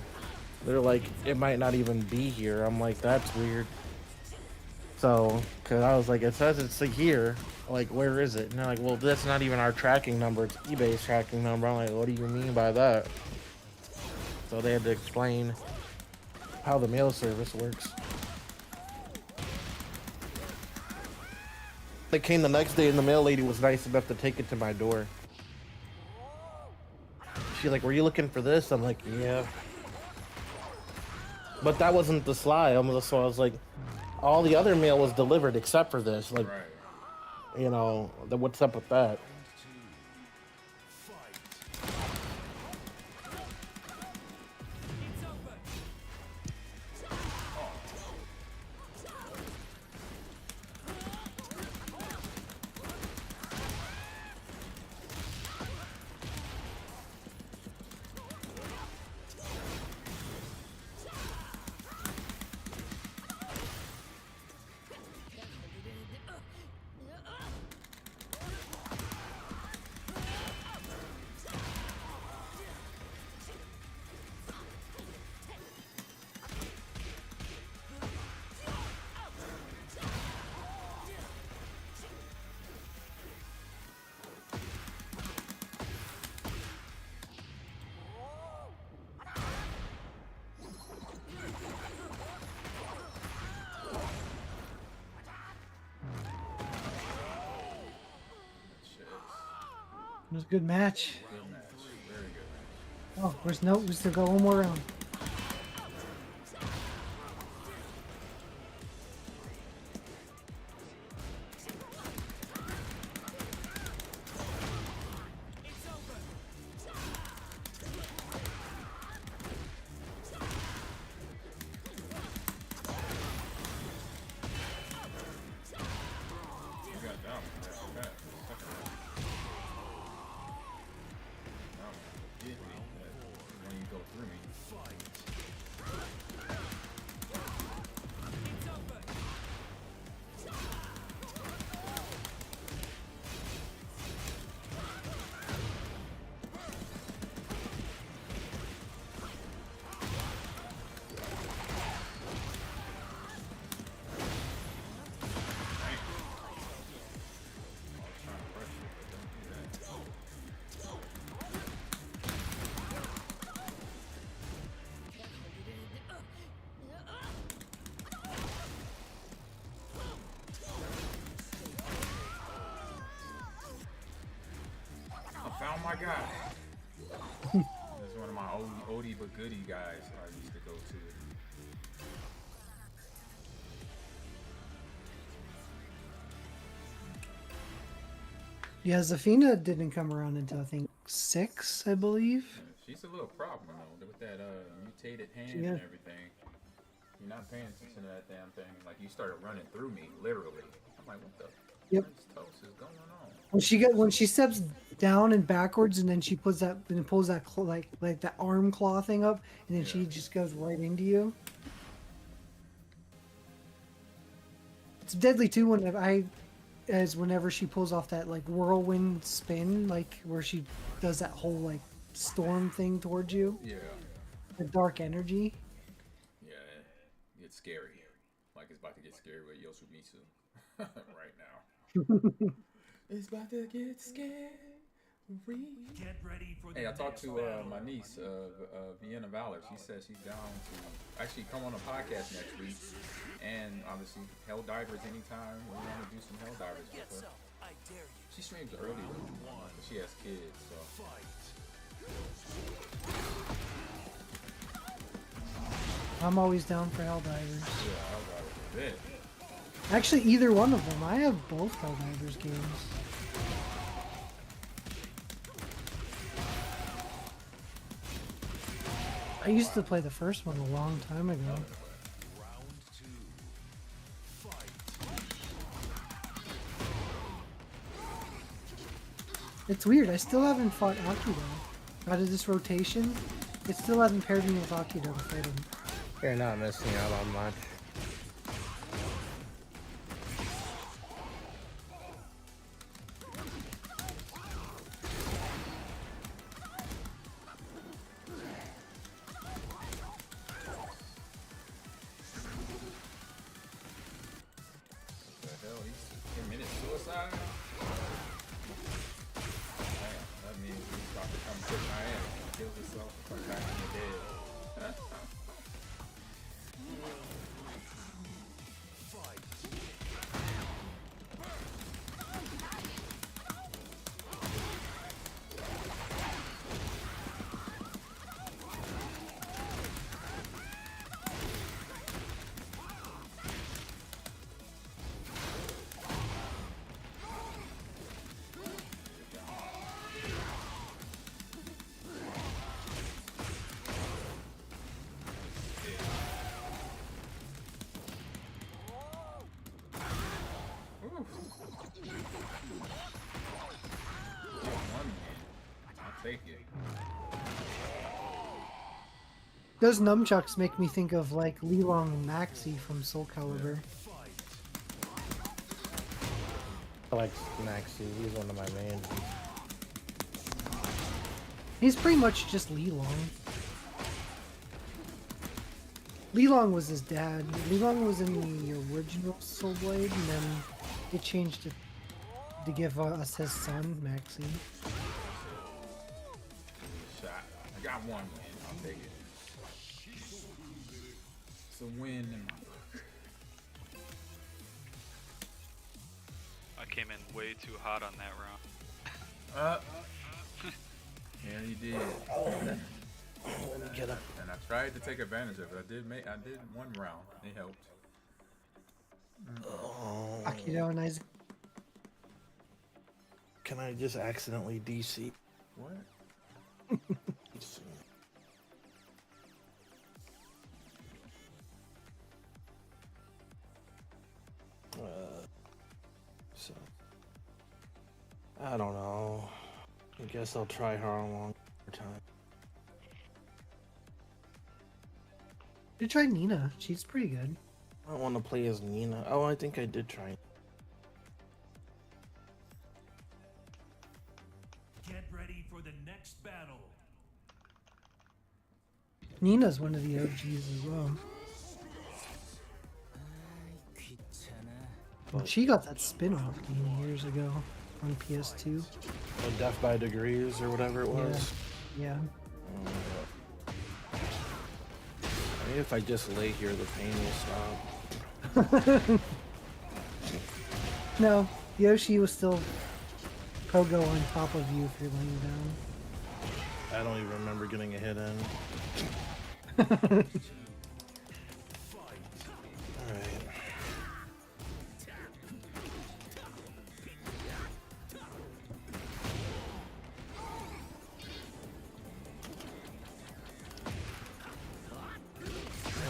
They're like, it might not even be here. I'm like, that's weird. So, cause I was like, it says it's here. Like, where is it? And they're like, well, that's not even our tracking number. It's eBay's tracking number. I'm like, what do you mean by that? So they had to explain how the mail service works. They came the next day and the mail lady was nice enough to take it to my door. She's like, were you looking for this? I'm like, yeah. But that wasn't the slide. So I was like, all the other mail was delivered except for this. Like, you know, what's up with that? It was a good match. Oh, where's no? We still got one more round. Oh my god. That's one of my oldie but goodie guys I used to go to. Yeah, Zafina didn't come around until I think 6, I believe. Yeah, she's a little problem though, with that mutated hand Yeah. and everything. You're not paying attention to that damn thing. Like you started running through me, literally. I'm like, what the Yep. French toast is going on? When she steps down and backwards, and then she pulls that like that arm claw thing up, and then she just goes right into you. It's deadly too whenever she pulls off that like whirlwind spin, like where she does that whole like storm thing towards you. Yeah. The dark energy. Yeah, it's scary. Like it's about to get scary with Yoshimitsu right now. It's about to get scary. Get ready for the Hey, I talked to battle. my niece, Vienna Valor. She says she's down to actually come on a podcast next week, and obviously Hell Divers anytime we want to do some Hell Divers with her. She streams early, but she has kids, so. I'm always down for Helldivers. Yeah, Hell Divers is it. Actually, either one of them. I have both Helldivers games. I used to play the first one a long time ago. It's weird. I still haven't fought Akido. Out of this rotation, it still hasn't paired me with Akido to fight him. You're not missing out on much. What the hell? He's committed suicide? Damn, that means he's about to come kick my ass and kill himself and come back from the dead. I'll take it. Those nunchucks make me think of like Lilong and Maxi from Soul Calibur. I like Maxi. He's one of my mains. He's pretty much just Lilong. Lilong was his dad. Lilong was in the original Soul Blade, and then it changed it to give us his son, Maxi. Shot. I got one win. I'll take it. It's a win in my book. I came in way too hot on that round. Yeah, he did. Let me get up. And I tried to take advantage of it. I did one round. It helped. Akido and Isaac. Can I just accidentally DC? What? So I don't know. I guess I'll try her on one more time. You try Nina. She's pretty good. I don't want to play as Nina. Oh, I think I did try. Get ready for the next battle. Nina's one of the OGs as well. Well, she got that spin-off game years ago on PS2. Oh, Death by Degrees or whatever it was. Yeah. Maybe if I just lay here, the pain will stop. No, Yoshi was still Kogo on top of you if you're laying down. I don't even remember getting a hit in. Alright.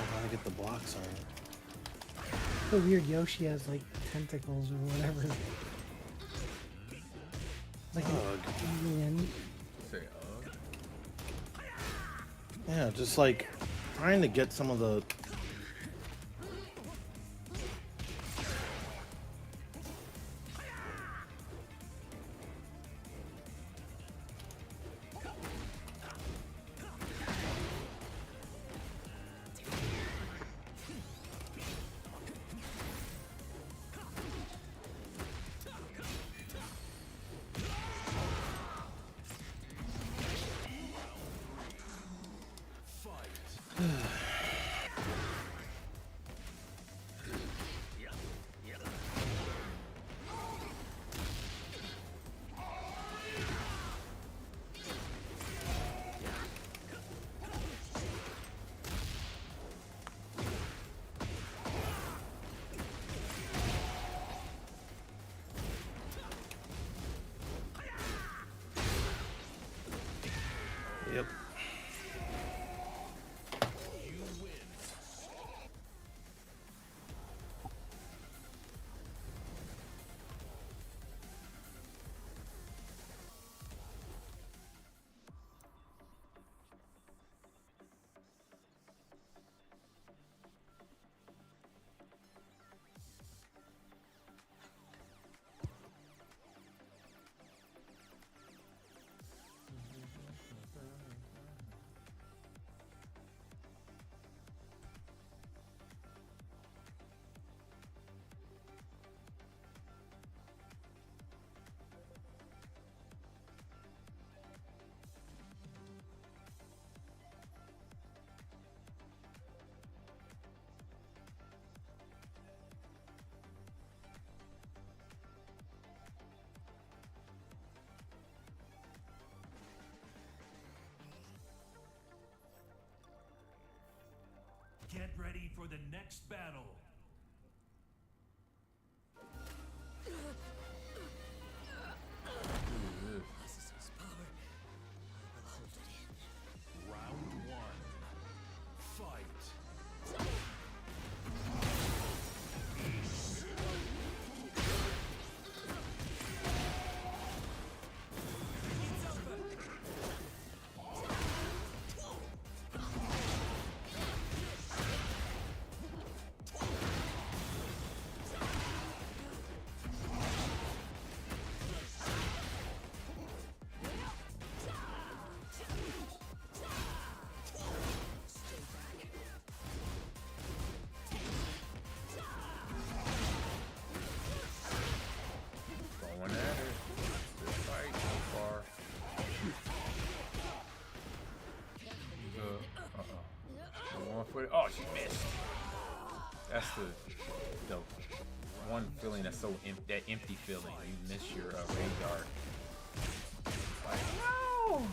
I get the blocks on. So weird. Yoshi has like tentacles or whatever. Like an alien. Say, yeah, just like trying to get some of the. Yep. Get ready for the next battle. Round one. Fight. going at it. Good fight so far. One foot. Oh, she missed. That's the one feeling that's so that empty feeling. You miss your radar. Like, no.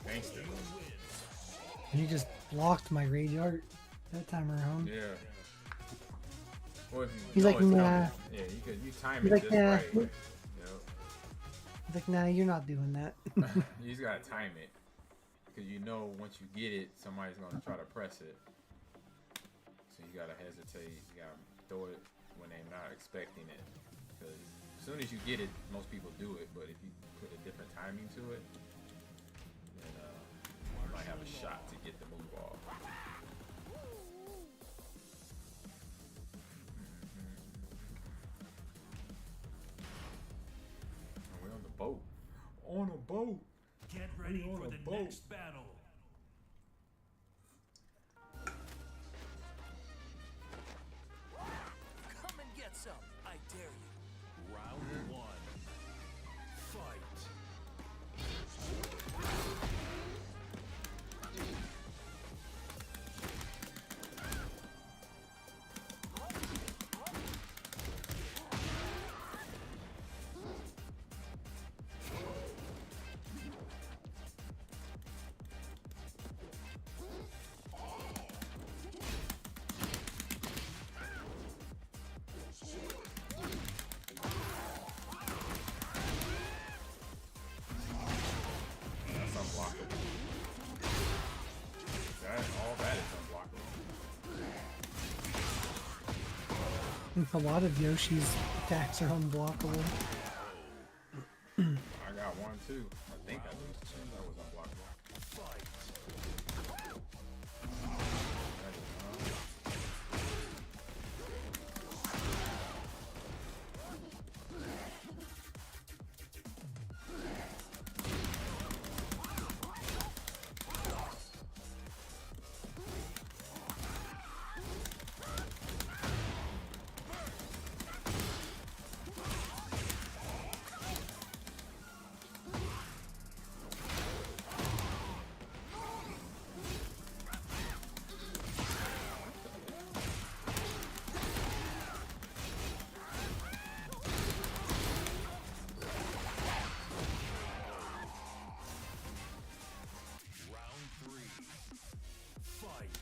Gangster. And he just blocked my rage art that time around. Yeah. Well, if you He's know like, it's nah. coming, yeah, you time He's it like, just nah. right. Yep. He's like, nah, you're not doing that. You just gotta time it, because you know once you get it, somebody's gonna try to press it. So you gotta hesitate. You gotta throw it when they're not expecting it. Because as soon as you get it, most people do it. But if you put a different timing to it, then you might have a shot to get the move off. We're on the boat. On a boat. Get ready for the next battle. Come and get some. I dare you. Round one. Fight. That's unblockable. All that is unblockable. A lot of Yoshi's attacks are unblockable. I got one too. I think I used two that was unblockable. Round three. Fight.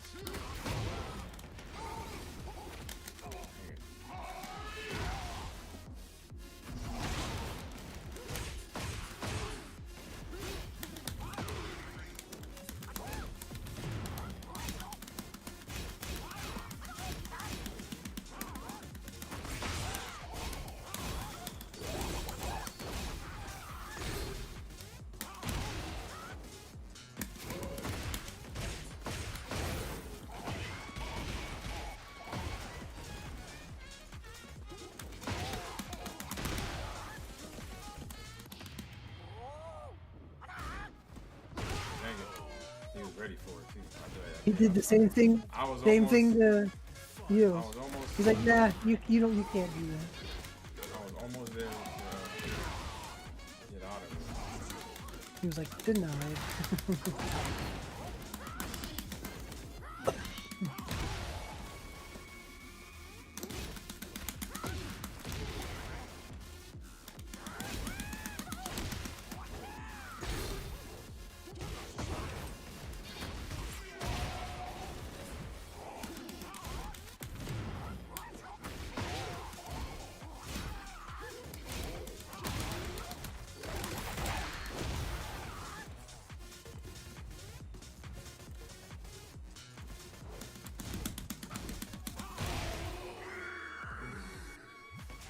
He was ready for it too. He did the same thing. I was Same almost, thing to you. I was almost. He's like, nah, you can't do that. I was almost there to get out of it. He was like, denied.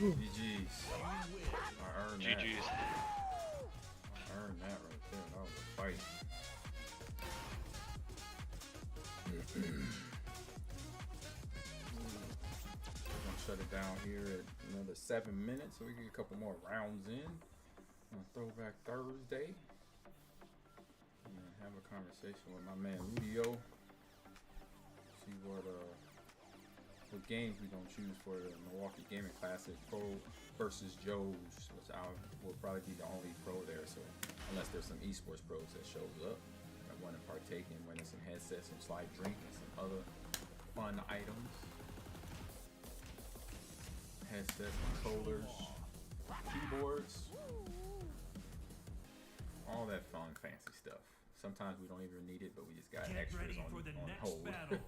GG's. I earned that. GG's. I earned that right there. That was a fight. I'm gonna shut it down here at another 7 minutes so we can get a couple more rounds in on Throwback Thursday. And then have a conversation with my man Rudio. See what games we gonna choose for the Milwaukee Gaming Classic Pro versus Joe's, which I will probably be the only pro there. So unless there's some esports pros that shows up, I want to partake in winning some headsets, some slide drink, and some other fun items. Headsets, controllers, keyboards, all that. that fun, fancy stuff. Sometimes we don't even need it, but we just got Get extras ready on for the next hold. battle.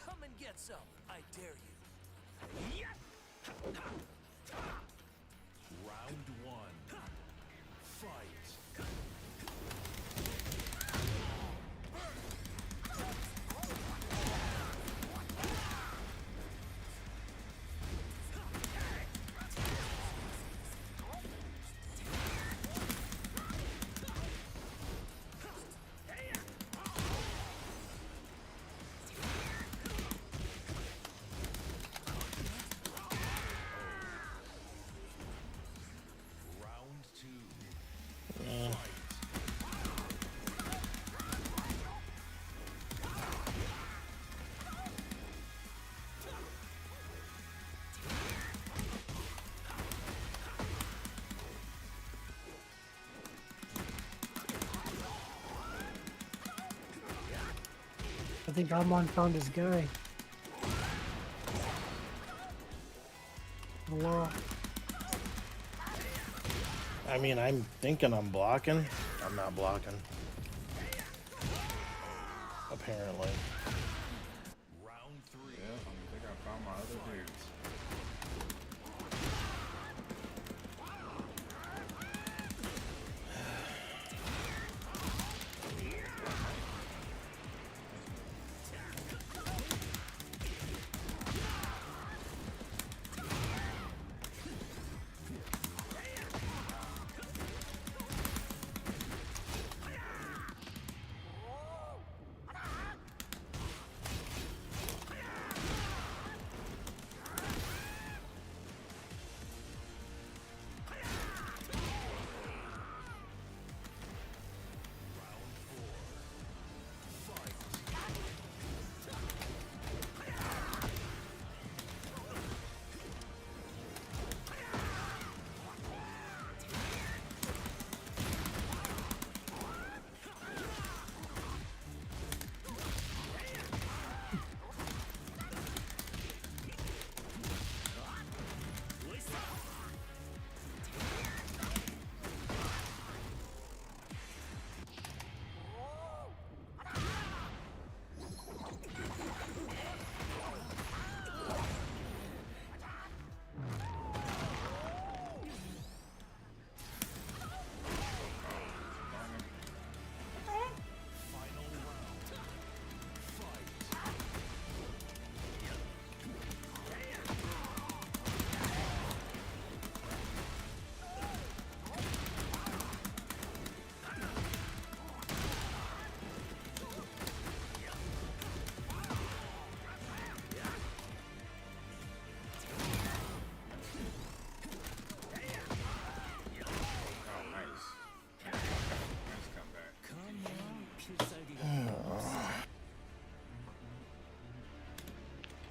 Come and get some. I dare you. Round one. Fight. Round two. Fight. I think Amon found his guy. Hello. I mean, I'm thinking I'm blocking. I'm not blocking. Apparently. Round three. Yeah, I think I found my other dudes.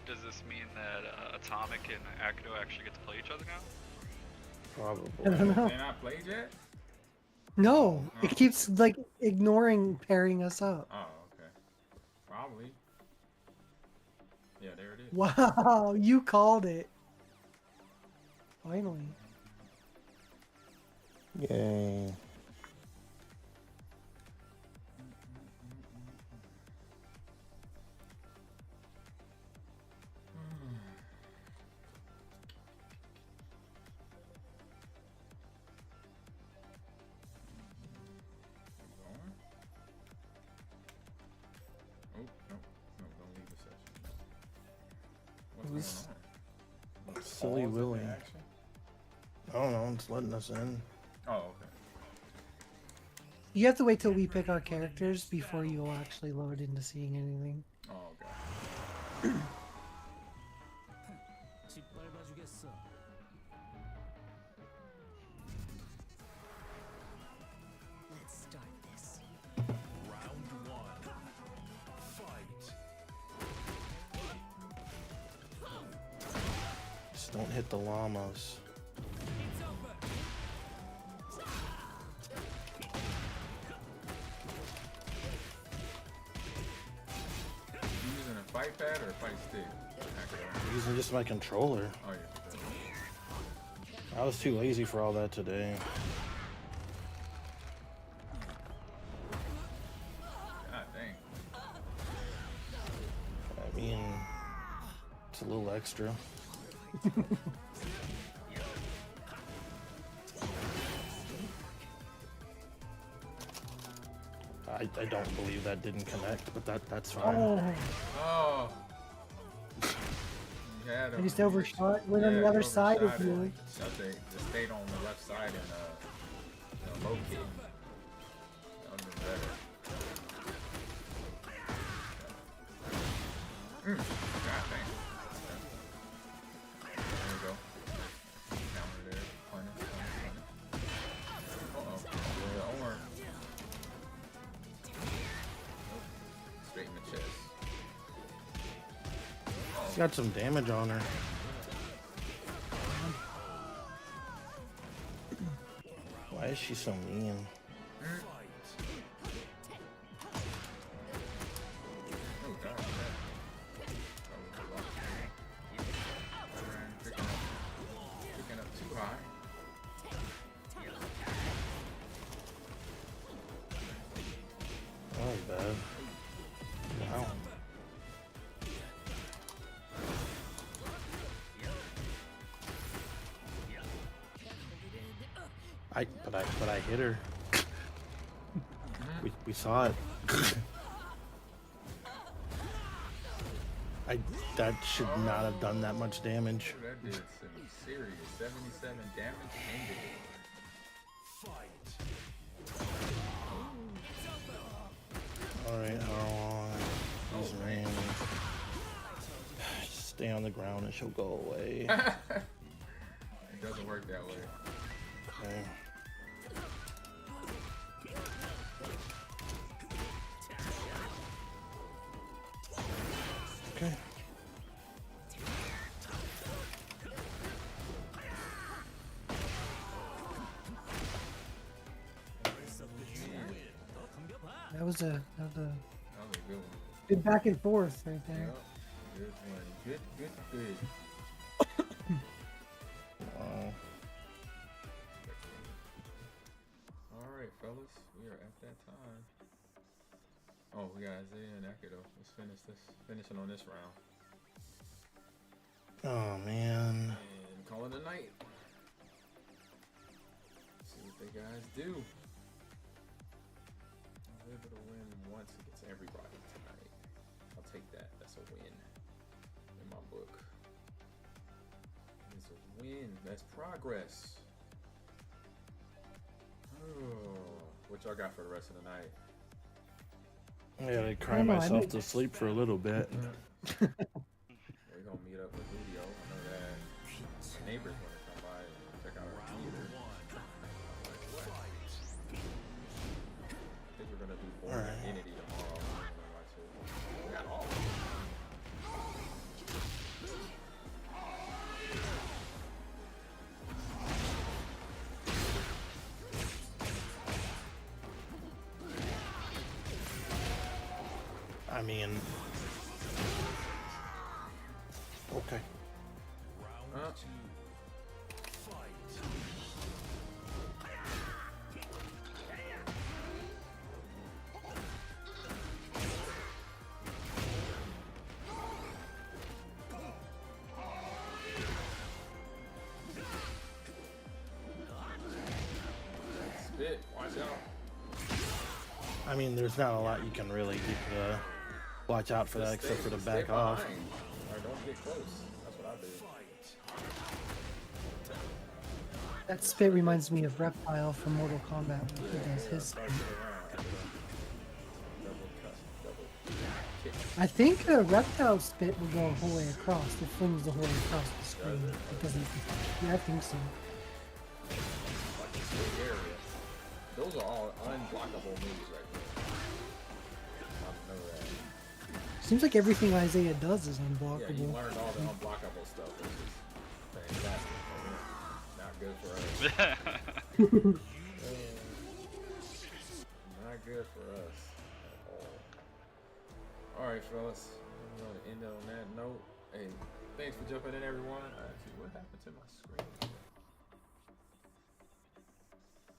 Does this mean that Atomic and Akudo actually get to play each other now? Probably. I don't know. They not played yet? No, it keeps like ignoring pairing us up. Oh, okay. Probably. Yeah, there it is. Wow, you called it. Finally. Yay. Oh, no, don't leave the session. What's going on? Silly Pause Willy. in the action? I don't know, it's letting us in. Oh, okay. You have to wait till we pick our characters before you'll actually load into seeing anything. Oh, okay. Let's start this. Round one. Fight. Just don't hit the llamas. Using a fight pad or a fight stick? I'm using just my controller. Oh, yeah. I was too lazy for all that today. God dang. I mean, it's a little extra. I don't believe that didn't connect, but that's fine. Oh. You had I just overshot. Went on the other side of you. They stayed on the left side and low kick. That would have been better. God dang. There we go. Counter there. Corner. Uh-oh. The arm. Straight in the chest. She's got some damage on her. Why is she so mean? Picking up too high. That was bad. Wow. But I hit her. We saw it. That should not have done that much damage. That did some serious 77 damage ended. Alright, how long? He's ran. Just stay on the ground and she'll go away. It doesn't work that way. Okay. Okay. That was a That was a good one. good back and forth right there. Yep. Good one. Good. Alright, fellas. We are at that time. Oh, we got Isaiah and Akido. Let's finish this. Finishing on this round. Oh man. And call it a night. See what they guys do. I was able to win once against everybody tonight. I'll take that. That's a win in my book. It's a win. That's progress. What y'all got for the rest of the night? Yeah, I cry myself to sleep for a little bit. We're gonna meet up with Ludio. I know that my neighbors want to come by and check out our theater. I think we're gonna do Born Identity tomorrow. We got all. I mean, okay. Spit, watch out. I mean, there's not a lot you can really watch out for that except for the back off. Or don't get close. That's what I do. That spit reminds me of Reptile from Mortal Kombat when he does his spit. I think a Reptile spit will go the whole way across. It flings the whole way across the screen. It doesn't. Yeah, I think so. Those are all unblockable moves right there. I know that. Seems like everything Isaiah does is unblockable. Yeah, you learned all the unblockable stuff, which is fantastic. Not good for us. Not good for us at all. Alright, fellas. I'm going to end it on that note. Hey, thanks for jumping in, everyone. Actually, what happened to my screen?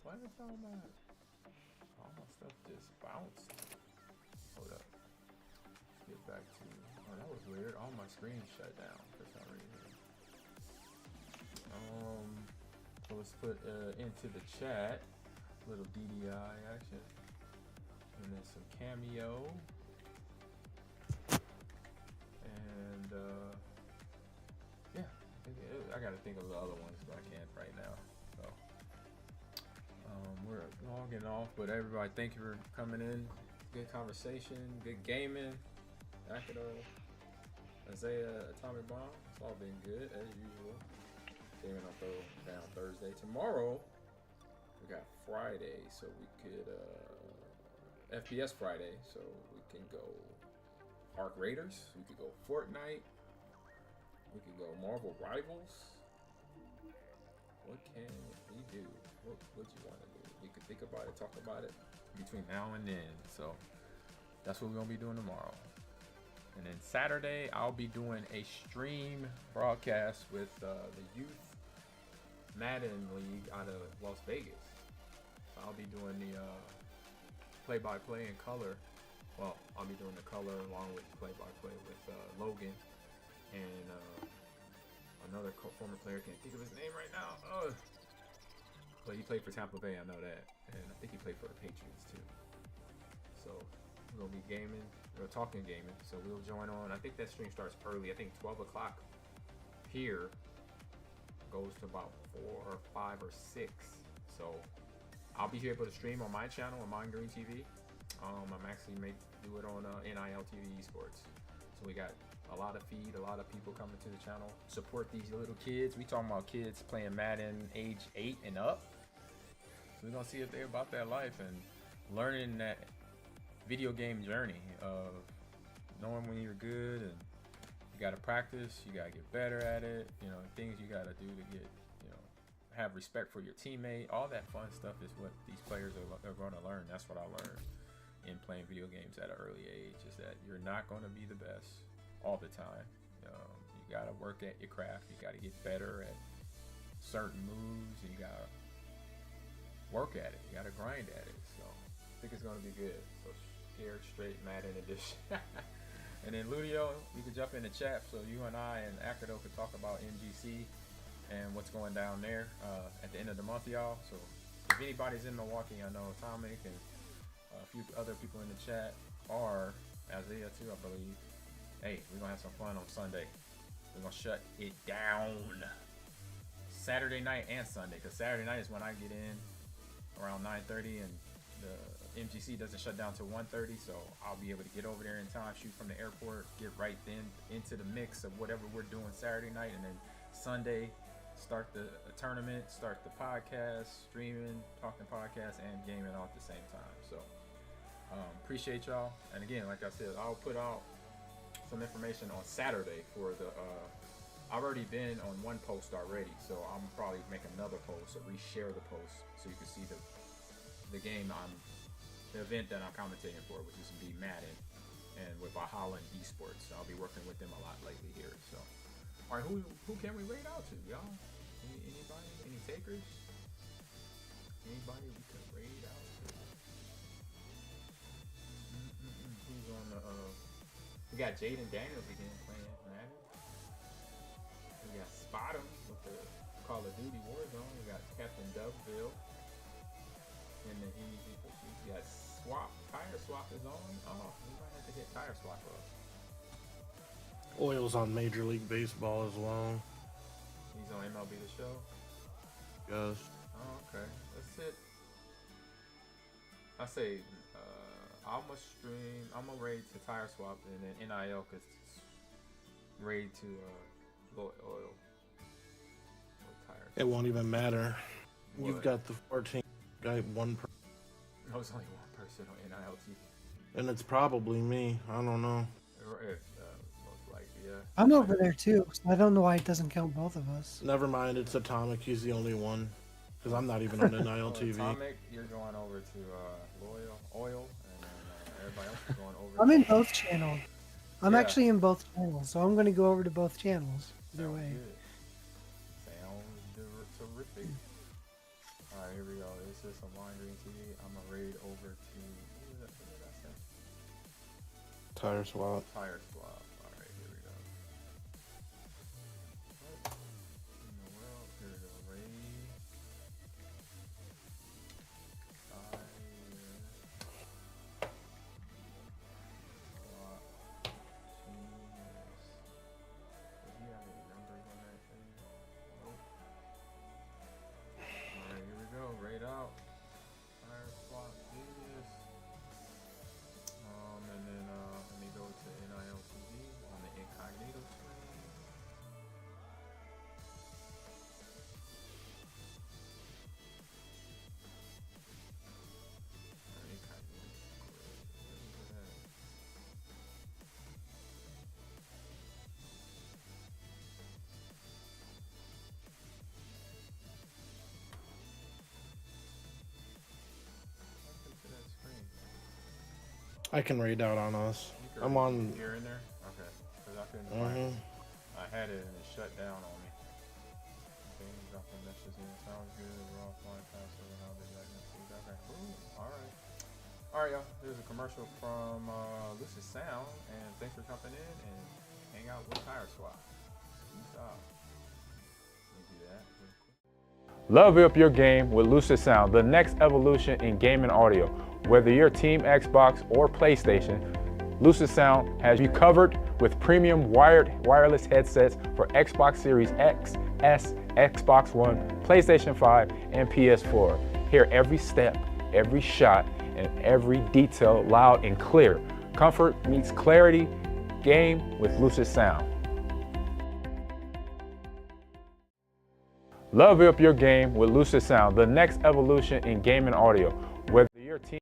Why is all my stuff just bounced? Hold up. Let's get back to. Oh, that was weird. All my screens shut down for some reason. So let's put into the chat a little DDI action, and then some Cameo, and yeah, I gotta think of the other ones, but I can't right now. So we're logging off, but everybody, thank you for coming in. Good conversation, good gaming. Akido, Isaiah, Atomic Bomb. It's all been good as usual. Gaming on Throwdown Thursday. Tomorrow we got Friday, so we could FPS Friday, so we can go Arc Raiders. We could go Fortnite. We could go Marvel Rivals. What can we do? What would you want to do? We could think about it, talk about it between now and then. So that's what we're gonna be doing tomorrow. And then Saturday, I'll be doing a stream broadcast with the Youth Madden League out of Las Vegas. So I'll be doing the play-by-play in color. Well, I'll be doing the color along with play-by-play with Logan and another former player. Can't think of his name right now. But he played for Tampa Bay, I know that, and I think he played for the Patriots too. So we're gonna be gaming, we're talking gaming. So we'll join on. I think that stream starts early. I think 12 o'clock here, goes to about 4 or 5 or 6. So I'll be able to stream on my channel, on Mind Green TV. I'm actually may do it on NILTV Esports. So we got a lot of feed, a lot of people coming to the channel. Support these little kids. We talking about kids playing Madden age 8 and up. So we're gonna see if they're about that life and learning that video game journey of knowing when you're good, and you gotta practice, you gotta get better at it, you know, things you gotta do to get, you know, have respect for your teammate. All that fun stuff is what these players are going to learn. That's what I learned in playing video games at an early age, is that you're not going to be the best all the time. You gotta work at your craft, you gotta get better at certain moves, and you gotta work at it, you gotta grind at it. So I think it's gonna be good. So Scared Straight Madden edition. And then Ludio, you could jump in the chat so you and I and Akido could talk about MGC and what's going down there at the end of the month, y'all. So if anybody's in Milwaukee, I know Atomic and a few other people in the chat are, Isaiah too, I believe. Hey, we're gonna have some fun on Sunday. We're gonna shut it down Saturday night and Sunday, because Saturday night is when I get in around 9:30, and the MGC doesn't shut down till 1:30, so I'll be able to get over there in time, shoot from the airport, get right then into the mix of whatever we're doing Saturday night, and then Sunday start the tournament, start the podcast, streaming, talking podcast, and gaming all at the same time. So appreciate y'all. And again, like I said, I'll put out some information on Saturday for the I've already been on one post already, so I'm probably make another post or reshare the post so you can see the game the event that I'm commentating for, which is be Madden, and with Valhalla Esports. So I'll be working with them a lot lately here. So all right, who can we raid out to, y'all? Anybody? Any takers? Anybody we can raid out to? Who's on the we got Jaden Daniels again playing Madden. We got Spot 'em with the Call of Duty Warzone. We got Captain Dubville in the Easy Pursuit. We got Swap. Tire Swap is on. Oh, we might have to hit Tire Swap up. Oil's on Major League Baseball as well. He's on MLB The Show. Yes. Oh, okay. That's it. I say I'm gonna stream. I'm gonna raid to Tire Swap, and then NIL could raid to Oil. Tire. It won't even matter. What? You've got the 14 guy, one person. No, it's only one person on NIL TV. And it's probably me. I don't know. Most likely, yeah. I'm over there too, so I don't know why it doesn't count both of us. Never mind, it's Atomic. He's the only one. Because I'm not even on NIL TV. Atomic, you're going over to Oil, and then everybody else is going over. I'm in both channels. I'm Yeah. actually in both channels, so I'm going to go over to both channels. Either Sounds way. good. Sounds terrific. All right, here we go. This is some Line Green TV. I'm gonna raid over to who did I say? Tire swap. Tire swap. All right, here we go. What in the world? Here we go. Raid. Tire. Does he have any numbers on that thing? Nope. Alright, here we go. Raid out. Fire swap this. And then let me go to NILTV on the incognito screen. Incognito. Where is it at? I can raid out on us. I'm on. Here in there? Okay. Because I couldn't find it. I had it and it shut down on me. Okay, dropping messages in. Sounds good. We're offline faster than how they like to see. Okay, cool. Alright. Alright, y'all. There's a commercial from Lucid Sound. And thanks for coming in and hang out with Tire Swap. Peace out. Let me do that real quick. Level up your game with Lucid Sound, the next evolution in gaming audio. Whether you're Team Xbox or PlayStation, Lucid Sound has you covered with premium wireless headsets for Xbox Series X, S, Xbox One, PlayStation 5, and PS4. Hear every step, every shot, and every detail loud and clear. Comfort meets clarity. Game with Lucid Sound. Level up your game with Lucid Sound, the next evolution in gaming audio. Whether you're Team